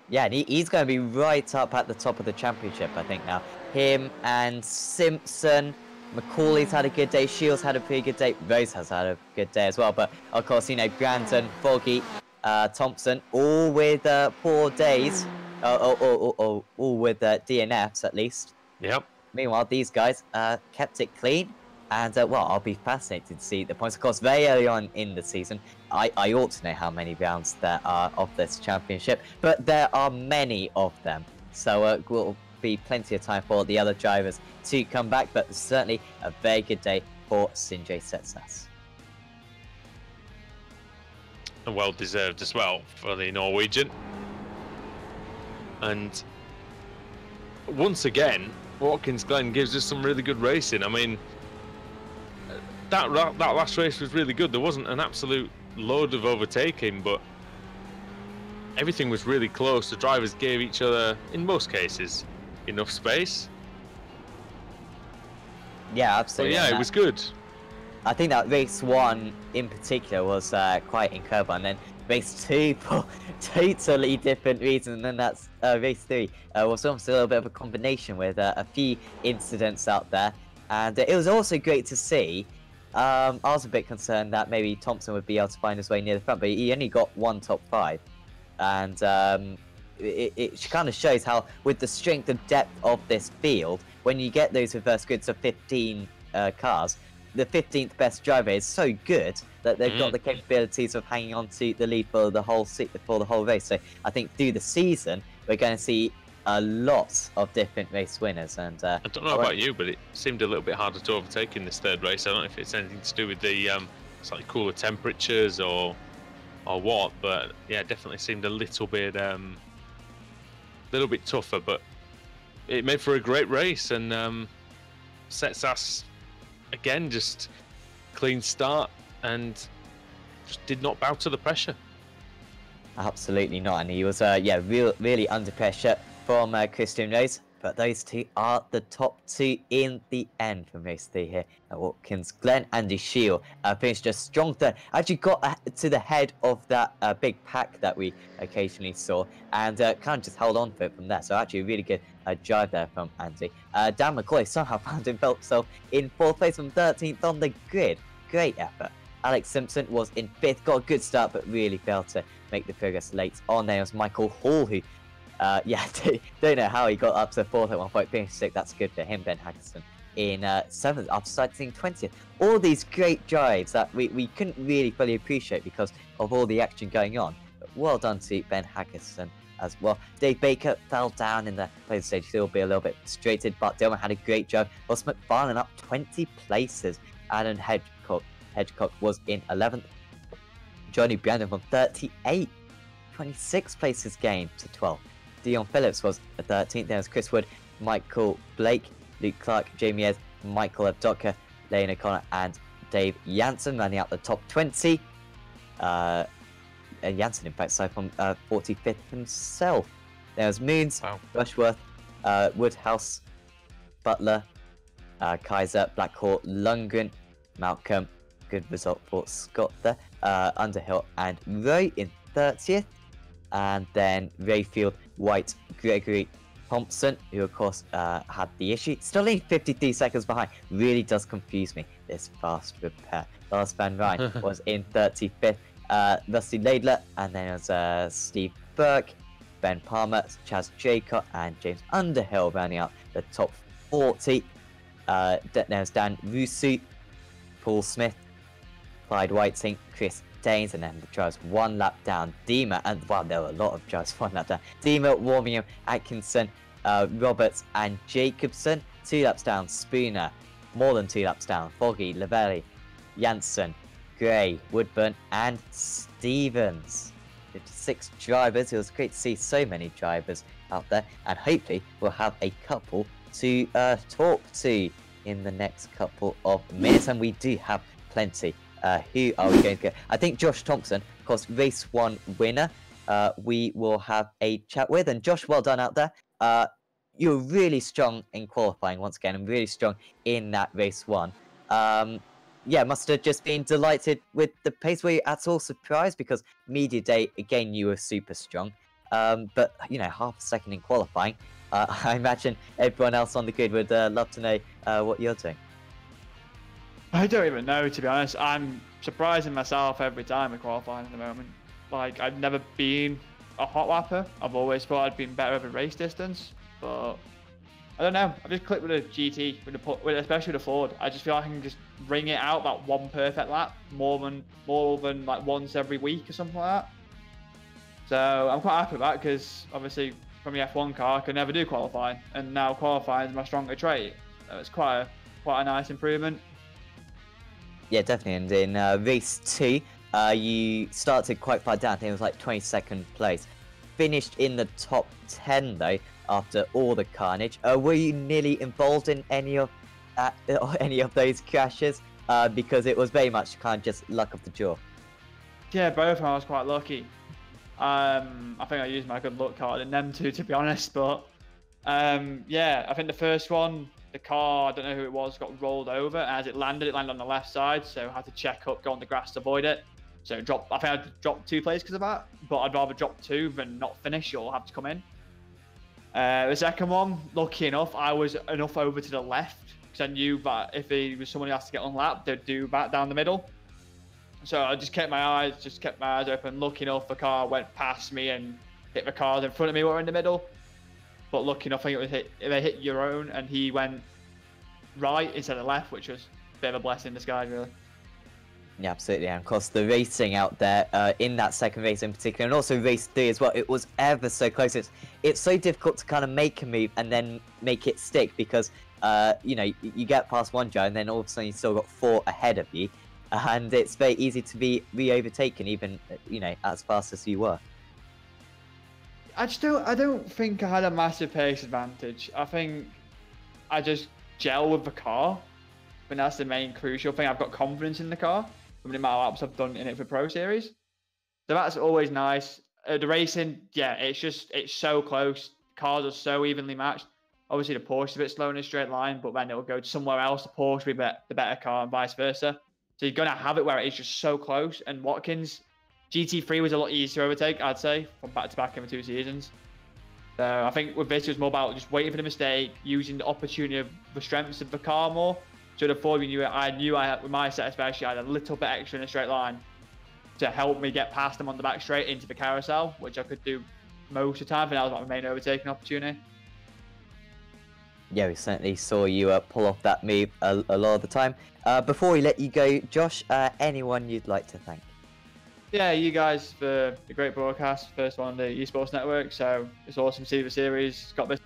Yeah, and he's going to be right up at the top of the championship, I think, now. Him and Simpson, Macaulay's had a good day, Shields had a pretty good day, Rose has had a good day as well. But of course, you know, Brandon, Foggy, Thompson, all with poor days, all with DNFs at least. Yep. Meanwhile, these guys kept it clean. And, well, I'll be fascinated to see the points. Of course, very early on in the season, I ought to know how many rounds there are of this championship. But there are many of them. So will be plenty of time for the other drivers to come back. But certainly a very good day for Sinjay Setsas. And well deserved as well for the Norwegian. And once again, Watkins Glen gives us some really good racing. I mean, that last race was really good. There wasn't an absolute load of overtaking, but everything was really close. The drivers gave each other, in most cases, enough space. Yeah, absolutely. But yeah, it was good. I think that race 1 in particular was quite incredible, and then race 2 for totally different reasons, and then that's race 3 was almost a little bit of a combination with a few incidents out there, and it was also great to see. I was a bit concerned that maybe Thompson would be able to find his way near the front, but he only got 1 top 5. And it kind of shows how, with the strength and depth of this field, when you get those reverse grids of 15 cars, the 15th best driver is so good that they've got the capabilities of hanging on to the lead for the whole race. So I think through the season, we're going to see a lot of different race winners. And I don't know about you, but it seemed a little bit harder to overtake in this third race. I don't know if it's anything to do with the slightly cooler temperatures or what, but yeah, it definitely seemed a little bit tougher. But it made for a great race, and Setsas again just clean start and just did not bow to the pressure. Absolutely not, and he was really under pressure from Christian Rose, but those two are the top 2 in the end from race 3 here at Watkins Glen. Andy Shield finished a strong third, actually got to the head of that big pack that we occasionally saw, and kind of just held on for it from there. So actually a really good drive there from Andy. Dan McCoy somehow found himself in 4th place from 13th on the grid. Great effort. Alex Simpson was in 5th, got a good start, but really failed to make the progress late on. There was Michael Hall, who don't know how he got up to 4th at one point, finished 6th. That's good for him. Ben Hackerson in 7th after starting 20th. All these great drives that we couldn't really fully appreciate because of all the action going on. But well done to Ben Hackerson as well. Dave Baker fell down in the play stage, he'll be a little bit frustrated, but Dillman had a great job. Ross McFarlane up 20 places. Adam Hedgecock was in 11th. Johnny Brandon from 38, 26 places gained to 12th. Dion Phillips was 13th. There was Chris Wood, Michael Blake, Luke Clark, Jamie Ayres, Michael Abdoka, Lane O'Connor, and Dave Janssen running out the top 20. Janssen, in fact, started from 45th himself. There was Moons, Rushworth, Woodhouse, Butler, Kaiser, Blackhawk, Lundgren, Malcolm. Good result for Scott there. Underhill and Roy in 30th. And then Rayfield, White, Gregory, Thompson, who of course had the issue. Still only 53 seconds behind. Really does confuse me, this fast repair. Lars Van Rijn was in 35th. Rusty Laidler, and then it was Steve Burke, Ben Palmer, Chaz Jaycott, and James Underhill rounding out the top 40. There's Dan Rusu, Paul Smith, Clyde Whiting, Chris Danes, and then the drivers 1 lap down. Dima, and wow, there were a lot of drivers 1 lap down. Dima, Warmingham, Atkinson, Roberts, and Jacobson. 2 laps down. Spooner, more than 2 laps down. Foggy, Lavelli, Janssen, Gray, Woodburn, and Stevens. 56 drivers. It was great to see so many drivers out there, and hopefully we'll have a couple to talk to in the next couple of minutes, and we do have plenty. Who are we going to get? I think Josh Thompson, of course, race 1 winner, we will have a chat with. And Josh, well done out there. You're really strong in qualifying once again, and really strong in that race 1. Yeah, must have just been delighted with the pace. Were you at all surprised? Because media day, again, you were super strong. But, you know, half a second in qualifying. I imagine everyone else on the grid would love to know what you're doing. I don't even know, to be honest. I'm surprising myself every time I qualify at the moment. Like, I've never been a hot lapper. I've always thought I'd been better over race distance, but I don't know. I've just clicked with a GT, especially with a Ford. I just feel like I can just ring it out that one perfect lap more than like once every week or something like that. So I'm quite happy with that because obviously from the F1 car I could never do qualifying, and now qualifying is my stronger trait. So it's quite a nice improvement. Yeah, definitely. And in race 2, you started quite far down. I think it was like 22nd place. Finished in the top 10 though after all the carnage. Were you nearly involved in any of those crashes? Because it was very much kind of just luck of the draw. Yeah, both of them I was quite lucky. I think I used my good luck card in them two, to be honest. But yeah, I think the first one, the car, I don't know who it was, got rolled over. As it landed on the left side, so I had to check up, go on the grass to avoid it. So I think I dropped 2 places because of that, but I'd rather drop 2 than not finish or have to come in. The second one, lucky enough, I was enough over to the left because I knew that if he was someone who has to get unlapped, they'd do back down the middle. So I just kept my eyes open. Lucky enough, the car went past me and hit the cars in front of me who were in the middle. But lucky enough, I think they hit your own, and he went right instead of left, which was a bit of a blessing in disguise, really. Yeah, absolutely. And of course, the racing out there in that second race in particular, and also race 3 as well, it was ever so close. It's so difficult to kind of make a move and then make it stick because, you know, you get past one driver and then all of a sudden you've still got 4 ahead of you. And it's very easy to be re-overtaken, even, you know, as fast as you were. I don't think I had a massive pace advantage. I think I just gel with the car. I think that's the main crucial thing. I've got confidence in the car from the amount of laps I've done in it for Pro Series. So that's always nice. The racing, yeah, it's so close. Cars are so evenly matched. Obviously, the Porsche is a bit slow in a straight line, but then it'll go somewhere else. The Porsche will be the better car and vice versa. So you're going to have it where it is just so close. And Watkins, GT3 was a lot easier to overtake, I'd say, from back to back in the 2 seasons. So I think with this, it was more about just waiting for the mistake, using the opportunity of the strengths of the car more. So the Ford, I knew I had, with my set especially, I had a little bit extra in a straight line to help me get past them on the back straight into the carousel, which I could do most of the time. And that was my main overtaking opportunity. Yeah, we certainly saw you pull off that move a lot of the time. Before we let you go, Josh, anyone you'd like to thank? Yeah, you guys for the great broadcast, first one on the esports network. So it's awesome to see the series. Got this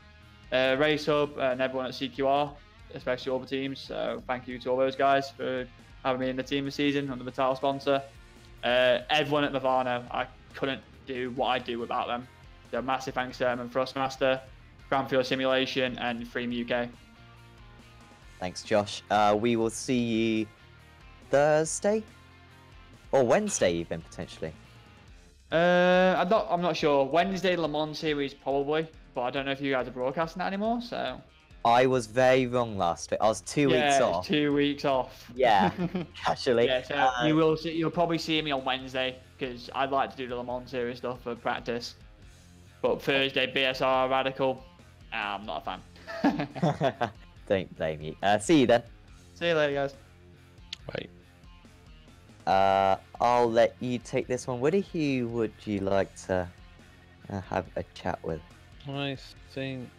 Race Hub and everyone at CQR, especially all the teams. So thank you to all those guys for having me in the team this season under the title sponsor. Everyone at Nirvana, I couldn't do what I do without them. So massive thanks to them and Thrustmaster, Grand Field Simulation, and Freem UK. Thanks, Josh. We will see you Thursday or Wednesday, even potentially. I'm not sure. Wednesday Le Mans series probably, but I don't know if you guys are broadcasting that anymore. So I was very wrong last week. I was 2 weeks off. 2 weeks off. Yeah, actually. Yeah, so you'll probably see me on Wednesday because I'd like to do the Le Mans series stuff for practice. But Thursday BSR Radical, I'm not a fan. Don't blame you. See you then. See you later, guys. Bye. I'll let you take this one. Woody, who would you like to have a chat with? I think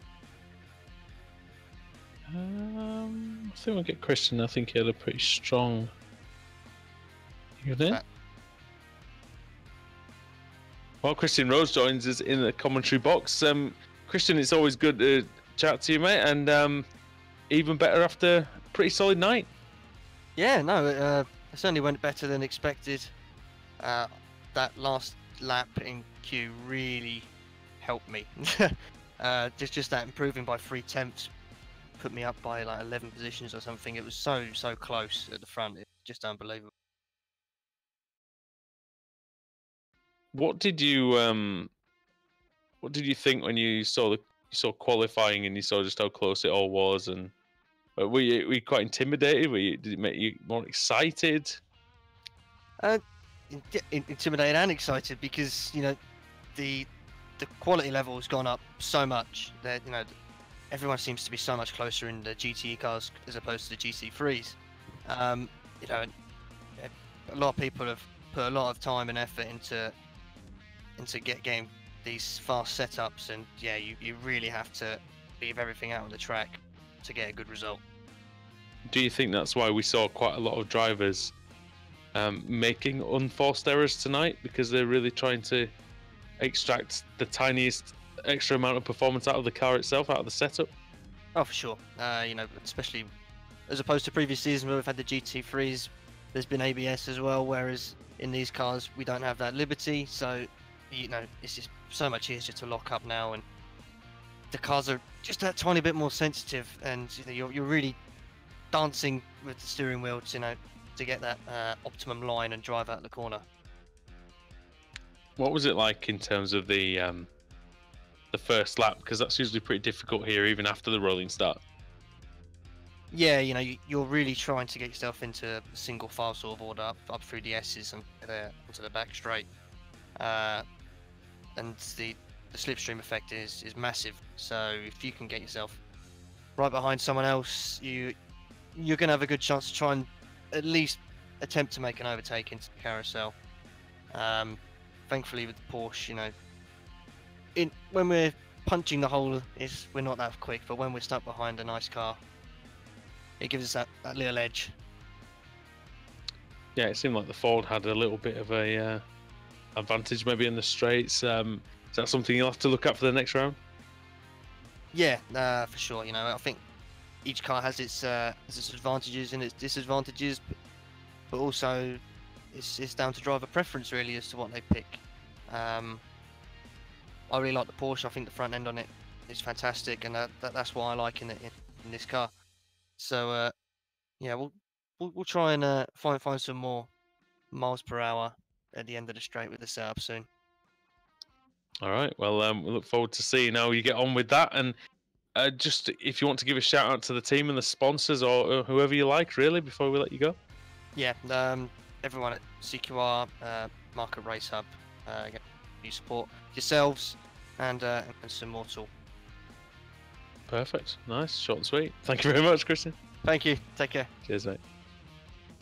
we'll get Christian. I think he had a pretty strong. You there? Well, Christian Rose joins us in the commentary box. Christian, it's always good to chat to you, mate, and even better after a pretty solid night. Yeah, no, it certainly went better than expected. That last lap in Q really helped me. Just that improving by 3/10 put me up by like 11 positions or something. It was so close at the front. It's just unbelievable. What did you think when you saw qualifying and you saw just how close it all was? And were you quite intimidated? Did it make you more excited? Intimidated and excited because the quality level has gone up so much that everyone seems to be so much closer in the GTE cars as opposed to the GT3s. you know, a lot of people have put a lot of time and effort into getting these fast setups, and yeah, you really have to leave everything out on the track to get a good result. Do you think that's why we saw quite a lot of drivers making unforced errors tonight, because they're really trying to extract the tiniest extra amount of performance out of the car itself, out of the setup? Oh, for sure. You know, especially as opposed to previous seasons where we've had the GT3s, there's been ABS as well, whereas in these cars we don't have that liberty. So, you know, it's just so much easier to lock up now, and the cars are just that tiny bit more sensitive, and you know, you're really dancing with the steering wheel to, you know, to get that optimum line and drive out the corner. What was it like in terms of the first lap? Because that's usually pretty difficult here, even after the rolling start. Yeah, you know, you're really trying to get yourself into a single file sort of order up through the S's and onto the back straight. And the slipstream effect is massive. So if you can get yourself right behind someone else, you're going to have a good chance to try and at least attempt to make an overtake into the carousel. Thankfully with the Porsche, you know, when we're punching the hole, we're not that quick, but when we're stuck behind a nice car, it gives us that little edge. Yeah, it seemed like the Ford had a little bit of a advantage maybe in the straights. Is that something you'll have to look at for the next round? Yeah, for sure. You know, I think each car has its advantages and its disadvantages, but also it's down to driver preference really as to what they pick. I really like the Porsche. I think the front end on it is fantastic, and that's what I like in this car. So yeah, we'll try and find some more miles per hour at the end of the straight with the setup soon. All right. Well, we look forward to seeing how you get on with that. And just if you want to give a shout out to the team and the sponsors or whoever you like, really, before we let you go. Yeah, everyone at CQR, Market Race Hub, you support yourselves and some Mortal. Perfect. Nice. Short and sweet. Thank you very much, Christian. Thank you. Take care. Cheers, mate.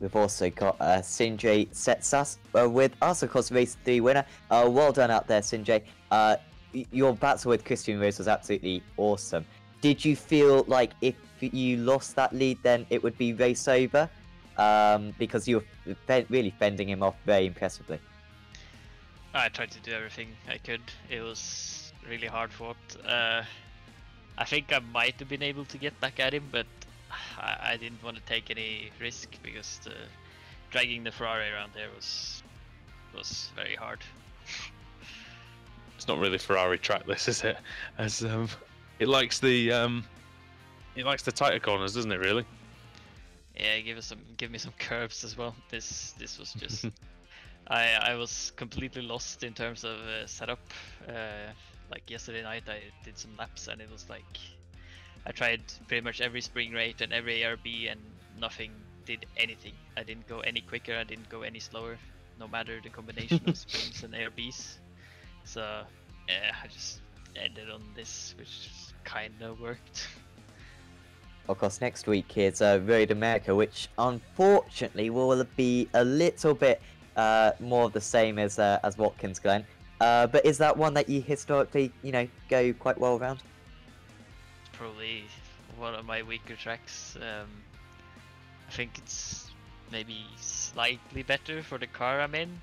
We've also got Sinjay Setsas with us, of course, race 3 winner. Well done out there, Sinjay. Your battle with Christian Rose was absolutely awesome. Did you feel like if you lost that lead, then it would be race over? Because you were really fending him off very impressively. I tried to do everything I could. It was really hard fought. I think I might have been able to get back at him, but I didn't want to take any risk because dragging the Ferrari around there was very hard. It's not really Ferrari track, this, is it? As it likes the tighter corners, doesn't it? Really? Yeah, give me some curves as well. This was just I was completely lost in terms of setup. Like yesterday night, I did some laps and it was like I tried pretty much every spring rate and every ARB and nothing did anything. I didn't go any quicker, I didn't go any slower, no matter the combination of springs and ARBs. So yeah, I just ended on this, which kind of worked. Of course, next week is Road America, which unfortunately will be a little bit more of the same as Watkins, Glen. But is that one that you historically, go quite well around? Probably one of my weaker tracks. I think it's maybe slightly better for the car I'm in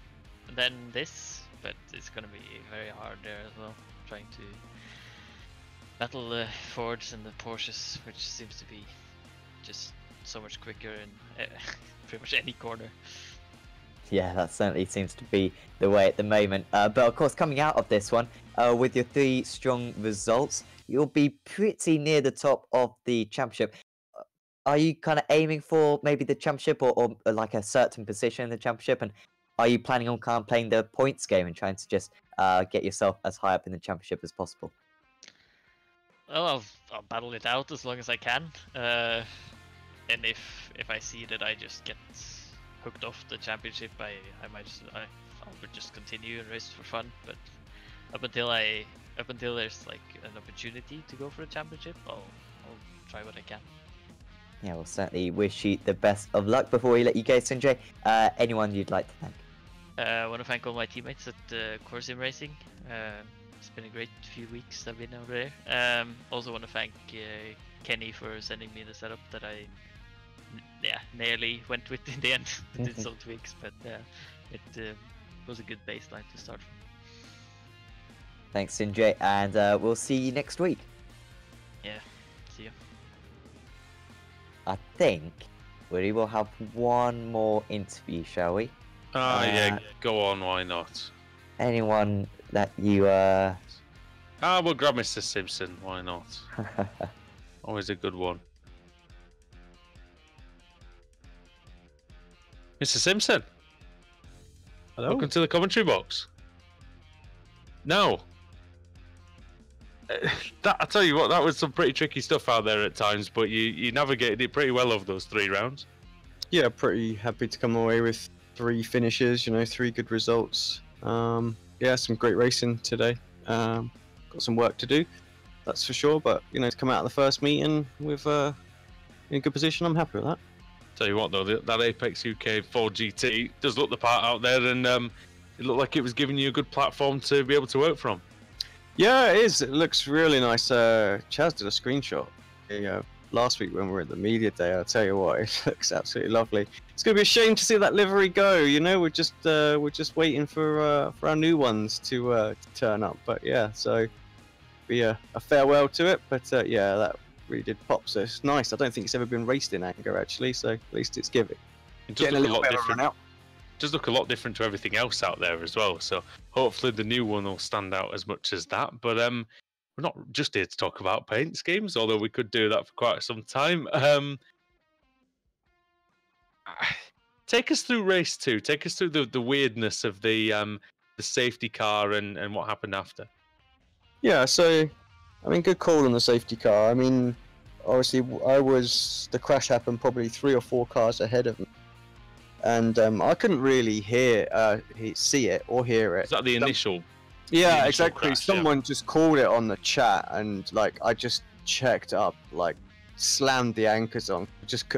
than this, but it's gonna be very hard there as well, trying to battle the Fords and the Porsches, which seems to be just so much quicker in pretty much any corner. Yeah, that certainly seems to be the way at the moment. But of course, coming out of this one, with your 3 strong results, you'll be pretty near the top of the championship. Are you kind of aiming for maybe the championship or like a certain position in the championship? And are you planning on kind of playing the points game and trying to just get yourself as high up in the championship as possible? Well, I'll battle it out as long as I can. And if I see that I just get hooked off the championship, I would just continue and race for fun. But up until there's like an opportunity to go for a championship, I'll try what I can. Yeah, we'll certainly wish you the best of luck. Before we let you go, Sinjay, anyone you'd like to thank? I want to thank all my teammates at Corsim Racing. It's been a great few weeks I've been over there. Also want to thank Kenny for sending me the setup that I nearly went with in the end. Did some tweaks, but it was a good baseline to start from. Thanks, Sinjay, and we'll see you next week. Yeah, see you. I think we will have one more interview, shall we? Yeah, go on, why not? Anyone that you we'll grab Mr. Simpson, why not? Always a good one. Mr. Simpson. Hello. Welcome to the commentary box. No. I tell you what, that was some pretty tricky stuff out there at times, but you navigated it pretty well over those 3 rounds. Yeah, pretty happy to come away with 3 finishes, 3 good results. Yeah, some great racing today. Got some work to do, that's for sure, but to come out of the first meeting with in a good position, I'm happy with that. Tell you what though, that Apex UK 4 GT does look the part out there, and it looked like it was giving you a good platform to be able to work from. Yeah, it is. It looks really nice. Chaz did a screenshot last week when we were at the media day. I'll tell you what, it looks absolutely lovely. It's going to be a shame to see that livery go. We're just waiting for our new ones to turn up. But yeah, so be a farewell to it. But yeah, that really did pop. So it's nice. I don't think it's ever been raced in anger actually. So at least it's giving. It does look a lot different. Does look a lot different to everything else out there as well. So hopefully the new one will stand out as much as that. But we're not just here to talk about paint schemes, although we could do that for quite some time. Take us through race 2. Take us through the weirdness of the safety car and what happened after. Yeah, so I mean, good call on the safety car. I mean, obviously the crash happened probably 3 or 4 cars ahead of me. And I couldn't really see it or hear it. Is that the initial? Yeah, exactly. Someone just called it on the chat, and I just checked up, slammed the anchors on.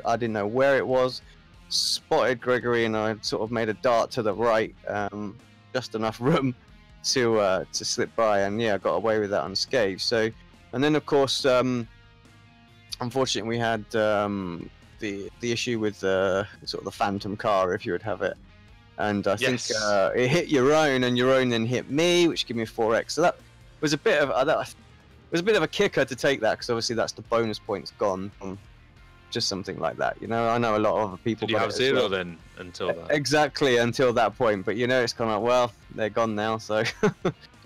I didn't know where it was. Spotted Gregory, and I sort of made a dart to the right, just enough room to slip by, and yeah, I got away with that unscathed. So, and then of course, unfortunately, we had the issue with sort of the phantom car, if you would have it, and I think it hit your own, and your own then hit me, which gave me a 4x. So that was a bit of a kicker to take that, because obviously that's the bonus points gone from just something like that. I know a lot of other people. Did you have 0 then until that? Exactly, until that point. But it's kind of well, they're gone now, so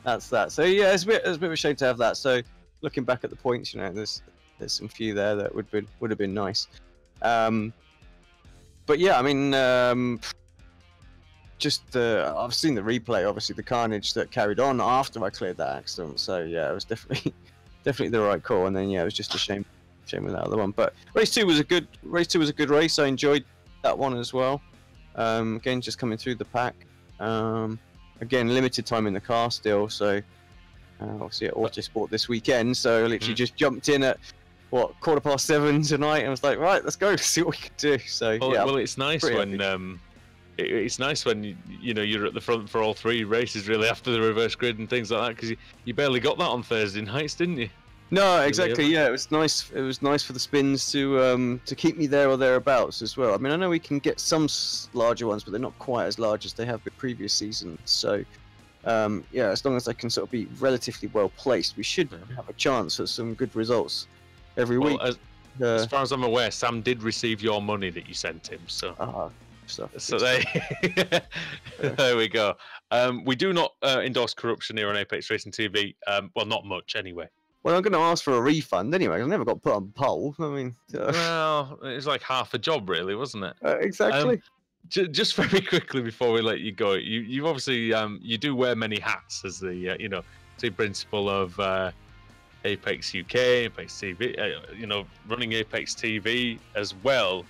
that's that. So yeah, it's a bit of a shame to have that. So looking back at the points, there's some few there that would have been nice. But yeah, I mean, I've seen the replay, obviously the carnage that carried on after I cleared that accident. So yeah, it was definitely the right call. And then yeah, it was just a shame with that other one. But race 2 was a good race. I enjoyed that one as well. Again, just coming through the pack. Again, limited time in the car still. So obviously at Autosport this weekend. So I literally just jumped in at 7:15 tonight, and I was like, right, let's go see what we can do. So well, it's nice when it's nice when you're at the front for all 3 races really after the reverse grid and things like that, because you barely got that on Thursday nights, didn't you? No, exactly. Yeah, it was nice. It was nice for the spins to keep me there or thereabouts as well. I mean, I know we can get some larger ones, but they're not quite as large as they have been previous seasons. So yeah, as long as I can sort of be relatively well placed, we should have a chance at some good results every week. As far as I'm aware, Sam did receive your money that you sent him. So, there we go. We do not endorse corruption here on Apex Racing TV. Well, not much anyway. Well, I'm going to ask for a refund anyway. I never got put on poll. I mean, well, it was like half a job, really, wasn't it? Exactly. Just very quickly before we let you go, you obviously you do wear many hats as the team principal of Apex UK, Apex TV, running Apex TV as well.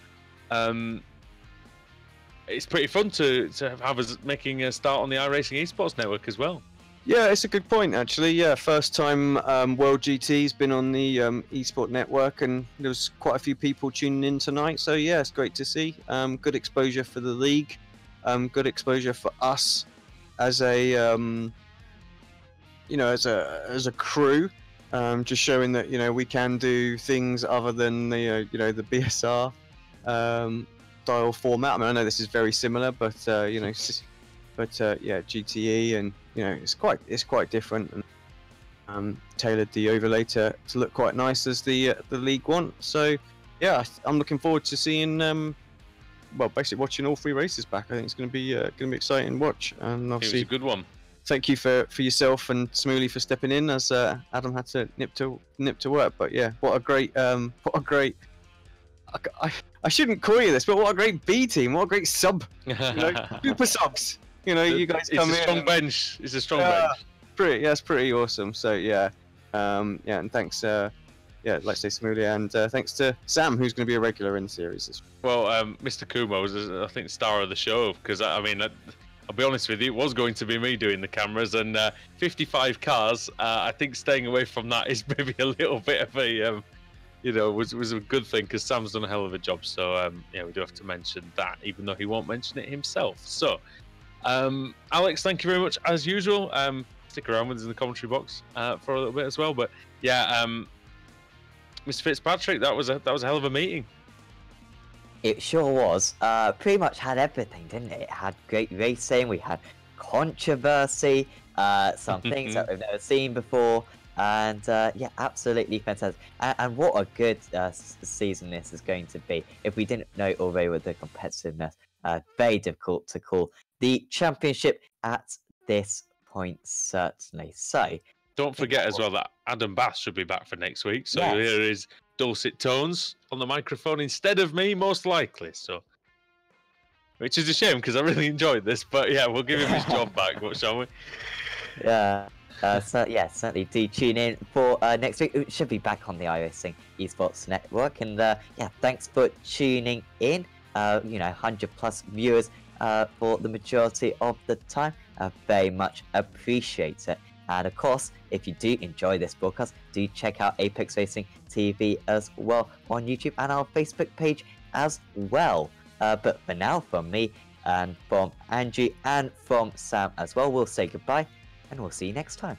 It's pretty fun to have us making a start on the iRacing Esports Network as well. Yeah, it's a good point actually. Yeah, first time World GT's been on the eSport network, and there was quite a few people tuning in tonight. So yeah, it's great to see. Good exposure for the league, good exposure for us as a as a crew. Just showing that we can do things other than the the BSR style format. I mean, I know this is very similar, but yeah, GTE, and it's quite different, and tailored the overlay to look quite nice as the league want. So yeah, I'm looking forward to seeing well, basically watching all 3 races back. I think it's going to be exciting to watch, and obviously it was a good one. Thank you for yourself and Smooley for stepping in, as Adam had to nip to work. But yeah, what a great I shouldn't call you this, but what a great B team, what a great sub, super subs. You guys come in. It's a strong bench. It's a strong bench. It's pretty awesome. So yeah, and thanks, let's say Smooley, and thanks to Sam, who's going to be a regular in the series. Well, Mr. Kumo was, I think, star of the show, because I mean, I'll be honest with you, it was going to be me doing the cameras, and 55 cars. I think staying away from that is maybe a little bit of a, was a good thing, because Sam's done a hell of a job. So yeah, we do have to mention that, even though he won't mention it himself. So, Alex, thank you very much as usual. Stick around with us in the commentary box for a little bit as well. But yeah, Mr. Fitzpatrick, that was a hell of a meeting. It sure was. Pretty much had everything, didn't it? It had great racing, we had controversy, some things that we've never seen before, and yeah, absolutely fantastic. And what a good season this is going to be. If we didn't know already with the competitiveness, very difficult to call the championship at this point, certainly. So, don't forget as well that Adam Bass should be back for next week. So yes. Here is dulcet tones on the microphone instead of me, most likely. So, which is a shame, because I really enjoyed this. But yeah, we'll give him his job back, shall we? Yeah. So yeah, certainly do tune in for next week. It should be back on the iRacing Esports Network. And yeah, thanks for tuning in. 100+ viewers for the majority of the time. Very much appreciate it. And of course, if you do enjoy this broadcast, do check out Apex Racing TV as well on YouTube and our Facebook page as well. But for now, from me and from Andrew and from Sam as well, we'll say goodbye, and we'll see you next time.